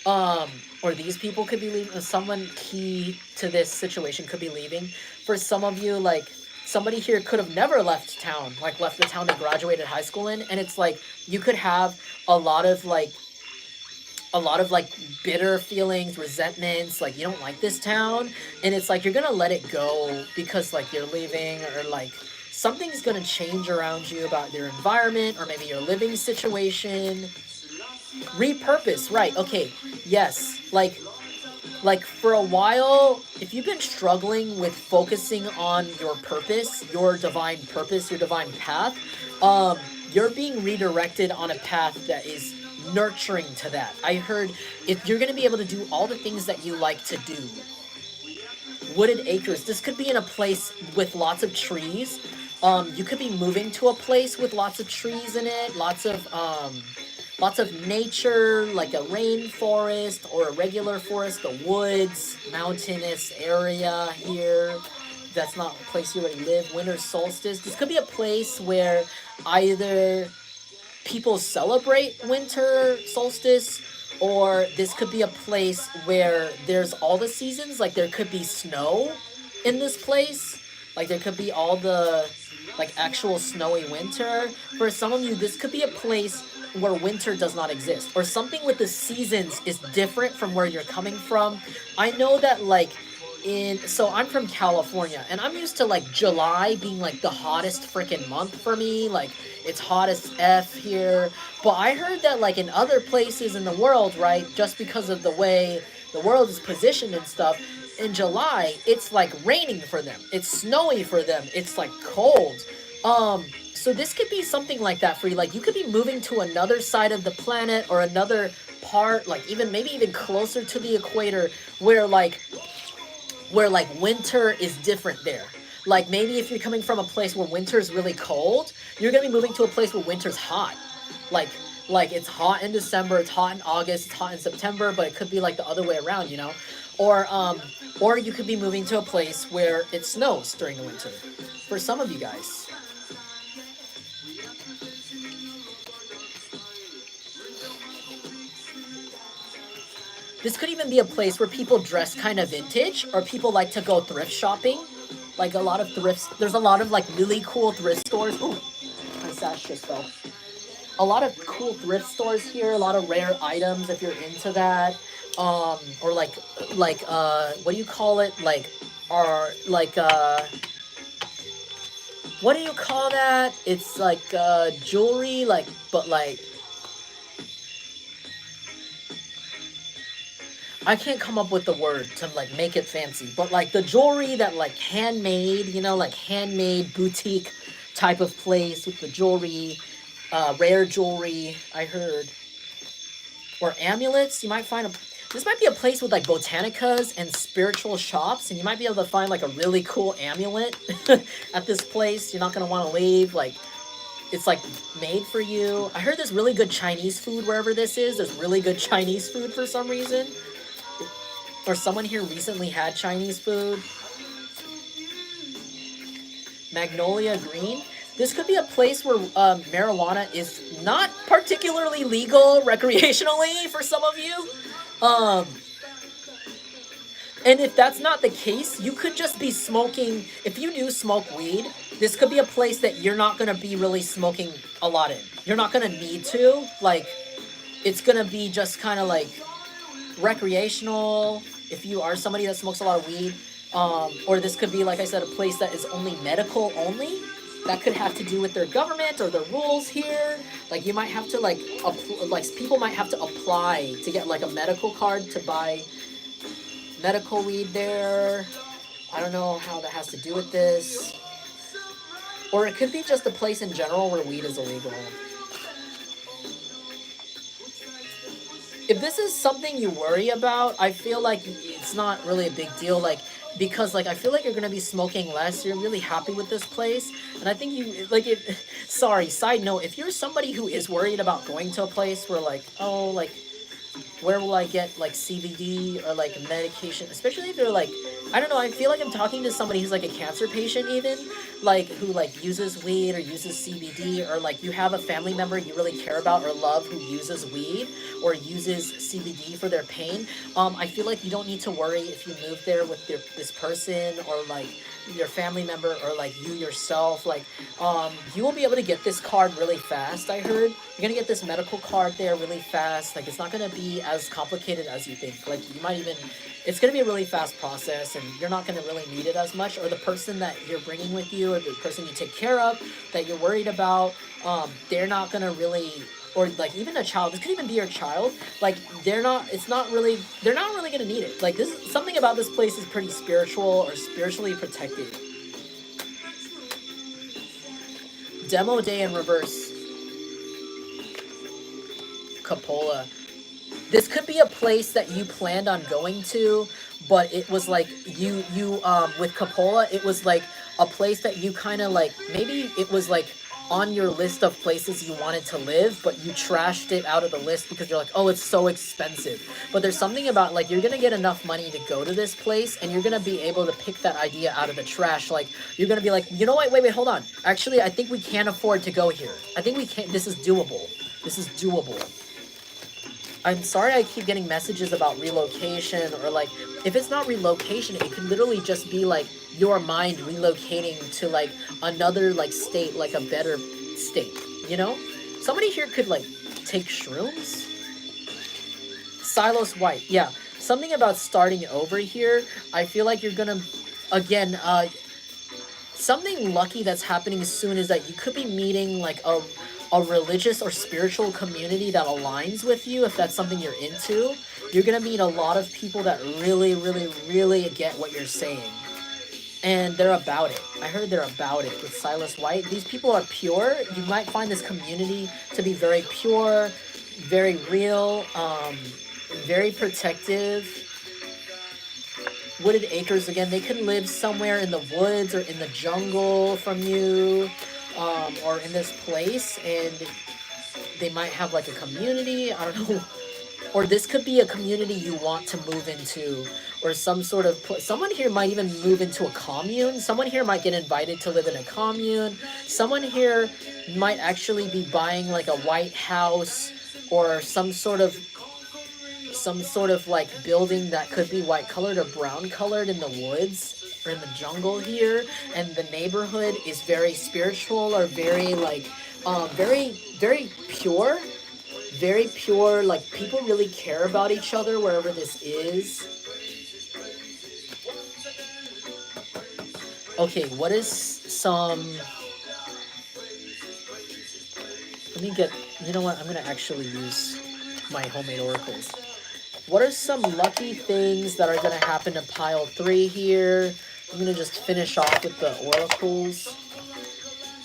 Or these people could be leaving. Someone key to this situation could be leaving. For some of you, like somebody here could have never left town, like left the town they graduated high school in, and it's like you could have a lot of like bitter feelings, resentments, like you don't like this town, and it's like you're gonna let it go because like you're leaving, or like something's gonna change around you about your environment or maybe your living situation. Repurpose, right? Okay, yes, like for a while, if you've been struggling with focusing on your purpose, your divine path, you're being redirected on a path that is nurturing to that. I heard if you're going to be able to do all the things that you like to do. Wooded acres. This could be in a place with lots of trees. You could be moving to a place with lots of trees in it, lots of nature, like a rainforest or a regular forest, the woods, mountainous area here. That's not a place you already live. Winter solstice. This could be a place where either people celebrate winter solstice, or this could be a place where there's all the seasons. Like there could be snow in this place. Like there could be all the like actual snowy winter. For some of you, this could be a place where winter does not exist, or something with the seasons is different from where you're coming from. I know that like so I'm from California, and I'm used to like July being like the hottest freaking month for me. Like it's hot as F here. But I heard that like in other places in the world, right, just because of the way the world is positioned and stuff, in July it's like raining for them, it's snowy for them, it's like cold. So this could be something like that for you. Like you could be moving to another side of the planet, or another part, like maybe even closer to the equator, where winter is different there. Like maybe if you're coming from a place where winter is really cold, you're gonna be moving to a place where winter's hot. Like it's hot in December, it's hot in August, it's hot in September, but it could be like the other way around, you know? Or you could be moving to a place where it snows during the winter. For some of you guys. This could even be a place where people dress kind of vintage, or people like to go thrift shopping. Like a lot of thrifts. There's a lot of like really cool thrift stores. Ooh, my sash just fell. A lot of cool thrift stores here. A lot of rare items if you're into that. Or what do you call it? What do you call that? It's like jewelry, but I can't come up with the word to like make it fancy, but like the jewelry that like handmade, you know, like handmade boutique type of place with the jewelry, rare jewelry, I heard. Or amulets. You might find this might be a place with like botanicas and spiritual shops, and you might be able to find like a really cool amulet at this place. You're not going to want to leave. Like it's like made for you. I heard there's really good Chinese food wherever this is. There's really good Chinese food for some reason. Or someone here recently had Chinese food. Magnolia Green. This could be a place where marijuana is not particularly legal recreationally for some of you. And if that's not the case, you could just be smoking. If you do smoke weed, this could be a place that you're not going to be really smoking a lot in. You're not going to need to. Like, it's going to be just kind of like recreational if you are somebody that smokes a lot of weed. Or this could be, like I said, a place that is only medical only. that could have to do with their government or the rules here. Like, you might have to, like, people might have to apply to get, like, a medical card to buy medical weed there. I don't know how that has to do with this. Or it could be just a place in general where weed is illegal. If this is something you worry about, I feel like it's not really a big deal, like, because, like, I feel like you're gonna be smoking less, you're really happy with this place, and I think you, like, sorry, side note, if you're somebody who is worried about going to a place where, like, oh, like, where will I get, like, CBD or, like, medication, especially if they're, like, I don't know, I feel like I'm talking to somebody who's, like, a cancer patient even, like, who, like, uses weed or uses CBD, or, like, you have a family member you really care about or love who uses weed or uses CBD for their pain. I feel like you don't need to worry if you move there with this person or, like, your family member or, like, you yourself. Like, you will be able to get this card really fast, I heard. You're gonna get this medical card there really fast. Like, it's not gonna be as complicated as you think. Like, you might even, it's gonna be a really fast process, and you're not gonna really need it as much. Or the person that you're bringing with you, or the person you take care of that you're worried about, they're not gonna really, or, like, even a child, this could even be your child, like, they're not really gonna need it. Like, this is something about this place is pretty spiritual or spiritually protected. Demo day in reverse. Cupola. This could be a place that you planned on going to, but it was like you with Cupola, it was like a place that you kind of, like, maybe it was like on your list of places you wanted to live, but you trashed it out of the list because you're like, oh, it's so expensive. But there's something about, like, you're gonna get enough money to go to this place, and you're gonna be able to pick that idea out of the trash. Like, you're gonna be like, you know what, wait, hold on, actually, I think we can afford to go here. I think we can, this is doable. I'm sorry I keep getting messages about relocation, or, like, if it's not relocation, it could literally just be, like, your mind relocating to, like, another, like, state, like a better state, you know? Somebody here could, like, take shrooms? Silos White, yeah. Something about starting over here, I feel like you're gonna, again, something lucky that's happening soon is that you could be meeting, like, a religious or spiritual community that aligns with you, if that's something you're into. You're gonna meet a lot of people that really, really, really get what you're saying. And they're about it. I heard they're about it with Silas White. These people are pure. You might find this community to be very pure, very real, very protective. Wooded Acres, again, they can live somewhere in the woods or in the jungle from you. Or in this place, and they might have, like, a community, I don't know, or this could be a community you want to move into, or some sort of, someone here might even move into a commune, someone here might get invited to live in a commune, someone here might actually be buying, like, a white house, or some sort of, like, building that could be white colored or brown colored in the woods, or in the jungle here, and the neighborhood is very spiritual, or very, like, very, very pure, like, people really care about each other wherever this is. Okay, what is some, let me get, you know what, I'm gonna actually use my homemade oracles. What are some lucky things that are gonna happen to pile 3 here? I'm going to just finish off with the oracles.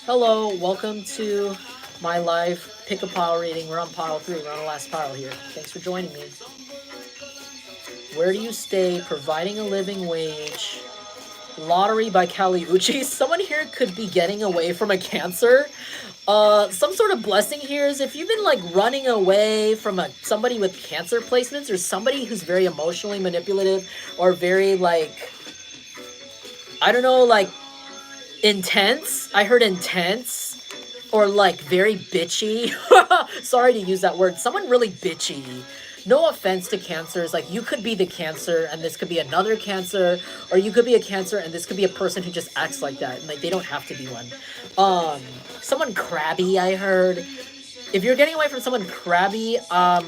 Hello, welcome to my live pick a pile reading. We're on pile 3. We're on the last pile here. Thanks for joining me. Where do you stay? Providing a living wage. Lottery by Kali Uchi. Someone here could be getting away from a cancer. Some sort of blessing here is if you've been, like, running away from somebody with cancer placements, or somebody who's very emotionally manipulative, or very, like, I don't know, like, intense. I heard intense. Or, like, very bitchy. Sorry to use that word. Someone really bitchy. No offense to cancers. Like, you could be the cancer, and this could be another cancer. Or you could be a cancer, and this could be a person who just acts like that. And, like, they don't have to be one. Someone crabby, I heard. If you're getting away from someone crabby, a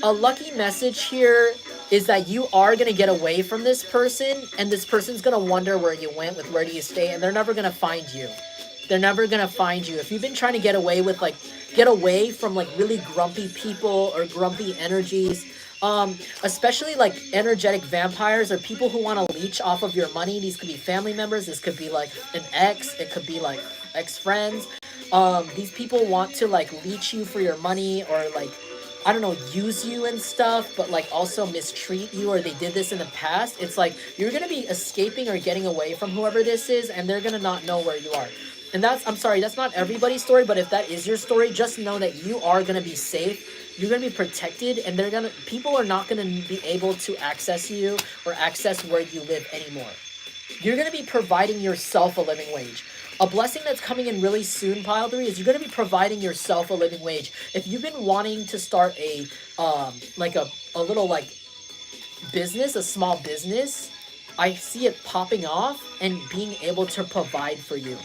lucky message here is that you are going to get away from this person, and this person's going to wonder where you went, with where do you stay, and they're never going to find you. They're never gonna find you. If you've been trying to get away with get away from really grumpy people or grumpy energies, especially energetic vampires or people who want to leech off of your money. These could be family members. This could be an ex. It could be ex-friends. These people want to leech you for your money or I don't know, use you and stuff, but also mistreat you, or they did this in the past. It's you're gonna be escaping or getting away from whoever this is, and they're gonna not know where you are. And I'm sorry, that's not everybody's story, but if that is your story, just know that you are gonna be safe. You're gonna be protected, and people are not gonna be able to access you or access where you live anymore. You're gonna be providing yourself a living wage. A blessing that's coming in really soon, Pile 3, is you're going to be providing yourself a living wage. If you've been wanting to start a little business, a small business, I see it popping off and being able to provide for you.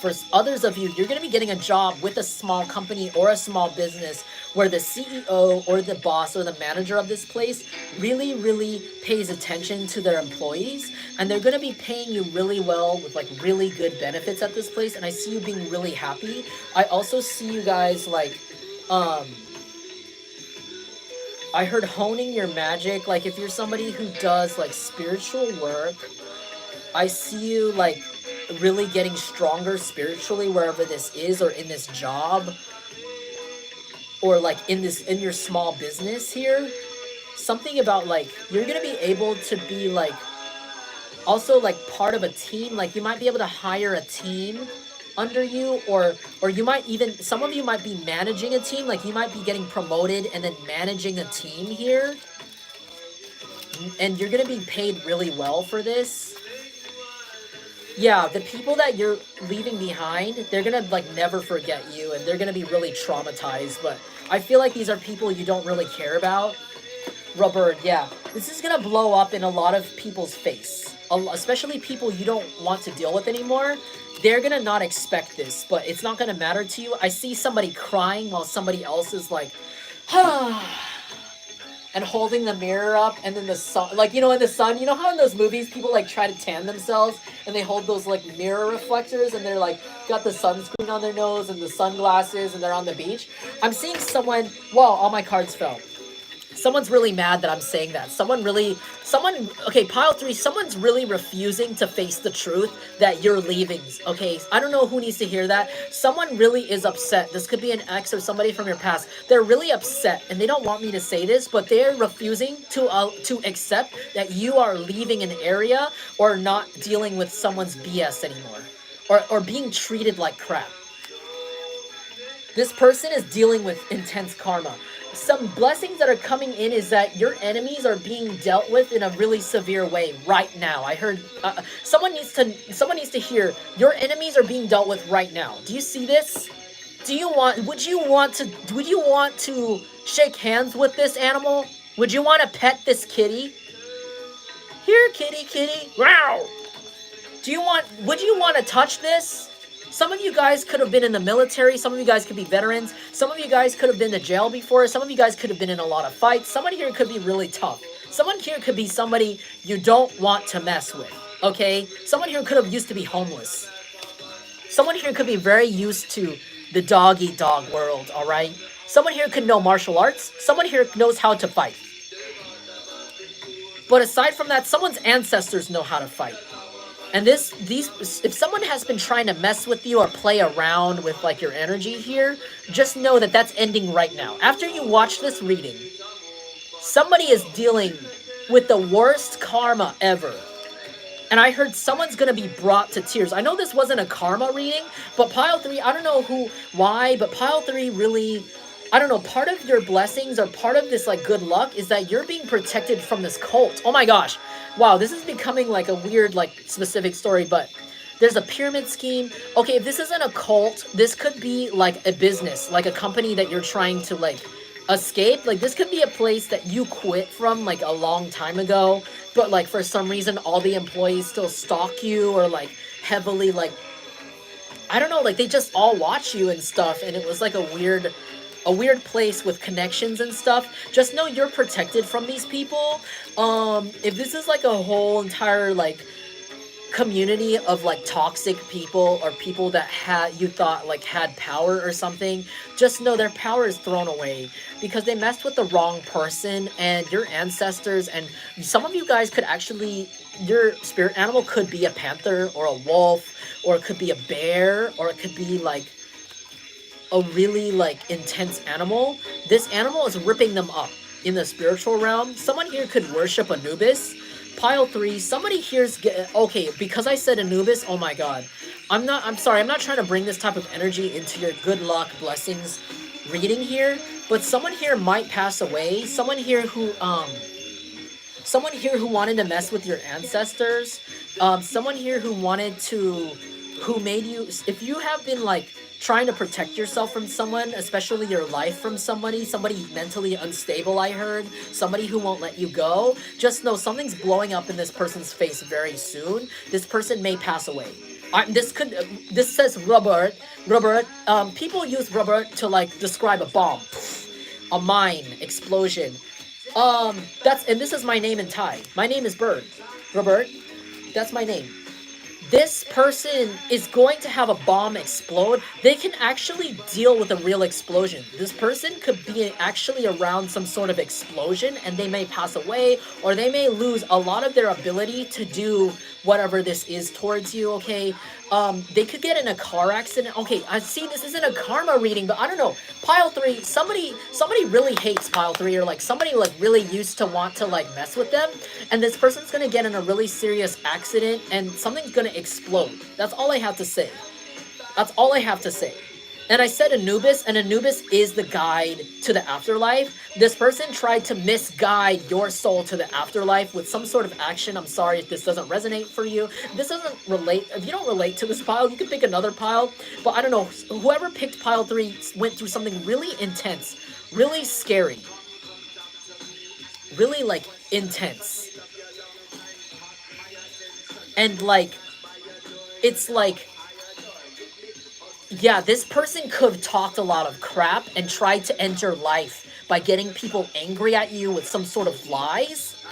For others of you, you're going to be getting a job with a small company or a small business where the CEO or the boss or the manager of this place really, really pays attention to their employees, and they're going to be paying you really well with really good benefits at this place, and I see you being really happy. I also see you guys I heard honing your magic. If you're somebody who does spiritual work, I see you really getting stronger spiritually wherever this is, or in this job, or in your small business here. Something about you're gonna be able to be also part of a team. You might be able to hire a team under you, or you might even, some of you might be managing a team. You might be getting promoted and then managing a team here, and you're gonna be paid really well for this. Yeah, the people that you're leaving behind, they're gonna never forget you, and they're gonna be really traumatized, but I feel these are people you don't really care about. Robert, yeah. This is gonna blow up in a lot of people's face, especially people you don't want to deal with anymore. They're gonna not expect this, but it's not gonna matter to you. I see somebody crying while somebody else is and holding the mirror up, and then the sun, in the sun, you know how in those movies people try to tan themselves and they hold those mirror reflectors, and they're got the sunscreen on their nose and the sunglasses, and they're on the beach. I'm seeing someone, wow, all my cards fell. Someone's really mad that I'm saying that. Okay, Pile 3, someone's really refusing to face the truth that you're leaving, okay? I don't know who needs to hear that. Someone really is upset. This could be an ex or somebody from your past. They're really upset, and they don't want me to say this, but they're refusing to accept that you are leaving an area or not dealing with someone's BS anymore, or being treated like crap. This person is dealing with intense karma. Some blessings that are coming in is that your enemies are being dealt with in a really severe way right now. I heard someone needs to hear your enemies are being dealt with right now. Do you see this? Would you want to shake hands with this animal? Would you want to pet this kitty? Here, kitty. Wow. Would you want to touch this? Some of you guys could have been in the military. Some of you guys could be veterans. Some of you guys could have been to jail before. Some of you guys could have been in a lot of fights. Someone here could be really tough. Someone here could be somebody you don't want to mess with, okay? Someone here could have used to be homeless. Someone here could be very used to the dog-eat-dog world, all right? Someone here could know martial arts. Someone here knows how to fight. But aside from that, someone's ancestors know how to fight. And if someone has been trying to mess with you or play around with your energy here, just know that that's ending right now. After you watch this reading, somebody is dealing with the worst karma ever. And I heard someone's going to be brought to tears. I know this wasn't a karma reading, but Pile 3, I don't know why, but Pile 3 really, I don't know, part of your blessings or part of this good luck is that you're being protected from this cult. Oh my gosh. Wow, this is becoming a weird specific story, but there's a pyramid scheme. Okay, if this isn't a cult, this could be a business, a company that you're trying to escape. This could be a place that you quit from a long time ago, but for some reason all the employees still stalk you, or heavily I don't know, they just all watch you and stuff, and it was a weird place with connections and stuff. Just know you're protected from these people. If this is a whole entire community of like toxic people or people that you thought like had power or something, just know their power is thrown away because they messed with the wrong person. And your ancestors, and some of you guys could actually, your spirit animal could be a panther or a wolf, or it could be a bear, or it could be like a really like intense animal. This animal is ripping them up in the spiritual realm. Someone here could worship Anubis. Pile 3, somebody here's okay, because I said Anubis, oh my god. I'm sorry, I'm not trying to bring this type of energy into your good luck, blessings reading here, but someone here might pass away. Someone here who wanted to mess with your ancestors. Someone here who who made you, if you have been like trying to protect yourself from someone, especially your life from somebody mentally unstable, I heard, somebody who won't let you go, just know something's blowing up in this person's face very soon. This person may pass away. This says Robert. People use Robert to like describe a bomb, a mine, explosion. And this is my name in Thai. My name is Bird. Robert, that's my name. This person is going to have a bomb explode. They can actually deal with a real explosion. This person could be actually around some sort of explosion and they may pass away, or they may lose a lot of their ability to do whatever this is towards you, okay? They could get in a car accident. Okay, I see this isn't a karma reading, but I don't know. Pile 3, somebody really hates Pile 3, or like somebody like really used to want to like mess with them, and this person's gonna get in a really serious accident and something's gonna explode. That's all I have to say. That's all I have to say. And I said Anubis, and Anubis is the guide to the afterlife. This person tried to misguide your soul to the afterlife with some sort of action. I'm sorry if this doesn't resonate for you. If this doesn't relate, if you don't relate to this pile, you can pick another pile. But I don't know, whoever picked pile 3 went through something really intense, really scary, really like intense. And like, it's like, yeah, this person could have talked a lot of crap and tried to end your life by getting people angry at you with some sort of lies,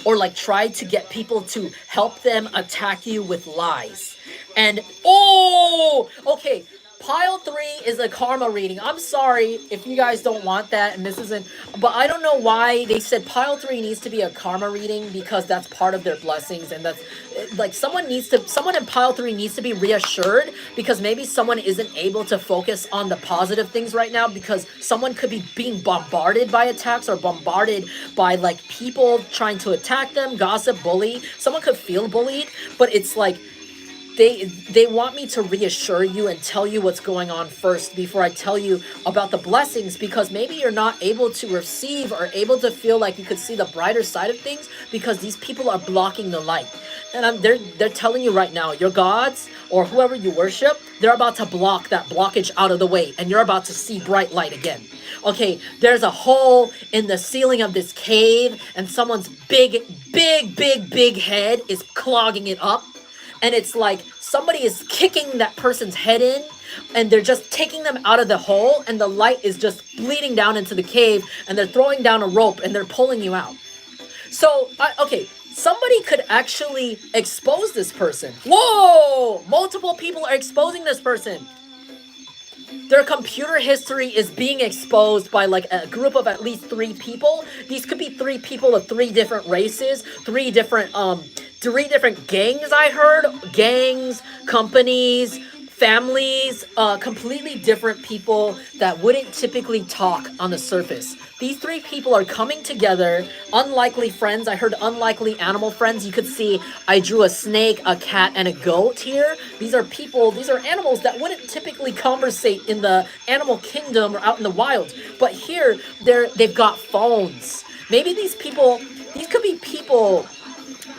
or like tried to get people to help them attack you with lies. And oh, okay, pile 3 is a karma reading. I'm sorry if you guys don't want that and this isn't, but I don't know why they said pile 3 needs to be a karma reading, because that's part of their blessings, and that's like someone in pile 3 needs to be reassured, because maybe someone isn't able to focus on the positive things right now, because someone could be being bombarded by attacks or bombarded by like people trying to attack them, gossip, bully. Someone could feel bullied, but it's like they want me to reassure you and tell you what's going on first before I tell you about the blessings, because maybe you're not able to receive or able to feel like you could see the brighter side of things, because these people are blocking the light. And they're telling you right now, your gods or whoever you worship, they're about to block that blockage out of the way, and you're about to see bright light again. Okay, there's a hole in the ceiling of this cave, and someone's big head is clogging it up. And it's like somebody is kicking that person's head in, and they're just taking them out of the hole, and the light is just bleeding down into the cave, and they're throwing down a rope and they're pulling you out. So, okay, somebody could actually expose this person. Whoa! Multiple people are exposing this person. Their computer history is being exposed by like a group of at least 3 people. These could be 3 people of 3 different races, 3 different gangs, I heard. Gangs, companies, families, completely different people that wouldn't typically talk on the surface. These 3 people are coming together, unlikely friends. I heard unlikely animal friends. You could see I drew a snake, a cat, and a goat here. These are people, these are animals that wouldn't typically conversate in the animal kingdom or out in the wild. But here, they've got phones. Maybe these could be people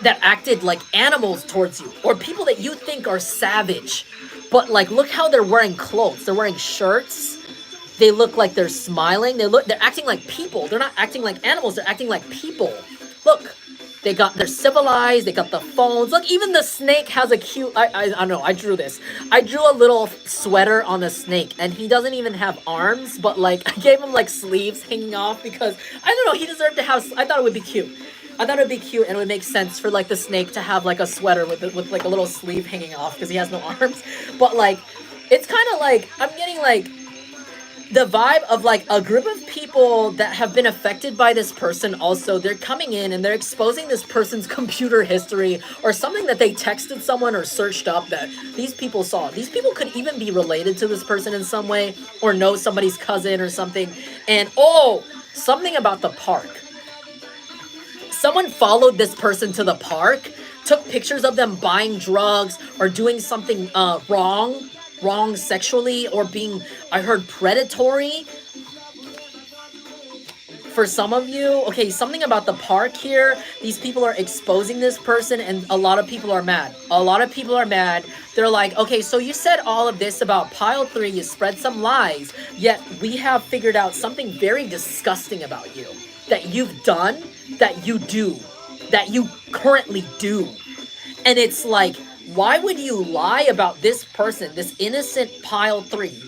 that acted like animals towards you, or people that you think are savage. But like, look how they're wearing clothes. They're wearing shirts. They look like they're smiling. They're acting like people. They're not acting like animals. They're acting like people. Look, they're civilized. They got the phones. Look, even the snake has a cute, I don't know, I drew this. I drew a little sweater on the snake, and he doesn't even have arms, but like, I gave him like sleeves hanging off, because, I don't know, he deserved to have, I thought it would be cute. I thought it'd be cute and it would make sense for like the snake to have like a sweater with like a little sleeve hanging off because he has no arms. But like, it's kind of like I'm getting like the vibe of like a group of people that have been affected by this person. Also, they're coming in and they're exposing this person's computer history or something that they texted someone or searched up that these people saw. These people could even be related to this person in some way or know somebody's cousin or something. And oh, something about the park. Someone followed this person to the park, took pictures of them buying drugs or doing something wrong sexually or being, I heard, predatory for some of you. Okay, something about the park here. These people are exposing this person and a lot of people are mad. A lot of people are mad. They're like, okay, so you said all of this about pile 3, you spread some lies, yet we have figured out something very disgusting about you that you've done, that you do, that you currently do. And it's like, why would you lie about this person, this innocent pile 3?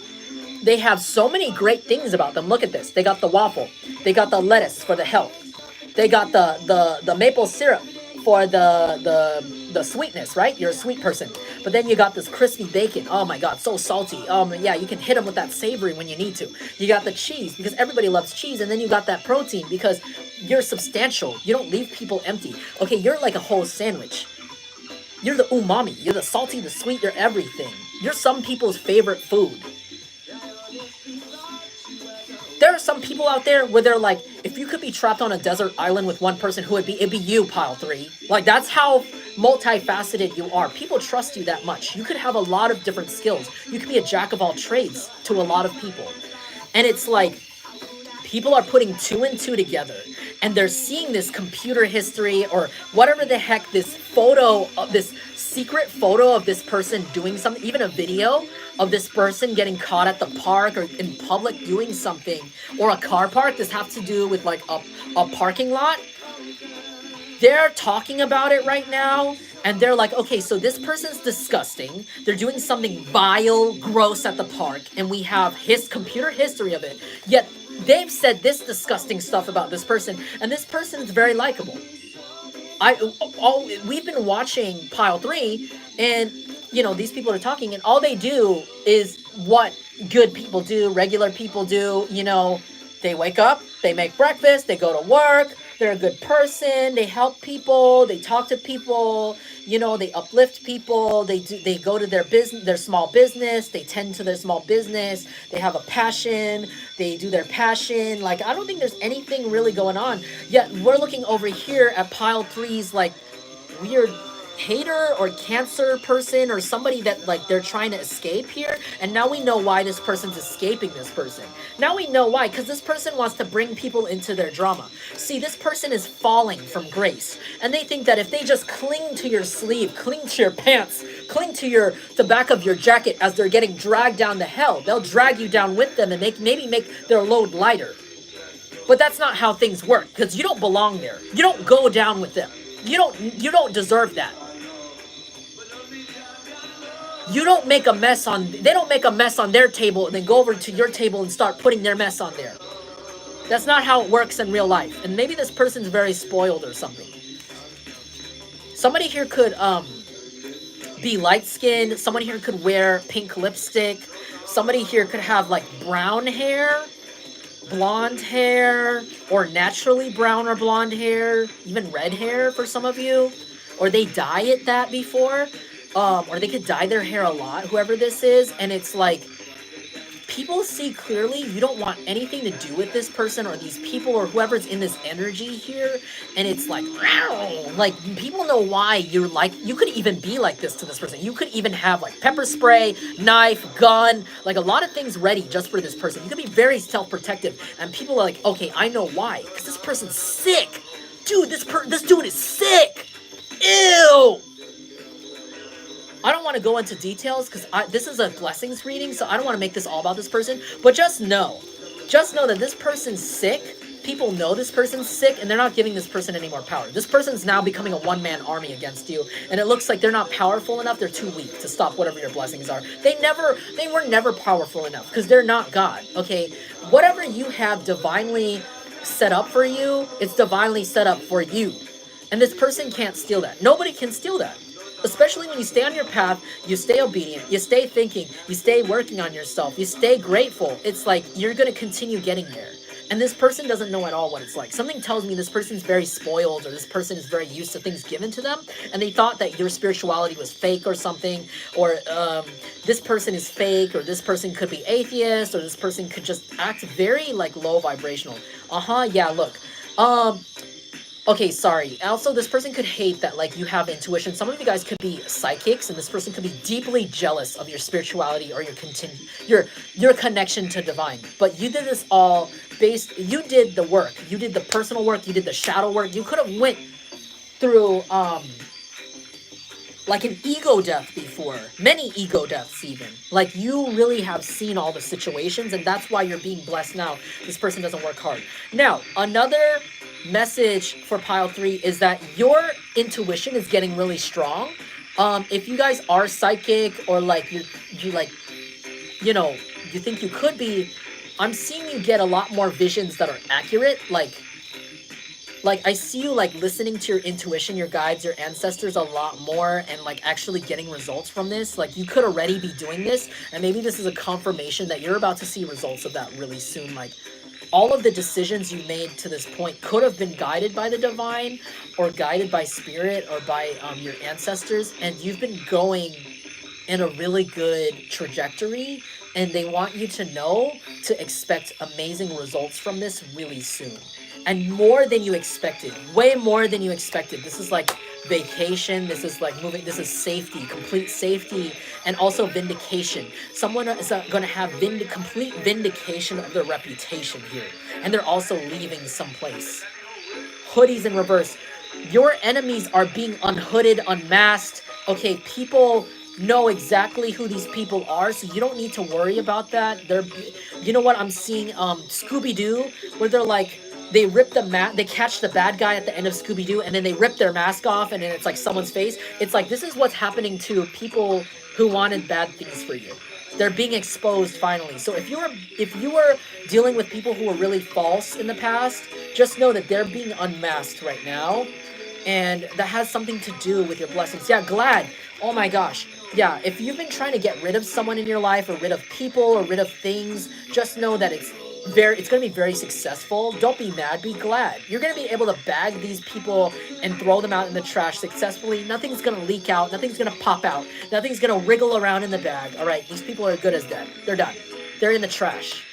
They have so many great things about them. Look at this. They got the waffle. They got the lettuce for the health. They got the maple syrup for the sweetness, right? You're a sweet person. But then you got this crispy bacon. Oh my God, so salty. Yeah, you can hit them with that savory when you need to. You got the cheese because everybody loves cheese. And then you got that protein because you're substantial. You don't leave people empty. Okay, you're like a whole sandwich. You're the umami. You're the salty, the sweet, you're everything. You're some people's favorite food. There are some people out there where they're like, if you could be trapped on a desert island with one person, who would be? It'd be you, pile 3. Like, that's how multifaceted you are. People trust you that much. You could have a lot of different skills. You could be a jack of all trades to a lot of people. And it's like, people are putting 2 and 2 together and they're seeing this computer history or whatever the heck, this photo of this secret photo of this person doing something, even a video of this person getting caught at the park or in public doing something, or a car park. This has to do with like a parking lot. They're talking about it right now and they're like, okay, so this person's disgusting. They're doing something vile, gross at the park, and we have his computer history of it. Yet they've said this disgusting stuff about this person, and this person is very likable. We've been watching pile 3, and you know, these people are talking, and all they do is what good people do, regular people do. You know, they wake up, they make breakfast, they go to work, they're a good person, they help people, they talk to people, you know, they uplift people, they go to their business, their small business, they tend to their small business, they have a passion, they do their passion. Like, I don't think there's anything really going on. Yet we're looking over here at pile 3's like weird hater or cancer person or somebody that like they're trying to escape here, and now we know why this person's escaping this person. Now we know why, because this person wants to bring people into their drama. See, this person is falling from grace, and they think that if they just cling to your sleeve, cling to your pants, cling to the back of your jacket as they're getting dragged down to hell, they'll drag you down with them and maybe make their load lighter. But that's not how things work, because you don't belong there. You don't go down with them. You don't deserve that. You don't make a mess on, they don't make a mess on their table and then go over to your table and start putting their mess on there. That's not how it works in real life. And maybe this person's very spoiled or something. Somebody here could be light-skinned. Somebody here could wear pink lipstick. Somebody here could have like brown hair, blonde hair, or naturally brown or blonde hair, even red hair for some of you. Or they dye it that before. Or they could dye their hair a lot, whoever this is, and it's like, people see clearly you don't want anything to do with this person or these people or whoever's in this energy here, and it's like, people know why you're like, you could even be like this to this person. You could even have like pepper spray, knife, gun, like a lot of things ready just for this person. You could be very self-protective, and people are like, okay, I know why, because this person's sick. Dude, this dude is sick. Ew. I don't want to go into details because this is a blessings reading, so I don't want to make this all about this person. But just know that this person's sick. People know this person's sick, and they're not giving this person any more power. This person's now becoming a one-man army against you, and it looks like they're not powerful enough. They're too weak to stop whatever your blessings are. They were never powerful enough because they're not God, okay? Whatever you have divinely set up for you, it's divinely set up for you. And this person can't steal that. Nobody can steal that. Especially when you stay on your path, you stay obedient, you stay thinking, you stay working on yourself, you stay grateful. It's like you're going to continue getting there. And this person doesn't know at all what it's like. Something tells me this person's very spoiled, or this person is very used to things given to them, and they thought that your spirituality was fake or something, or this person is fake, or this person could be atheist, or this person could just act very like low vibrational. Yeah, look. Okay, sorry. Also, this person could hate that, like, you have intuition. Some of you guys could be psychics, and this person could be deeply jealous of your spirituality or your connection to divine. But you did this all you did the work. You did the personal work. You did the shadow work. You could have went through, like an ego death before. Many ego deaths even. Like, you really have seen all the situations, and that's why you're being blessed now. This person doesn't work hard. Now, another message for pile 3 is that your intuition is getting really strong. If you guys are psychic, or like you like, you know, you think you could be, I'm seeing you get a lot more visions that are accurate. Like I see you like listening to your intuition, your guides, your ancestors a lot more, and like actually getting results from this. Like, you could already be doing this, and maybe this is a confirmation that you're about to see results of that really soon. Like, all of the decisions you made to this point could have been guided by the divine, or guided by spirit, or by your ancestors, and you've been going in a really good trajectory, and they want you to know to expect amazing results from this really soon. And more than you expected. Way more than you expected. This is like vacation. This is like moving. This is safety. Complete safety. And also vindication. Someone is going to have complete vindication of their reputation here. And they're also leaving someplace. Hoodies in reverse. Your enemies are being unhooded, unmasked. Okay, people know exactly who these people are, so you don't need to worry about that. You know what I'm seeing? Scooby-Doo, where they're like, they rip they catch the bad guy at the end of Scooby-Doo, and then they rip their mask off, and then it's like someone's face. It's like, this is what's happening to people who wanted bad things for you. They're being exposed finally. So if you were dealing with people who were really false in the past, just know that they're being unmasked right now, and that has something to do with your blessings. Yeah, glad. Oh my gosh. Yeah, if you've been trying to get rid of someone in your life, or rid of people, or rid of things, just know that it's going to be very successful. Don't be mad, be glad. You're going to be able to bag these people and throw them out in the trash successfully. Nothing's going to leak out. Nothing's going to pop out. Nothing's going to wriggle around in the bag. All right, these people are good as dead. They're done. They're in the trash.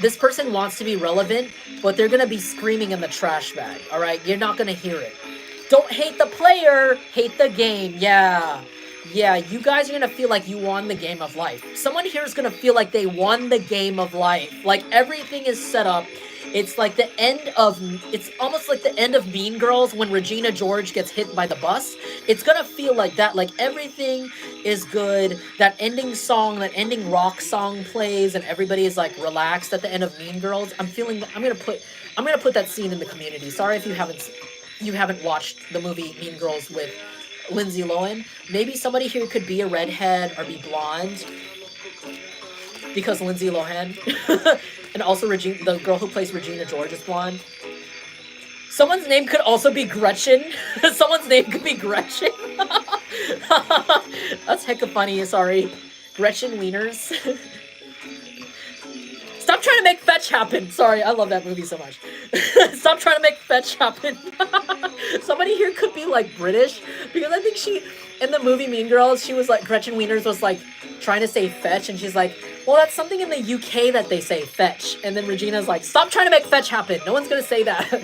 This person wants to be relevant, but they're going to be screaming in the trash bag. All right, you're not going to hear it. Don't hate the player, hate the game. Yeah, you guys are going to feel like you won the game of life. Someone here is going to feel like they won the game of life. Like, everything is set up. It's like it's almost like the end of Mean Girls when Regina George gets hit by the bus. It's going to feel like that. Like, everything is good. That ending song, that ending rock song plays, and everybody is like relaxed at the end of Mean Girls. I'm going to put that scene in the community. Sorry if you haven't watched the movie Mean Girls with Lindsay Lohan. Maybe somebody here could be a redhead or be blonde, because Lindsay Lohan and also the girl who plays Regina George is blonde. Someone's name could also be Gretchen. Someone's name could be Gretchen. That's hecka funny. Sorry, Gretchen Wieners. Stop trying to make fetch happen. Sorry, I love that movie so much. Stop trying to make fetch happen. Somebody here could be like British, because I think in the movie Mean Girls, she was like, Gretchen Wieners was like trying to say fetch, and she's like, well, that's something in the UK that they say, fetch. And then Regina's like, stop trying to make fetch happen. No one's gonna say that.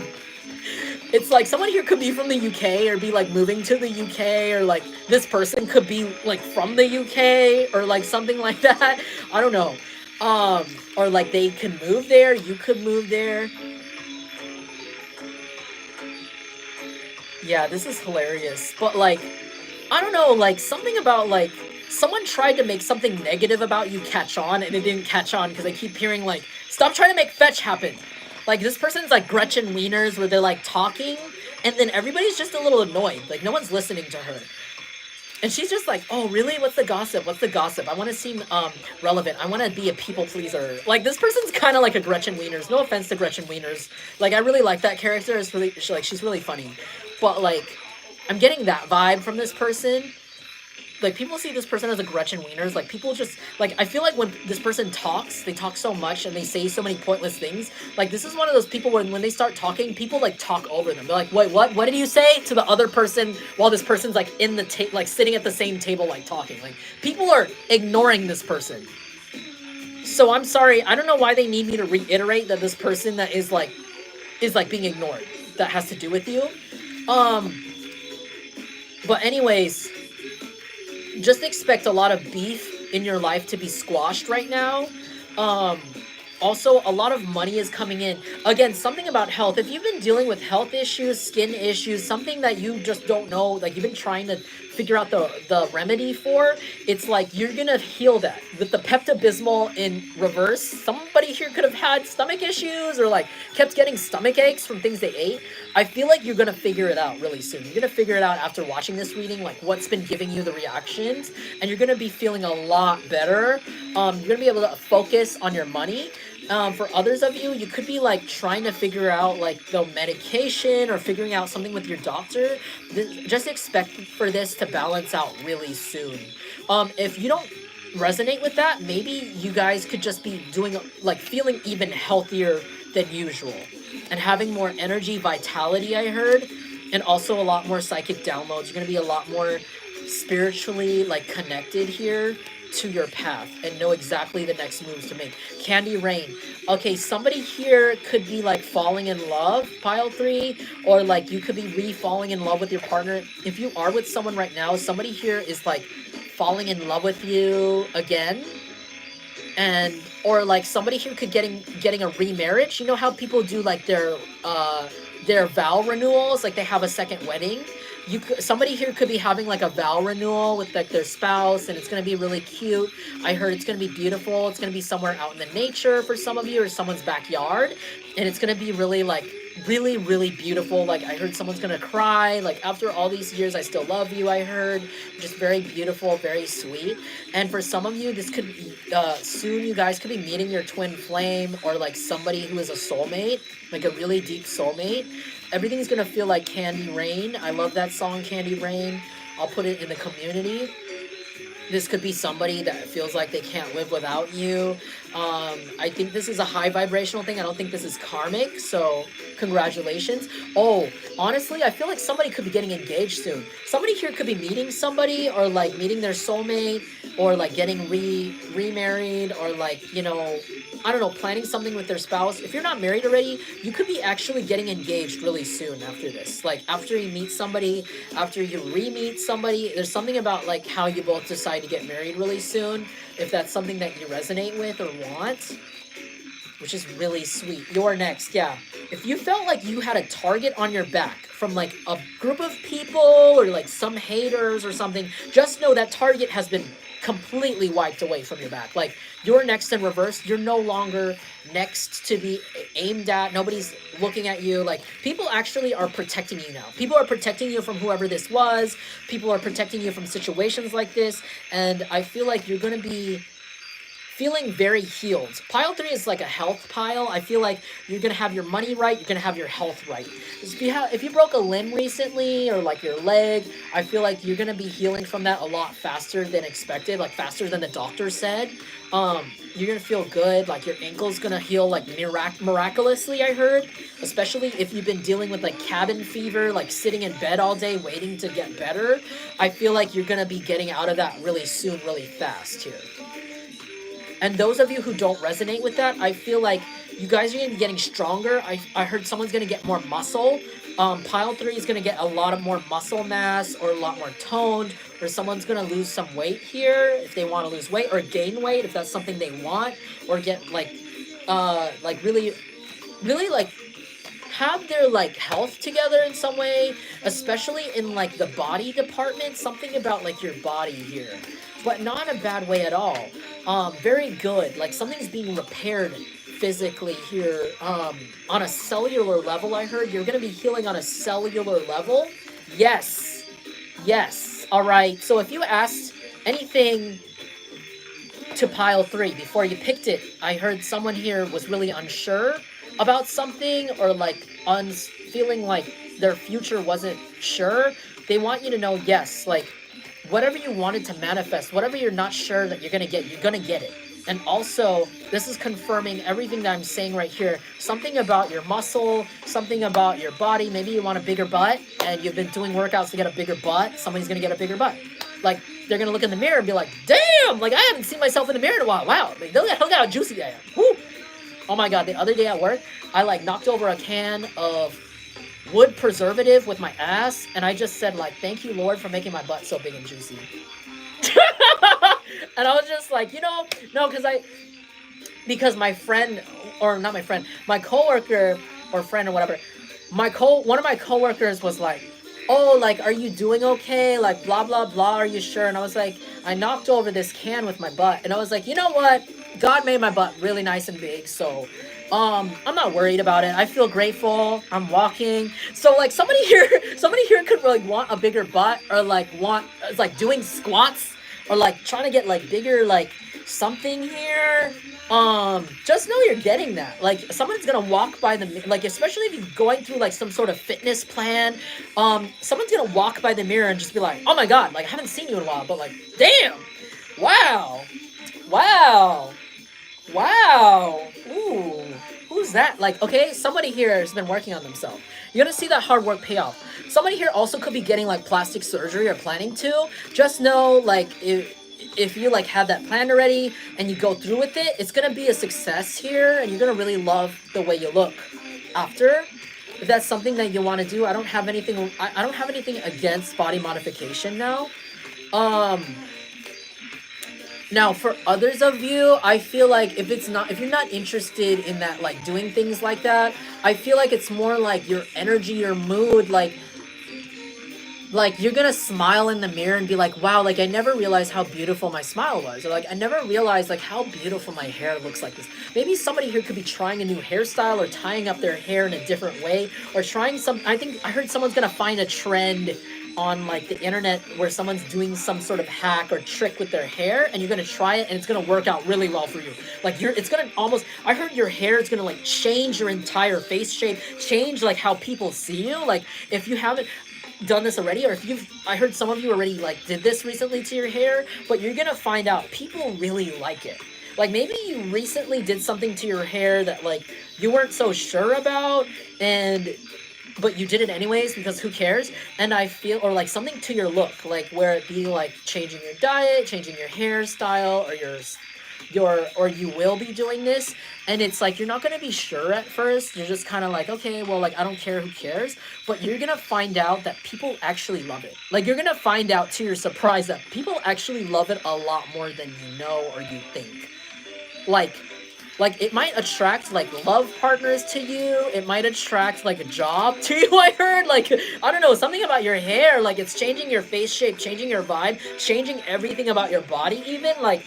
It's like someone here could be from the UK, or be like moving to the UK, or like this person could be like from the UK, or like something like that. I don't know. Or like they can move there, you could move there. Yeah, this is hilarious. But like, I don't know, like something about like, someone tried to make something negative about you catch on, and it didn't catch on, because I keep hearing like, stop trying to make fetch happen. Like, this person's like Gretchen Wieners, where they're like talking, and then everybody's just a little annoyed. Like, no one's listening to her. And she's just like, oh, really? What's the gossip? What's the gossip? I want to seem relevant. I want to be a people pleaser. Like, this person's kind of like a Gretchen Wieners. No offense to Gretchen Wieners. Like, I really like that character. It's really, she's really funny. But, like, I'm getting that vibe from this person. Like, people see this person as a Gretchen Wieners. Like, people just, like, I feel like when this person talks, they talk so much and they say so many pointless things. Like, this is one of those people when they start talking, people, like, talk over them. They're like, wait, what? What did you say? To the other person while this person's, like, in the like, sitting at the same table, like, talking. Like, people are ignoring this person. So, I'm sorry. I don't know why they need me to reiterate that this person that is, like, being ignored. That has to do with you. But anyways, just expect a lot of beef in your life to be squashed right now. Also, a lot of money is coming in. Again, something about health. If you've been dealing with health issues, skin issues, something that you just don't know, like you've been trying to figure out the remedy for, it's like you're gonna heal that. With the Pepto-Bismol in reverse, somebody here could have had stomach issues or like kept getting stomach aches from things they ate. I feel like you're gonna figure it out really soon. You're gonna figure it out after watching this reading, like what's been giving you the reactions, and you're gonna be feeling a lot better. You're gonna be able to focus on your money. For others of you, you could be like trying to figure out like the medication or figuring out something with your doctor. Just expect for this to balance out really soon. If you don't resonate with that, maybe you guys could just be doing like feeling even healthier than usual and having more energy, vitality, I heard, and also a lot more psychic downloads. You're going to be a lot more spiritually like connected here to your path and know exactly the next moves to make. Candy Rain. Okay, somebody here could be like falling in love, pile 3, or like you could be re-falling in love with your partner. If you are with someone right now, somebody here is like falling in love with you again. And or like somebody here could getting a remarriage. You know how people do like their vow renewals, like they have a second wedding. Somebody here could be having like a vow renewal with like their spouse, and it's going to be really cute. I heard it's going to be beautiful. It's going to be somewhere out in the nature for some of you, or someone's backyard, and it's going to be really like really beautiful. Like I heard someone's going to cry, like after all these years I still love you. I heard just very beautiful, very sweet. And for some of you, this could be soon you guys could be meeting your twin flame, or like somebody who is a soulmate, like a really deep soulmate. Everything's gonna feel like Candy Rain. I love that song, Candy Rain. I'll put it in the community. This could be somebody that feels like they can't live without you. I think this is a high vibrational thing. I don't think this is karmic, so congratulations. Oh, honestly, I feel like somebody could be getting engaged soon. Somebody here could be meeting somebody, or like meeting their soulmate, or like getting remarried, or like, you know, I don't know, planning something with their spouse. If you're not married already, you could be actually getting engaged really soon after this. Like after you meet somebody, after you re-meet somebody, there's something about like how you both decide to get married really soon, if that's something that you resonate with or want, which is really sweet. You're next, yeah. If you felt like you had a target on your back from like a group of people or like some haters or something, just know that target has been completely wiped away from your back. Like you're next in reverse. You're no longer next to be aimed at. Nobody's looking at you. Like people actually are protecting you now. People are protecting you from whoever this was. People are protecting you from situations like this. And I feel like you're going to be feeling very healed. Pile 3 is like a health pile. I feel like you're going to have your money right. You're going to have your health right. If you broke a limb recently, or like your leg, I feel like you're going to be healing from that a lot faster than expected, like faster than the doctor said. You're going to feel good. Like your ankle's going to heal like miraculously, I heard. Especially if you've been dealing with like cabin fever, like sitting in bed all day waiting to get better. I feel like you're going to be getting out of that really soon, really fast here. And those of you who don't resonate with that, I feel like you guys are going to be getting stronger. I heard someone's going to get more muscle. Pile 3 is going to get a lot of more muscle mass, or a lot more toned, or someone's going to lose some weight here if they want to lose weight, or gain weight if that's something they want, or get like really like have their like health together in some way, especially in like the body department. Something about like your body here, but not in a bad way at all. Very good. Like something's being repaired physically here. On a cellular level, I heard you're going to be healing on a cellular level. Yes. All right, so if you asked anything to pile 3 before you picked it, I heard someone here was really unsure about something, or like feeling like their future wasn't sure. They want you to know, yes, like whatever you wanted to manifest, whatever you're not sure that you're gonna get it. And also, this is confirming everything that I'm saying right here. Something about your muscle, something about your body. Maybe you want a bigger butt, and you've been doing workouts to get a bigger butt. Somebody's gonna get a bigger butt. Like, they're gonna look in the mirror and be like, damn, like I haven't seen myself in the mirror in a while. Wow, like, look at how juicy I am. Woo! Oh my god, the other day at work, I like knocked over a can of wood preservative with my ass, and I just said like, thank you, Lord, for making my butt so big and juicy. And I was just like, no, because my friend, or not my friend, my coworker or friend or whatever, one of my coworkers was like, oh, like, are you doing okay? Like, blah, blah, blah, are you sure? And I was like, I knocked over this can with my butt, and I was like, you know what? God made my butt really nice and big, so I'm not worried about it. I feel grateful. I'm walking. So like somebody here could like want a bigger butt, or like like doing squats, or like trying to get like bigger, like something here. Just know you're getting that. Like someone's gonna walk by the, like, especially if you're going through like some sort of fitness plan, someone's gonna walk by the mirror and just be like, oh my god, like I haven't seen you in a while, but like, damn, wow, ooh, who's that? Like, okay, somebody here has been working on themselves. You're gonna see that hard work pay off. Somebody here also could be getting like plastic surgery or planning to. Just know, like, if you like have that plan already and you go through with it, it's gonna be a success here, and you're gonna really love the way you look after. If that's something that you want to do, I don't have anything. I don't have anything against body modification now. Now, for others of you, I feel like if you're not interested in that, like doing things like that, I feel like it's more like your energy, your mood, like you're gonna smile in the mirror and be like, wow, like I never realized how beautiful my smile was, or like I never realized like how beautiful my hair looks like this. Maybe somebody here could be trying a new hairstyle, or tying up their hair in a different way, or trying I heard someone's gonna find a trend on like the internet where someone's doing some sort of hack or trick with their hair, and you're gonna try it, and it's gonna work out really well for you. Like it's gonna almost, I heard your hair is gonna like change your entire face shape, change like how people see you. Like if you haven't done this already, or I heard some of you already like did this recently to your hair, but you're gonna find out people really like it. Like maybe you recently did something to your hair that like you weren't so sure about, but you did it anyways because who cares? And I feel, or like something to your look, like where it be like changing your diet, changing your hairstyle, or you will be doing this, and it's like you're not going to be sure at first. You're just kind of like, okay, well, like I don't care, who cares? But you're going to find out that people actually love it. Like you're going to find out to your surprise that people actually love it a lot more than you know or you think. Like it might attract like love partners to you. It might attract like a job to you. I heard like, I don't know, something about your hair. Like it's changing your face shape, changing your vibe, changing everything about your body even. Like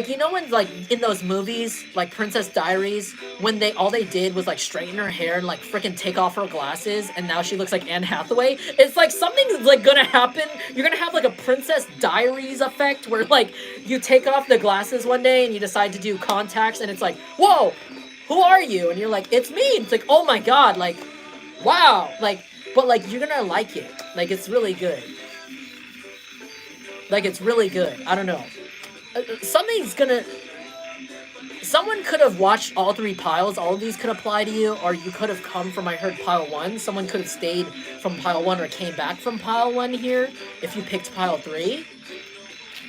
you know when like in those movies like Princess Diaries, when all they did was like straighten her hair and like freaking take off her glasses, and now she looks like Anne Hathaway. It's like something's like gonna happen. You're gonna have like a Princess Diaries effect where like you take off the glasses one day and you decide to do contacts, and it's like, whoa, who are you? And you're like, it's me. And it's like, oh my god, like wow, like, but like you're gonna like it. Like it's really good. Like it's really good. I don't know. Someone could have watched all 3 piles. All of these could apply to you, or you could have come from, I heard, pile 1. Someone could have stayed from pile 1 or came back from pile 1 here if you picked pile 3.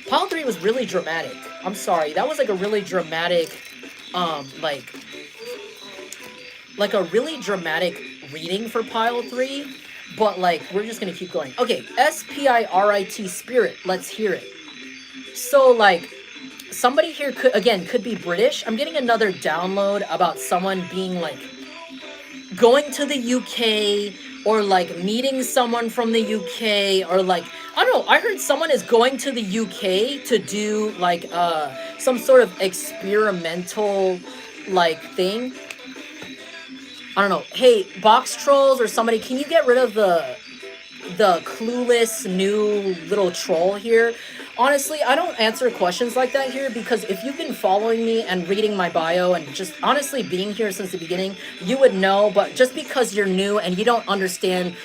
Pile 3 was really dramatic. I'm sorry. That was like a really dramatic, like a really dramatic reading for pile 3. But like, we're just gonna keep going. Okay, S-P-I-R-I-T, spirit. Let's hear it. So like, somebody here could be British. I'm getting another download about someone being like going to the UK, or like meeting someone from the UK, or like, I don't know, I heard someone is going to the UK to do like some sort of experimental like thing. I don't know. Hey, box trolls or somebody, can you get rid of the the clueless new little troll here. Honestly, I don't answer questions like that here because if you've been following me and reading my bio and just honestly being here since the beginning, you would know. But just because you're new and you don't understand,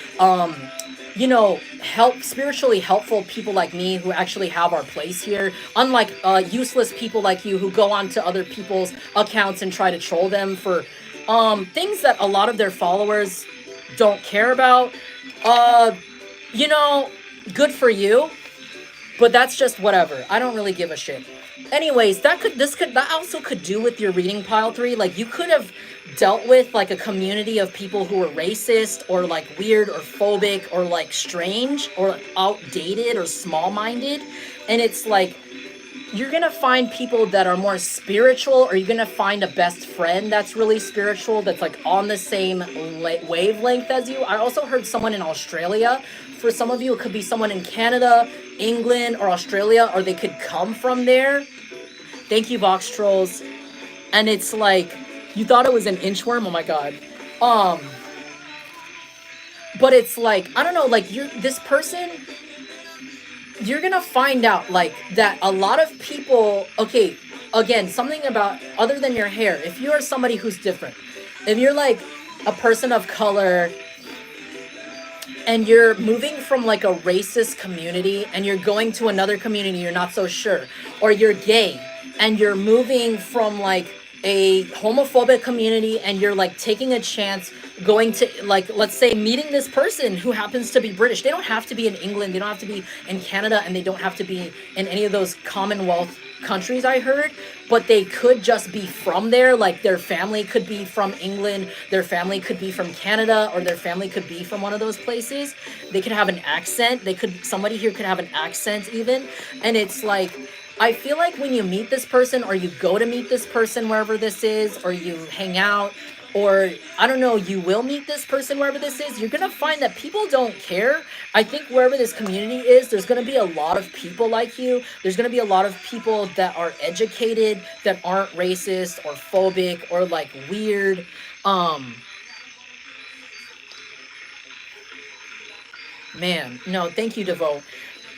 help spiritually helpful people like me who actually have our place here, unlike useless people like you who go onto other people's accounts and try to troll them for things that a lot of their followers don't care about. Uh, you know, good for you, but that's just whatever. I don't really give a shit. Anyways, that also could do with your reading pile 3. Like you could have dealt with like a community of people who were racist or like weird or phobic or like strange or outdated or small-minded, and it's like you're gonna find people that are more spiritual, or you're gonna find a best friend that's really spiritual, that's like on the same wavelength as you. I also heard someone in Australia. For some of you, it could be someone in Canada, England, or Australia, or they could come from there. Thank you, Vox Trolls. And it's like, you thought it was an inchworm? Oh my god. But it's like, I don't know, like this person, you're gonna find out like that a lot of people, okay, again, something about other than your hair, if you are somebody who's different, if you're like a person of color and you're moving from like a racist community and you're going to another community you're not so sure, or you're gay and you're moving from like a homophobic community and you're like taking a chance going to, like, let's say meeting this person who happens to be British. They don't have to be in England, they don't have to be in Canada, and they don't have to be in any of those Commonwealth countries I heard, but they could just be from there. Like their family could be from England, their family could be from Canada, or their family could be from one of those places. They could have an accent, somebody here could have an accent even, and it's like, I feel like when you meet this person, or you go to meet this person wherever this is, or you hang out, or I don't know, you will meet this person wherever this is, you're gonna find that people don't care. I think wherever this community is, there's gonna be a lot of people like you. There's gonna be a lot of people that are educated, that aren't racist or phobic or like weird. Man, no, thank you, Devo.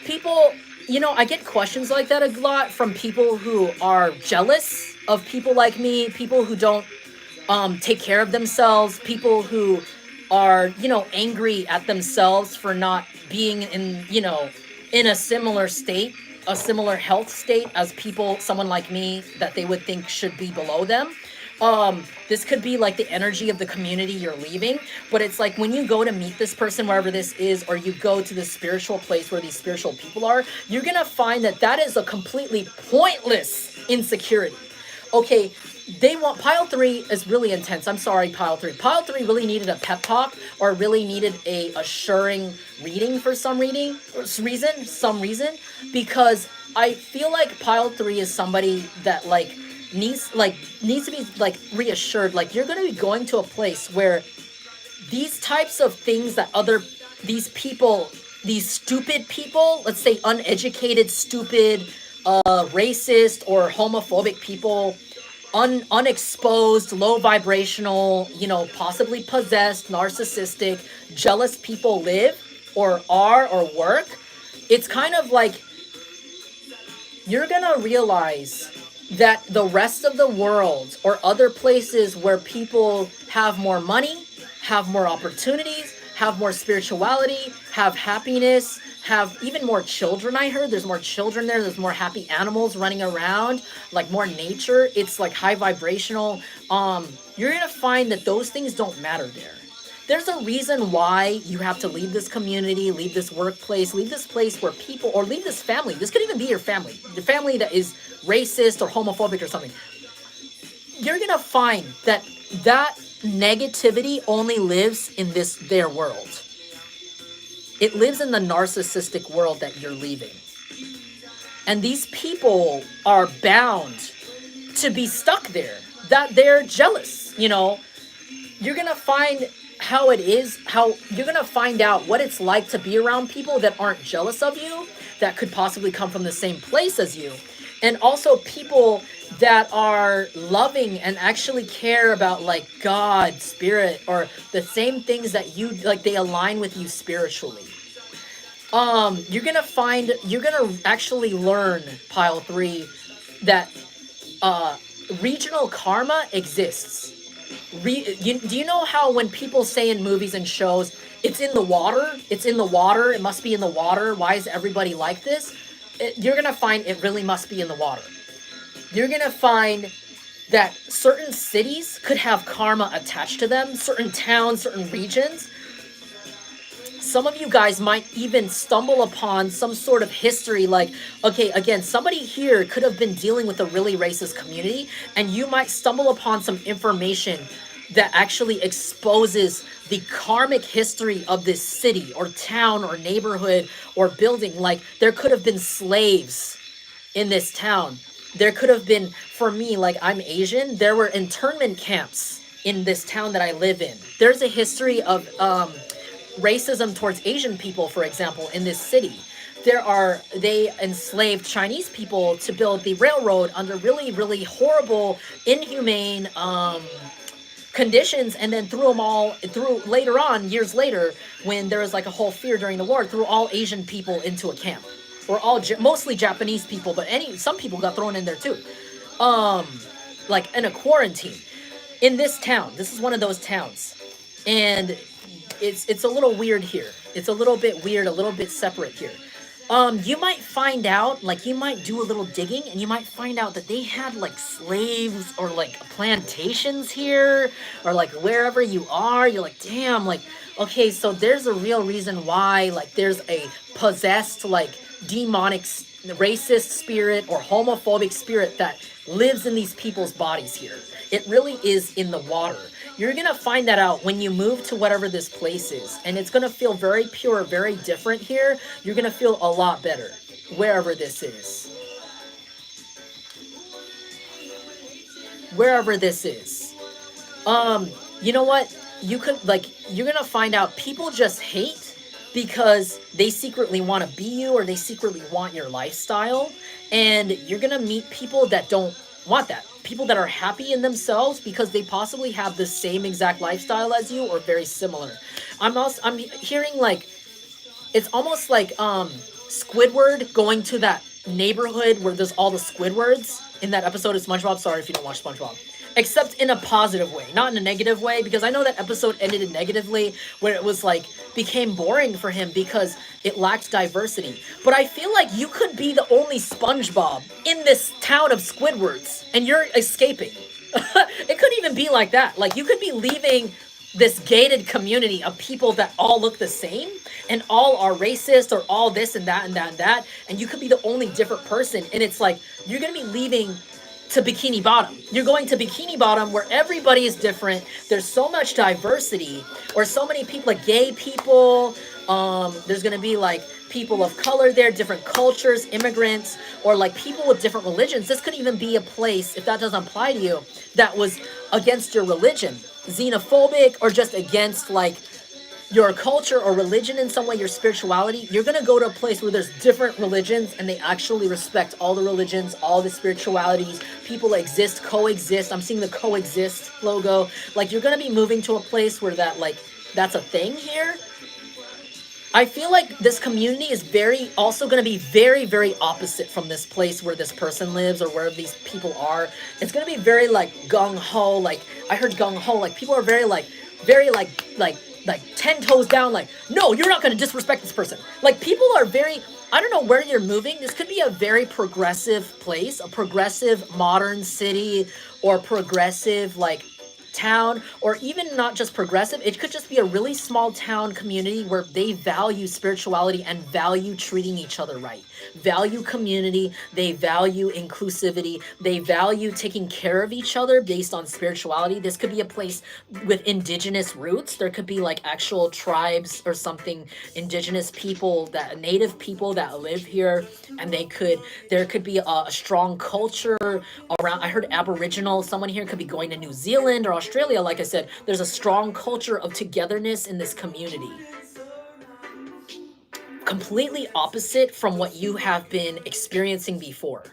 People, I get questions like that a lot from people who are jealous of people like me, people who don't take care of themselves, people who are, angry at themselves for not being in a similar state, a similar health state as someone like me that they would think should be below them. This could be like the energy of the community you're leaving, but it's like when you go to meet this person wherever this is, or you go to the spiritual place where these spiritual people are, you're gonna find that is a completely pointless insecurity. Okay, pile 3 is really intense. I'm sorry, pile 3. Pile 3 really needed a pep talk, or really needed a assuring reading for some reason, because I feel like pile 3 is somebody that needs to be like reassured. Like, you're going to be going to a place where these types of things that these stupid people, let's say uneducated, stupid, racist or homophobic people, unexposed, low vibrational, possibly possessed, narcissistic, jealous people live or are or work. It's kind of like you're gonna realize that the rest of the world, or other places where people have more money, have more opportunities, have more spirituality, have happiness, have even more children. I heard there's more children there, there's more happy animals running around, like more nature. It's like high vibrational. You're gonna find that those things don't matter there. There's a reason why you have to leave this community, leave this workplace, leave this place where people, or leave this family. This could even be your family, the family that is racist or homophobic or something. You're gonna find that negativity only lives in their world. It lives in the narcissistic world that you're leaving. And these people are bound to be stuck there, that they're jealous, You're gonna find you're gonna find out what it's like to be around people that aren't jealous of you, that could possibly come from the same place as you. And also people that are loving and actually care about like God, spirit, or the same things that you like, they align with you spiritually. You're gonna actually learn, pile 3, that uh regional karma exists. Do you know how when people say in movies and shows, it's in the water, it's in the water, it must be in the water, why is everybody like this? You're gonna find it really must be in the water. You're gonna find that certain cities could have karma attached to them, certain towns, certain regions. Some of you guys might even stumble upon some sort of history, like, okay, again, somebody here could have been dealing with a really racist community, and you might stumble upon some information that actually exposes the karmic history of this city or town or neighborhood or building. Like, there could have been slaves in this town. There could have been, for me, like, I'm Asian, there were internment camps in this town that I live in. There's a history of racism towards Asian people, for example, in this city. They enslaved Chinese people to build the railroad under really, really horrible, inhumane conditions, and then threw later on, years later, when there was like a whole fear during the war, threw all Asian people into a camp. Or mostly Japanese people, but some people got thrown in there too. Like in a quarantine. In this town, this is one of those towns. And it's a little weird here. It's a little bit weird, a little bit separate here. You might find out, like, you might do a little digging, and you might find out that they had like slaves or like plantations here, or like wherever you are. You're like, damn, like, okay, so there's a real reason why, like, there's a possessed, like, demonic racist spirit or homophobic spirit that lives in these people's bodies here. It really is in the water. You're gonna find that out when you move to whatever this place is, and it's gonna feel very pure, very different here. You're gonna feel a lot better wherever this is. Wherever this is. You know what? You could, like, you're gonna find out people just hate because they secretly want to be you, or they secretly want your lifestyle, and you're gonna meet people that don't want that. People that are happy in themselves because they possibly have the same exact lifestyle as you or very similar. I'm hearing, like, it's almost like Squidward going to that neighborhood where there's all the Squidwards in that episode of SpongeBob. Sorry if you don't watch SpongeBob. Except in a positive way, not in a negative way, because I know that episode ended negatively, where it was like, became boring for him because it lacked diversity. But I feel like you could be the only SpongeBob in this town of Squidwards, and you're escaping. It could even be like that. Like, you could be leaving this gated community of people that all look the same, and all are racist, or all this and that and that and that, and you could be the only different person, and it's like, you're gonna be leaving to Bikini Bottom. You're going to Bikini Bottom where everybody is different. There's so much diversity, or so many people, like gay people. There's going to be like people of color there, different cultures, immigrants, or like people with different religions. This could even be a place, if that doesn't apply to you, that was against your religion, xenophobic, or just against like your culture or religion in some way, your spirituality. You're going to go to a place where there's different religions, and they actually respect all the religions, all the spiritualities. People exist, coexist. I'm seeing the coexist logo. Like, you're going to be moving to a place where that, like, that's a thing here. I feel like this community is also going to be very, very opposite from this place where this person lives, or where these people are. It's going to be very, like, gung-ho. Like, I heard gung-ho. Like, people are very, like 10 toes down, like, no, you're not going to disrespect this person. Like, people are very, I don't know where you're moving. This could be a very progressive place, a progressive modern city, or progressive, like, town, or even not just progressive. It could just be a really small town community where they value spirituality and value treating each other right, value community, they value inclusivity, they value taking care of each other based on spirituality. This could be a place with indigenous roots. There could be like actual tribes or something, indigenous people, that native people that live here, and there could be a strong culture around. I heard Aboriginal, someone here could be going to New Zealand or Australia. Like I said, there's a strong culture of togetherness in this community. Completely opposite from what you have been experiencing before.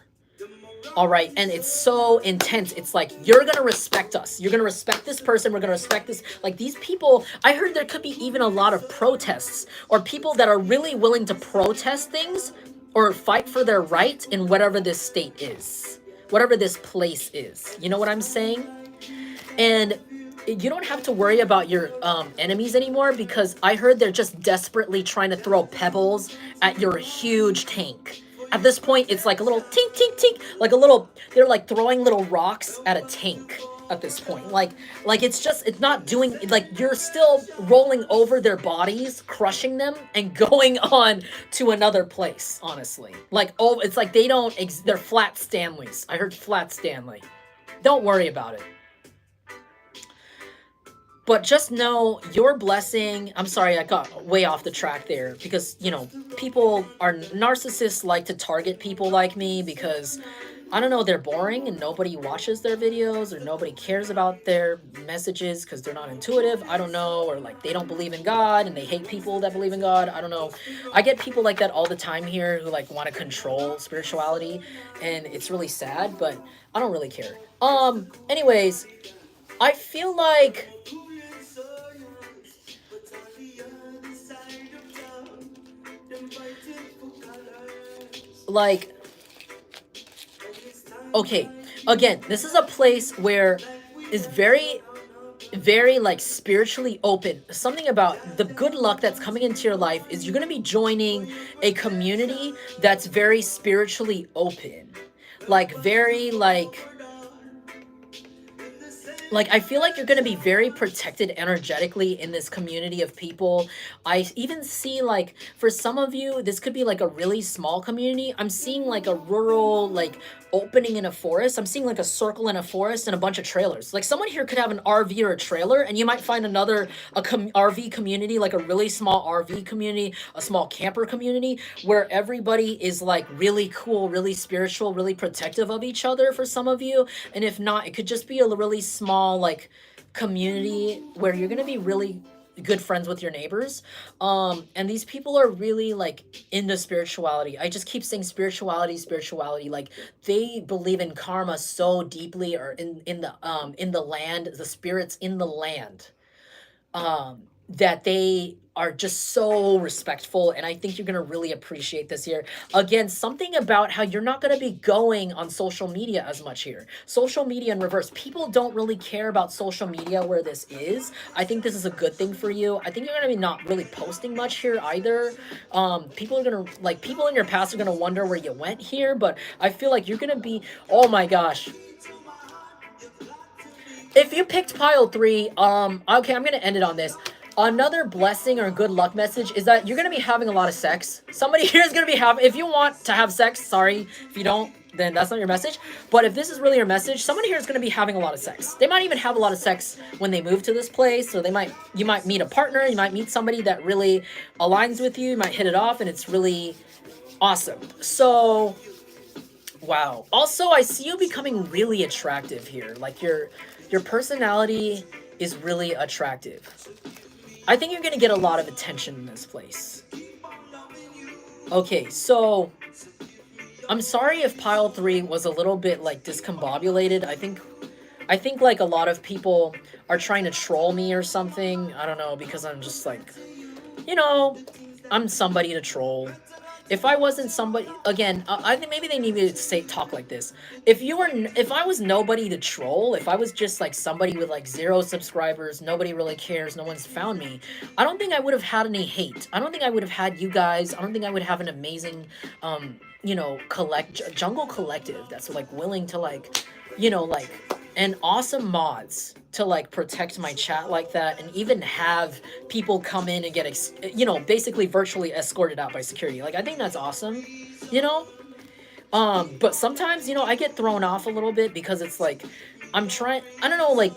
All right, and it's so intense. It's like, you're gonna respect us. You're gonna respect this person. We're gonna respect this. Like, these people, I heard there could be even a lot of protests or people that are really willing to protest things or fight for their right in whatever this state is, whatever this place is. You know what I'm saying? And you don't have to worry about your enemies anymore, because I heard they're just desperately trying to throw pebbles at your huge tank. At this point, it's like a little tink, tink, tink, like a little, they're like throwing little rocks at a tank at this point. Like it's not doing, like, you're still rolling over their bodies, crushing them, and going on to another place, honestly. Like, oh, it's like they're flat Stanleys. I heard flat Stanley. Don't worry about it. But just know your blessing. I'm sorry, I got way off the track there, because, narcissists like to target people like me because, I don't know, they're boring and nobody watches their videos, or nobody cares about their messages because they're not intuitive. I don't know. Or like they don't believe in God and they hate people that believe in God. I don't know. I get people like that all the time here who like want to control spirituality, and it's really sad, but I don't really care. Anyways, I feel like, okay, again, this is a place where is very, very like spiritually open. Something about the good luck that's coming into your life is you're going to be joining a community that's very spiritually open. Like, very like I feel like you're going to be very protected energetically in this community of people. I even see, like, for some of you, this could be like a really small community. I'm seeing like a rural, like, opening in a forest. I'm seeing like a circle in a forest and a bunch of trailers. Like, someone here could have an RV or a trailer, and you might find RV community, like a really small RV community, a small camper community, where everybody is like really cool, really spiritual, really protective of each other for some of you. And if not, it could just be a really small, like, community where you're gonna be really good friends with your neighbors. And these people are really like into spirituality. I just keep saying spirituality. Like, they believe in karma so deeply, or in the land, the spirits in the land, that they are just so respectful. And I think you're going to really appreciate this here. Again, something about how you're not going to be going on social media as much here. Social media in reverse. People don't really care about social media where this is. I think this is a good thing for you. I think you're going to be not really posting much here either. People are going to, like, people in your past are going to wonder where you went here, but I feel like you're going to be, oh my gosh. If you picked pile 3, okay, I'm going to end it on this. Another blessing or good luck message is that you're going to be having a lot of sex. Somebody here is going to be having, if you want to have sex, sorry, if you don't, then that's not your message. But if this is really your message, somebody here is going to be having a lot of sex. They might even have a lot of sex when they move to this place. So you might meet a partner, you might meet somebody that really aligns with you, you might hit it off, and it's really awesome. So, wow. Also, I see you becoming really attractive here. Like, your personality is really attractive. I think you're going to get a lot of attention in this place. Okay, so I'm sorry if pile 3 was a little bit like discombobulated. I think like a lot of people are trying to troll me or something. I don't know, because I'm just like, I'm somebody to troll. If I wasn't somebody, again, I think maybe they need me to talk like this. If I was nobody to troll, if I was just like somebody with like 0 subscribers, nobody really cares, no one's found me, I don't think I would have had any hate. I don't think I would have had you guys. I don't think I would have an amazing, jungle collective that's like willing to like, and awesome mods to like protect my chat like that, and even have people come in and get basically virtually escorted out by security. Like, I think that's awesome, but sometimes, I get thrown off a little bit, because it's like I don't know, like,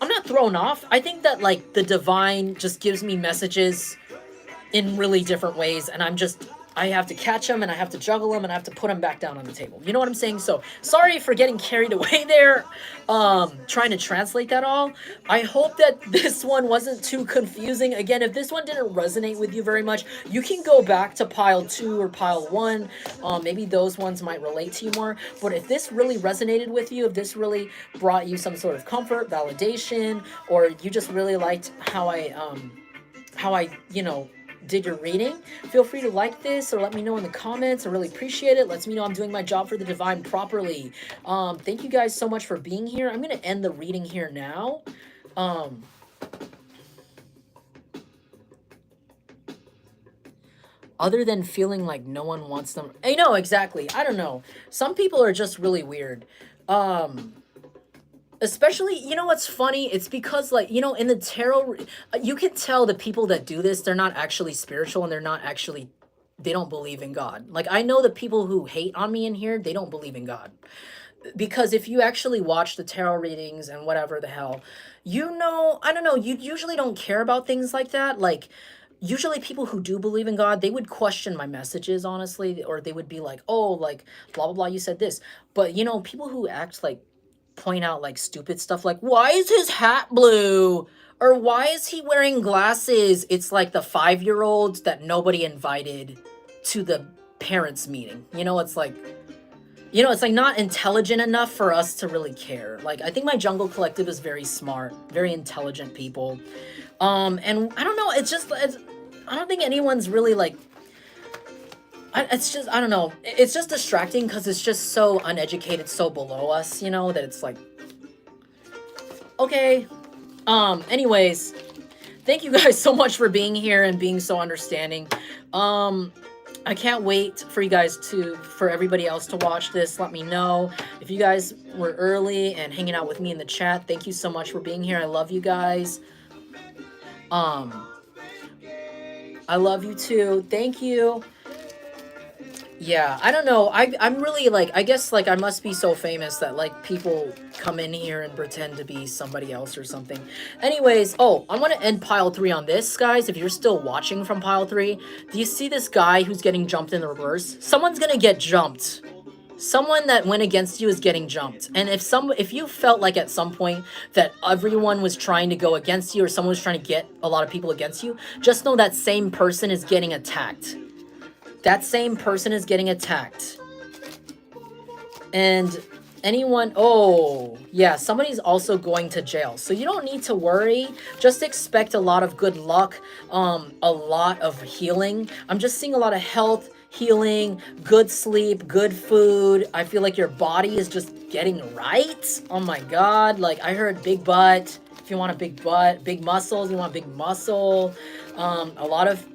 I'm not thrown off. I think that like the divine just gives me messages in really different ways, and I'm just I have to catch them and I have to juggle them and I have to put them back down on the table. You know what I'm saying? So sorry for getting carried away there, trying to translate that all. I hope that this one wasn't too confusing. Again, if this one didn't resonate with you very much, you can go back to pile 2 or pile 1. Maybe those ones might relate to you more. But if this really resonated with you, if this really brought you some sort of comfort, validation, or you just really liked how I, you know, did your reading, feel free to like this or let me know in the comments. I really appreciate it. Lets me know I'm doing my job for the divine properly. Thank you guys so much for being here. I'm gonna end the reading here now. Other than feeling like no one wants them. I know, exactly. I don't know. Some people are just really weird. Especially, you know what's funny? It's because, like, you know, in the tarot, you can tell the people that do this, they're not actually spiritual and they're not actually, they don't believe in God. Like, I know the people who hate on me in here, they don't believe in God. Because if you actually watch the tarot readings and whatever the hell, you know, I don't know, you usually don't care about things like that. Like, usually people who do believe in God, they would question my messages, honestly, or they would be like, oh, like, blah, blah, blah, you said this. But, you know, people who act like, point out like stupid stuff like, why is his hat blue? Or why is he wearing glasses? It's like the 5-year-olds that nobody invited to the parents' meeting. You know, it's like, you know, it's like not intelligent enough for us to really care. Like, I think my Jungle Collective is very smart, very intelligent people. And I don't know, I don't think anyone's really like, it's just, I don't know. It's just distracting because it's just so uneducated, so below us, you know, that it's like, okay. Anyways, thank you guys so much for being here and being so understanding. I can't wait for you guys for everybody else to watch this. Let me know if you guys were early and hanging out with me in the chat. Thank you so much for being here. I love you guys. I love you too. Thank you. Yeah, I don't know. I'm really like, I guess like I must be so famous that like people come in here and pretend to be somebody else or something. Anyways, oh, I want to end pile 3 on this, guys. If you're still watching from pile 3, do you see this guy who's getting jumped in the reverse? Someone's gonna get jumped. Someone that went against you is getting jumped. And if you felt like at some point that everyone was trying to go against you or someone was trying to get a lot of people against you, just know that same person is getting attacked. That same person is getting attacked. And anyone, oh, yeah, somebody's also going to jail. So you don't need to worry. Just expect a lot of good luck, a lot of healing. I'm just seeing a lot of health, healing, good sleep, good food. I feel like your body is just getting right. Oh my God. Like I heard big butt. If you want a big butt, big muscles, you want big muscle. A lot of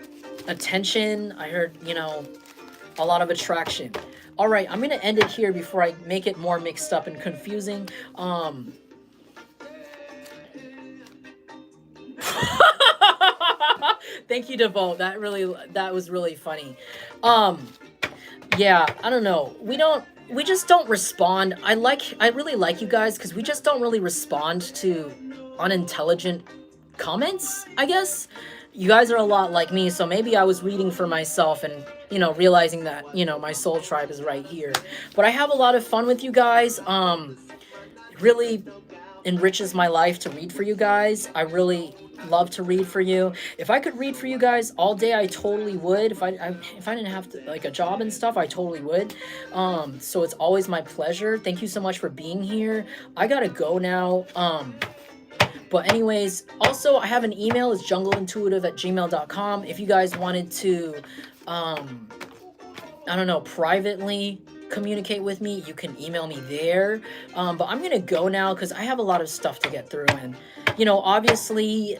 attention. I heard, you know, a lot of attraction. All right, I'm gonna end it here before I make it more mixed up and confusing. Thank you, Devote. That was really funny. Yeah, I don't know. We just don't respond. I really like you guys because we just don't really respond to unintelligent comments, I guess. You guys are a lot like me, so maybe I was reading for myself and, you know, realizing that, you know, my soul tribe is right here. But I have a lot of fun with you guys. It really enriches my life to read for you guys. I really love to read for you. If I could read for you guys all day, I totally would. If I didn't have to, like a job and stuff, I totally would. So it's always my pleasure. Thank you so much for being here. I gotta go now. But anyways, also I have an email. It's jungleintuitive@gmail.com. If you guys wanted to, I don't know, privately communicate with me, you can email me there. But I'm gonna go now because I have a lot of stuff to get through. And, you know, obviously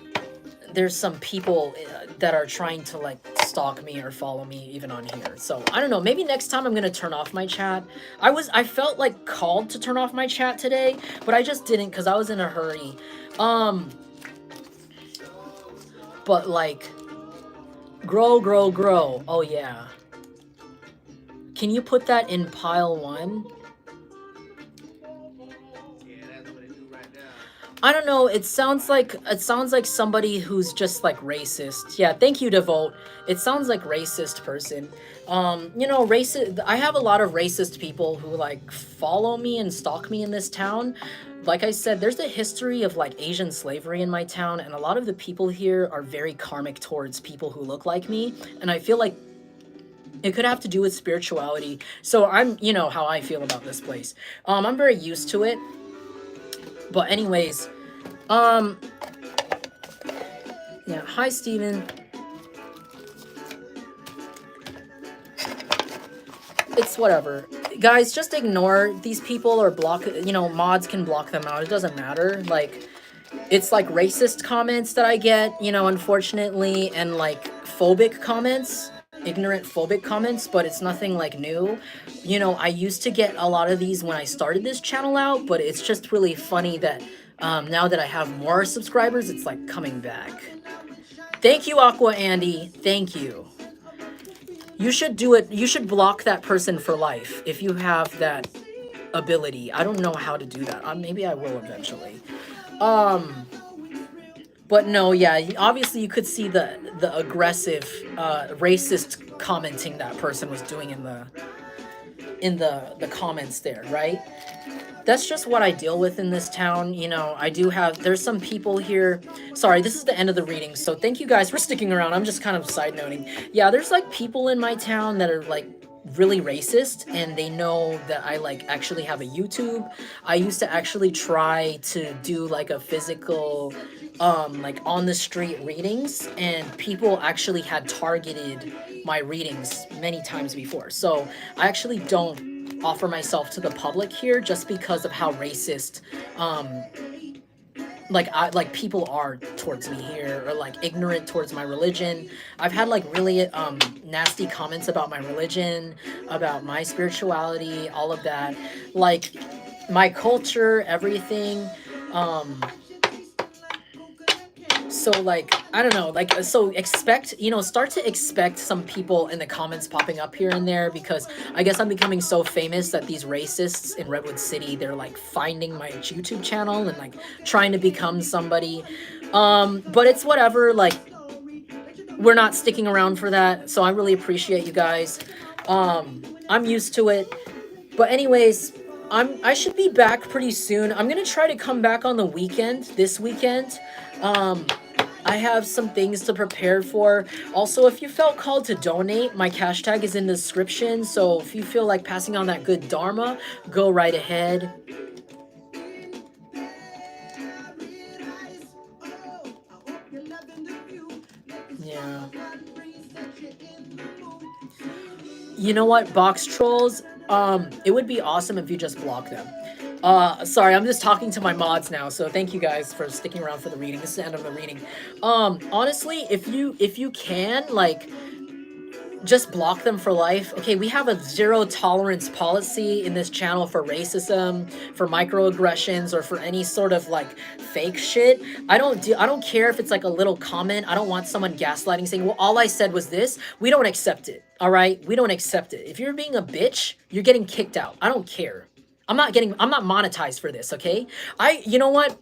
there's some people that are trying to like stalk me or follow me even on here. So I don't know, maybe next time I'm gonna turn off my chat. I felt like called to turn off my chat today, but I just didn't because I was in a hurry. But like, grow. Oh yeah. Can you put that in pile 1? I don't know. It sounds like somebody who's just like racist. Yeah, thank you, Devote. It sounds like racist person. Racist. I have a lot of racist people who like follow me and stalk me in this town. Like I said, there's a history of like Asian slavery in my town, and a lot of the people here are very karmic towards people who look like me. And I feel like it could have to do with spirituality. So you know how I feel about this place. I'm very used to it. But anyways, um, yeah. Hi, Steven. It's whatever. Guys, just ignore these people or block, mods can block them out. It doesn't matter. Like, it's like racist comments that I get, unfortunately, and like phobic comments, ignorant phobic comments, but it's nothing like new. I used to get a lot of these when I started this channel out, but it's just really funny that now that I have more subscribers, it's like coming back. Thank you, Aqua Andy. Thank you. You should do it. You should block that person for life if you have that ability. I don't know how to do that. Maybe I will eventually. But no, yeah. Obviously, you could see the aggressive, racist commenting that person was doing in the comments there, right? That's just what I deal with in this town. There's some people here. Sorry, this is the end of the reading, so thank you guys for sticking around. I'm just kind of side noting. Yeah, there's like people in my town that are like really racist, and they know that I like actually have a YouTube. I used to actually try to do like a physical like on the street readings, and people actually had targeted my readings many times before. So I actually don't offer myself to the public here just because of how racist like people are towards me here, or like ignorant towards my religion. I've had like really nasty comments about my religion, about my spirituality, all of that, like my culture, everything. So like, I don't know, like, so start to expect some people in the comments popping up here and there, because I guess I'm becoming so famous that these racists in Redwood City, they're like finding my YouTube channel and like trying to become somebody. But it's whatever, like, we're not sticking around for that. So I really appreciate you guys. I'm used to it. But anyways, I should be back pretty soon. I'm gonna try to come back on the weekend, this weekend. I have some things to prepare for. Also, if you felt called to donate, my cash tag is in the description. So if you feel like passing on that good dharma, go right ahead. Yeah. You know what, box trolls? It would be awesome if you just block them. Sorry, I'm just talking to my mods now, so thank you guys for sticking around for the reading. This is the end of the reading. Honestly, if you can, like, just block them for life. Okay, we have a zero tolerance policy in this channel for racism, for microaggressions, or for any sort of like fake shit. I don't care if it's like a little comment. I don't want someone gaslighting saying, well, all I said was this. We don't accept it. All right, we don't accept it. If you're being a bitch, you're getting kicked out. I don't care. I'm not monetized for this, okay? You know what?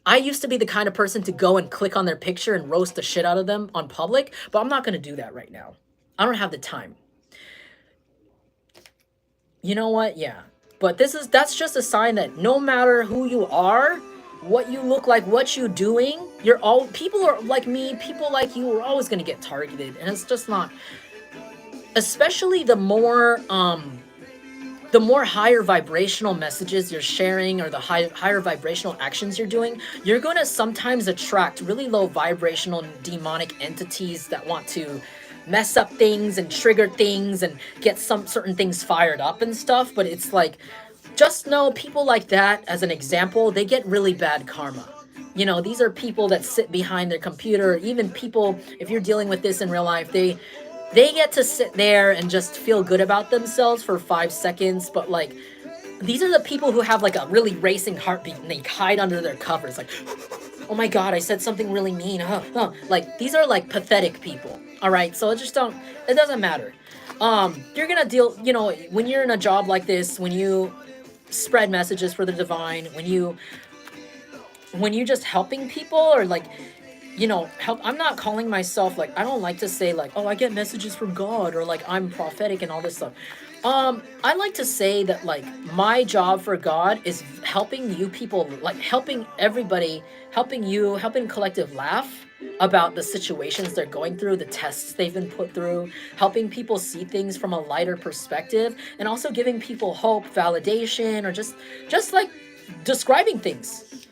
I used to be the kind of person to go and click on their picture and roast the shit out of them on public, but I'm not going to do that right now. I don't have the time. You know what? Yeah. But that's just a sign that no matter who you are, what you look like, what you're doing, people are like me, people like you are always going to get targeted, and it's just not, especially the more higher vibrational messages you're sharing, or the higher vibrational actions you're doing, you're going to sometimes attract really low vibrational demonic entities that want to mess up things and trigger things and get some certain things fired up and stuff. But it's like, just know people like that, as an example, they get really bad karma. These are people that sit behind their computer. Even people, if you're dealing with this in real life, they get to sit there and just feel good about themselves for 5 seconds, but like, these are the people who have like a really racing heartbeat, and they hide under their covers like, oh my god, I said something really mean, like, these are like pathetic people. All right, so it doesn't matter. You're gonna deal, when you're in a job like this, when you spread messages for the divine, when you when you're just helping people, or like, you know, help. I'm not calling myself like, I don't like to say like, oh, I get messages from God, or like I'm prophetic and all this stuff. I like to say that like my job for God is helping you people, like helping everybody, helping you, helping collective laugh about the situations they're going through, the tests they've been put through, helping people see things from a lighter perspective, and also giving people hope, validation, or just like describing things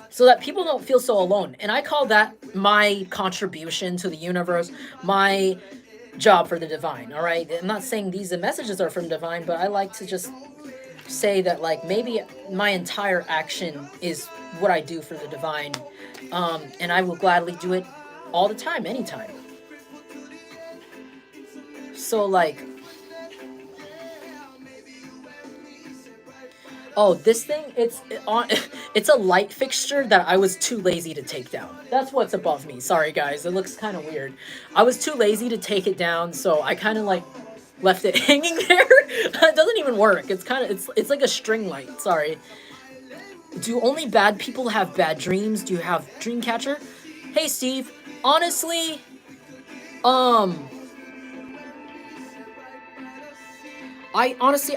so that people don't feel so alone. And I call that my contribution to the universe, my job for the divine. All right, I'm not saying these messages are from divine, but I like to just say that like maybe my entire action is what I do for the divine, and I will gladly do it all the time, anytime. So like, oh, this thing, it's on. It's a light fixture that I was too lazy to take down. That's what's above me. Sorry guys, it looks kind of weird. I was too lazy to take it down, so I kind of like left it hanging there. It doesn't even work. It's kind of it's like a string light. Sorry. Do only bad people have bad dreams? Do you have Dreamcatcher? Hey Steve, honestly, I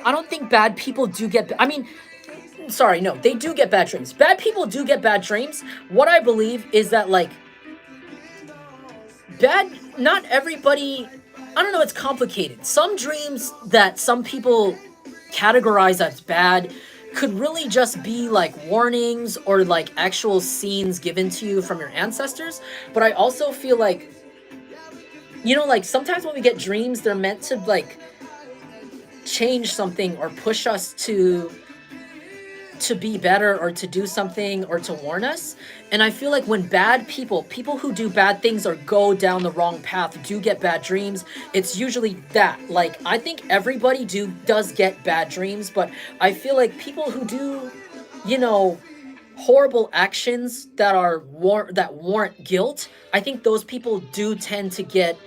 don't think bad people do get. I mean, sorry, no, they do get bad dreams. Bad people do get bad dreams. What I believe is that like not everybody. I don't know. It's complicated. Some dreams that some people categorize as bad could really just be like warnings or like actual scenes given to you from your ancestors. But I also feel like, you know, like sometimes when we get dreams, they're meant to like change something or push us to be better or to do something or to warn us. And I feel like when bad people who do bad things or go down the wrong path do get bad dreams, it's usually that. Like I think everybody does get bad dreams, but I feel like people who do, you know, horrible actions that warrant guilt, I think those people do tend to get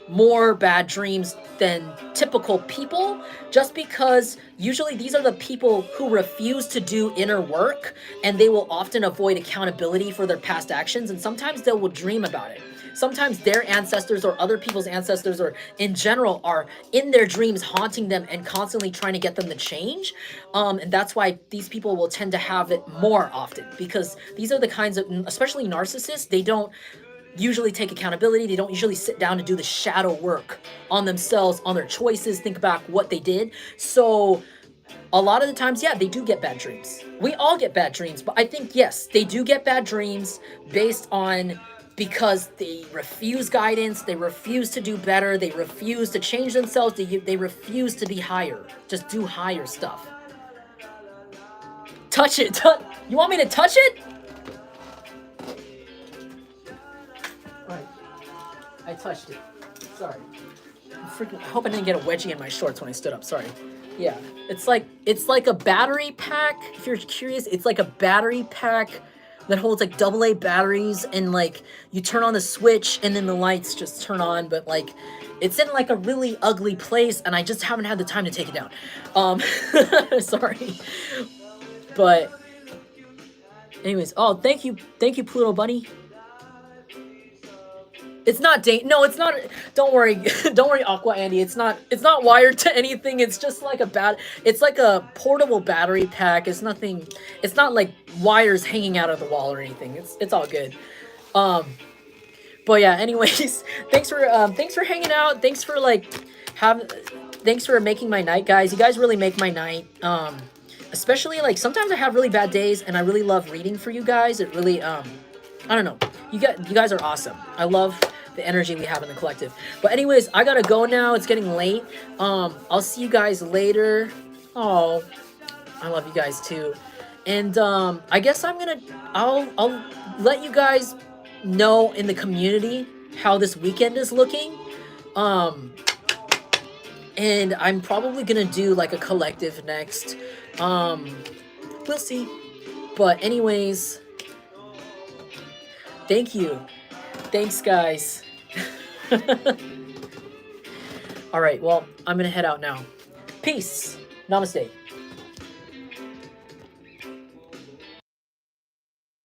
more bad dreams than typical people, just because usually these are the people who refuse to do inner work, and they will often avoid accountability for their past actions, and sometimes they will dream about it. Sometimes their ancestors or other people's ancestors or in general are in their dreams haunting them and constantly trying to get them to change. And that's why these people will tend to have it more often, because these are the kinds of, especially narcissists, they don't usually take accountability. They don't usually sit down to do the shadow work on themselves, on their choices, think back what they did. So a lot of the times, yeah, they do get bad dreams. We all get bad dreams, but I think, yes, they do get bad dreams based on because they refuse guidance, they refuse to do better, they refuse to change themselves, they refuse to be higher, just do higher stuff. Touch it. You want me to touch it? Right. I touched it. Sorry. I hope I didn't get a wedgie in my shorts when I stood up. Sorry. Yeah. It's like a battery pack. If you're curious, it's like a battery pack that holds like AA batteries, and like you turn on the switch and then the lights just turn on, but like it's in like a really ugly place and I just haven't had the time to take it down. Sorry. But anyways, oh, thank you Pluto Bunny. It's not no, it's not. Don't worry, don't worry, Aqua Andy. It's not wired to anything. It's just like it's like a portable battery pack. It's nothing. It's not like wires hanging out of the wall or anything. It's all good. But yeah. Anyways, thanks for hanging out. Thanks for making my night, guys. You guys really make my night. Especially like sometimes I have really bad days and I really love reading for you guys. It really I don't know. You guys are awesome. I love the energy we have in the collective. But anyways, I gotta go now. It's getting late. I'll see you guys later. Oh, I love you guys too. And I guess I'll let you guys know in the community how this weekend is looking. And I'm probably gonna do like a collective next. We'll see. But anyways, thank you. Thanks, guys. All right, well, I'm gonna head out now. Peace. Namaste.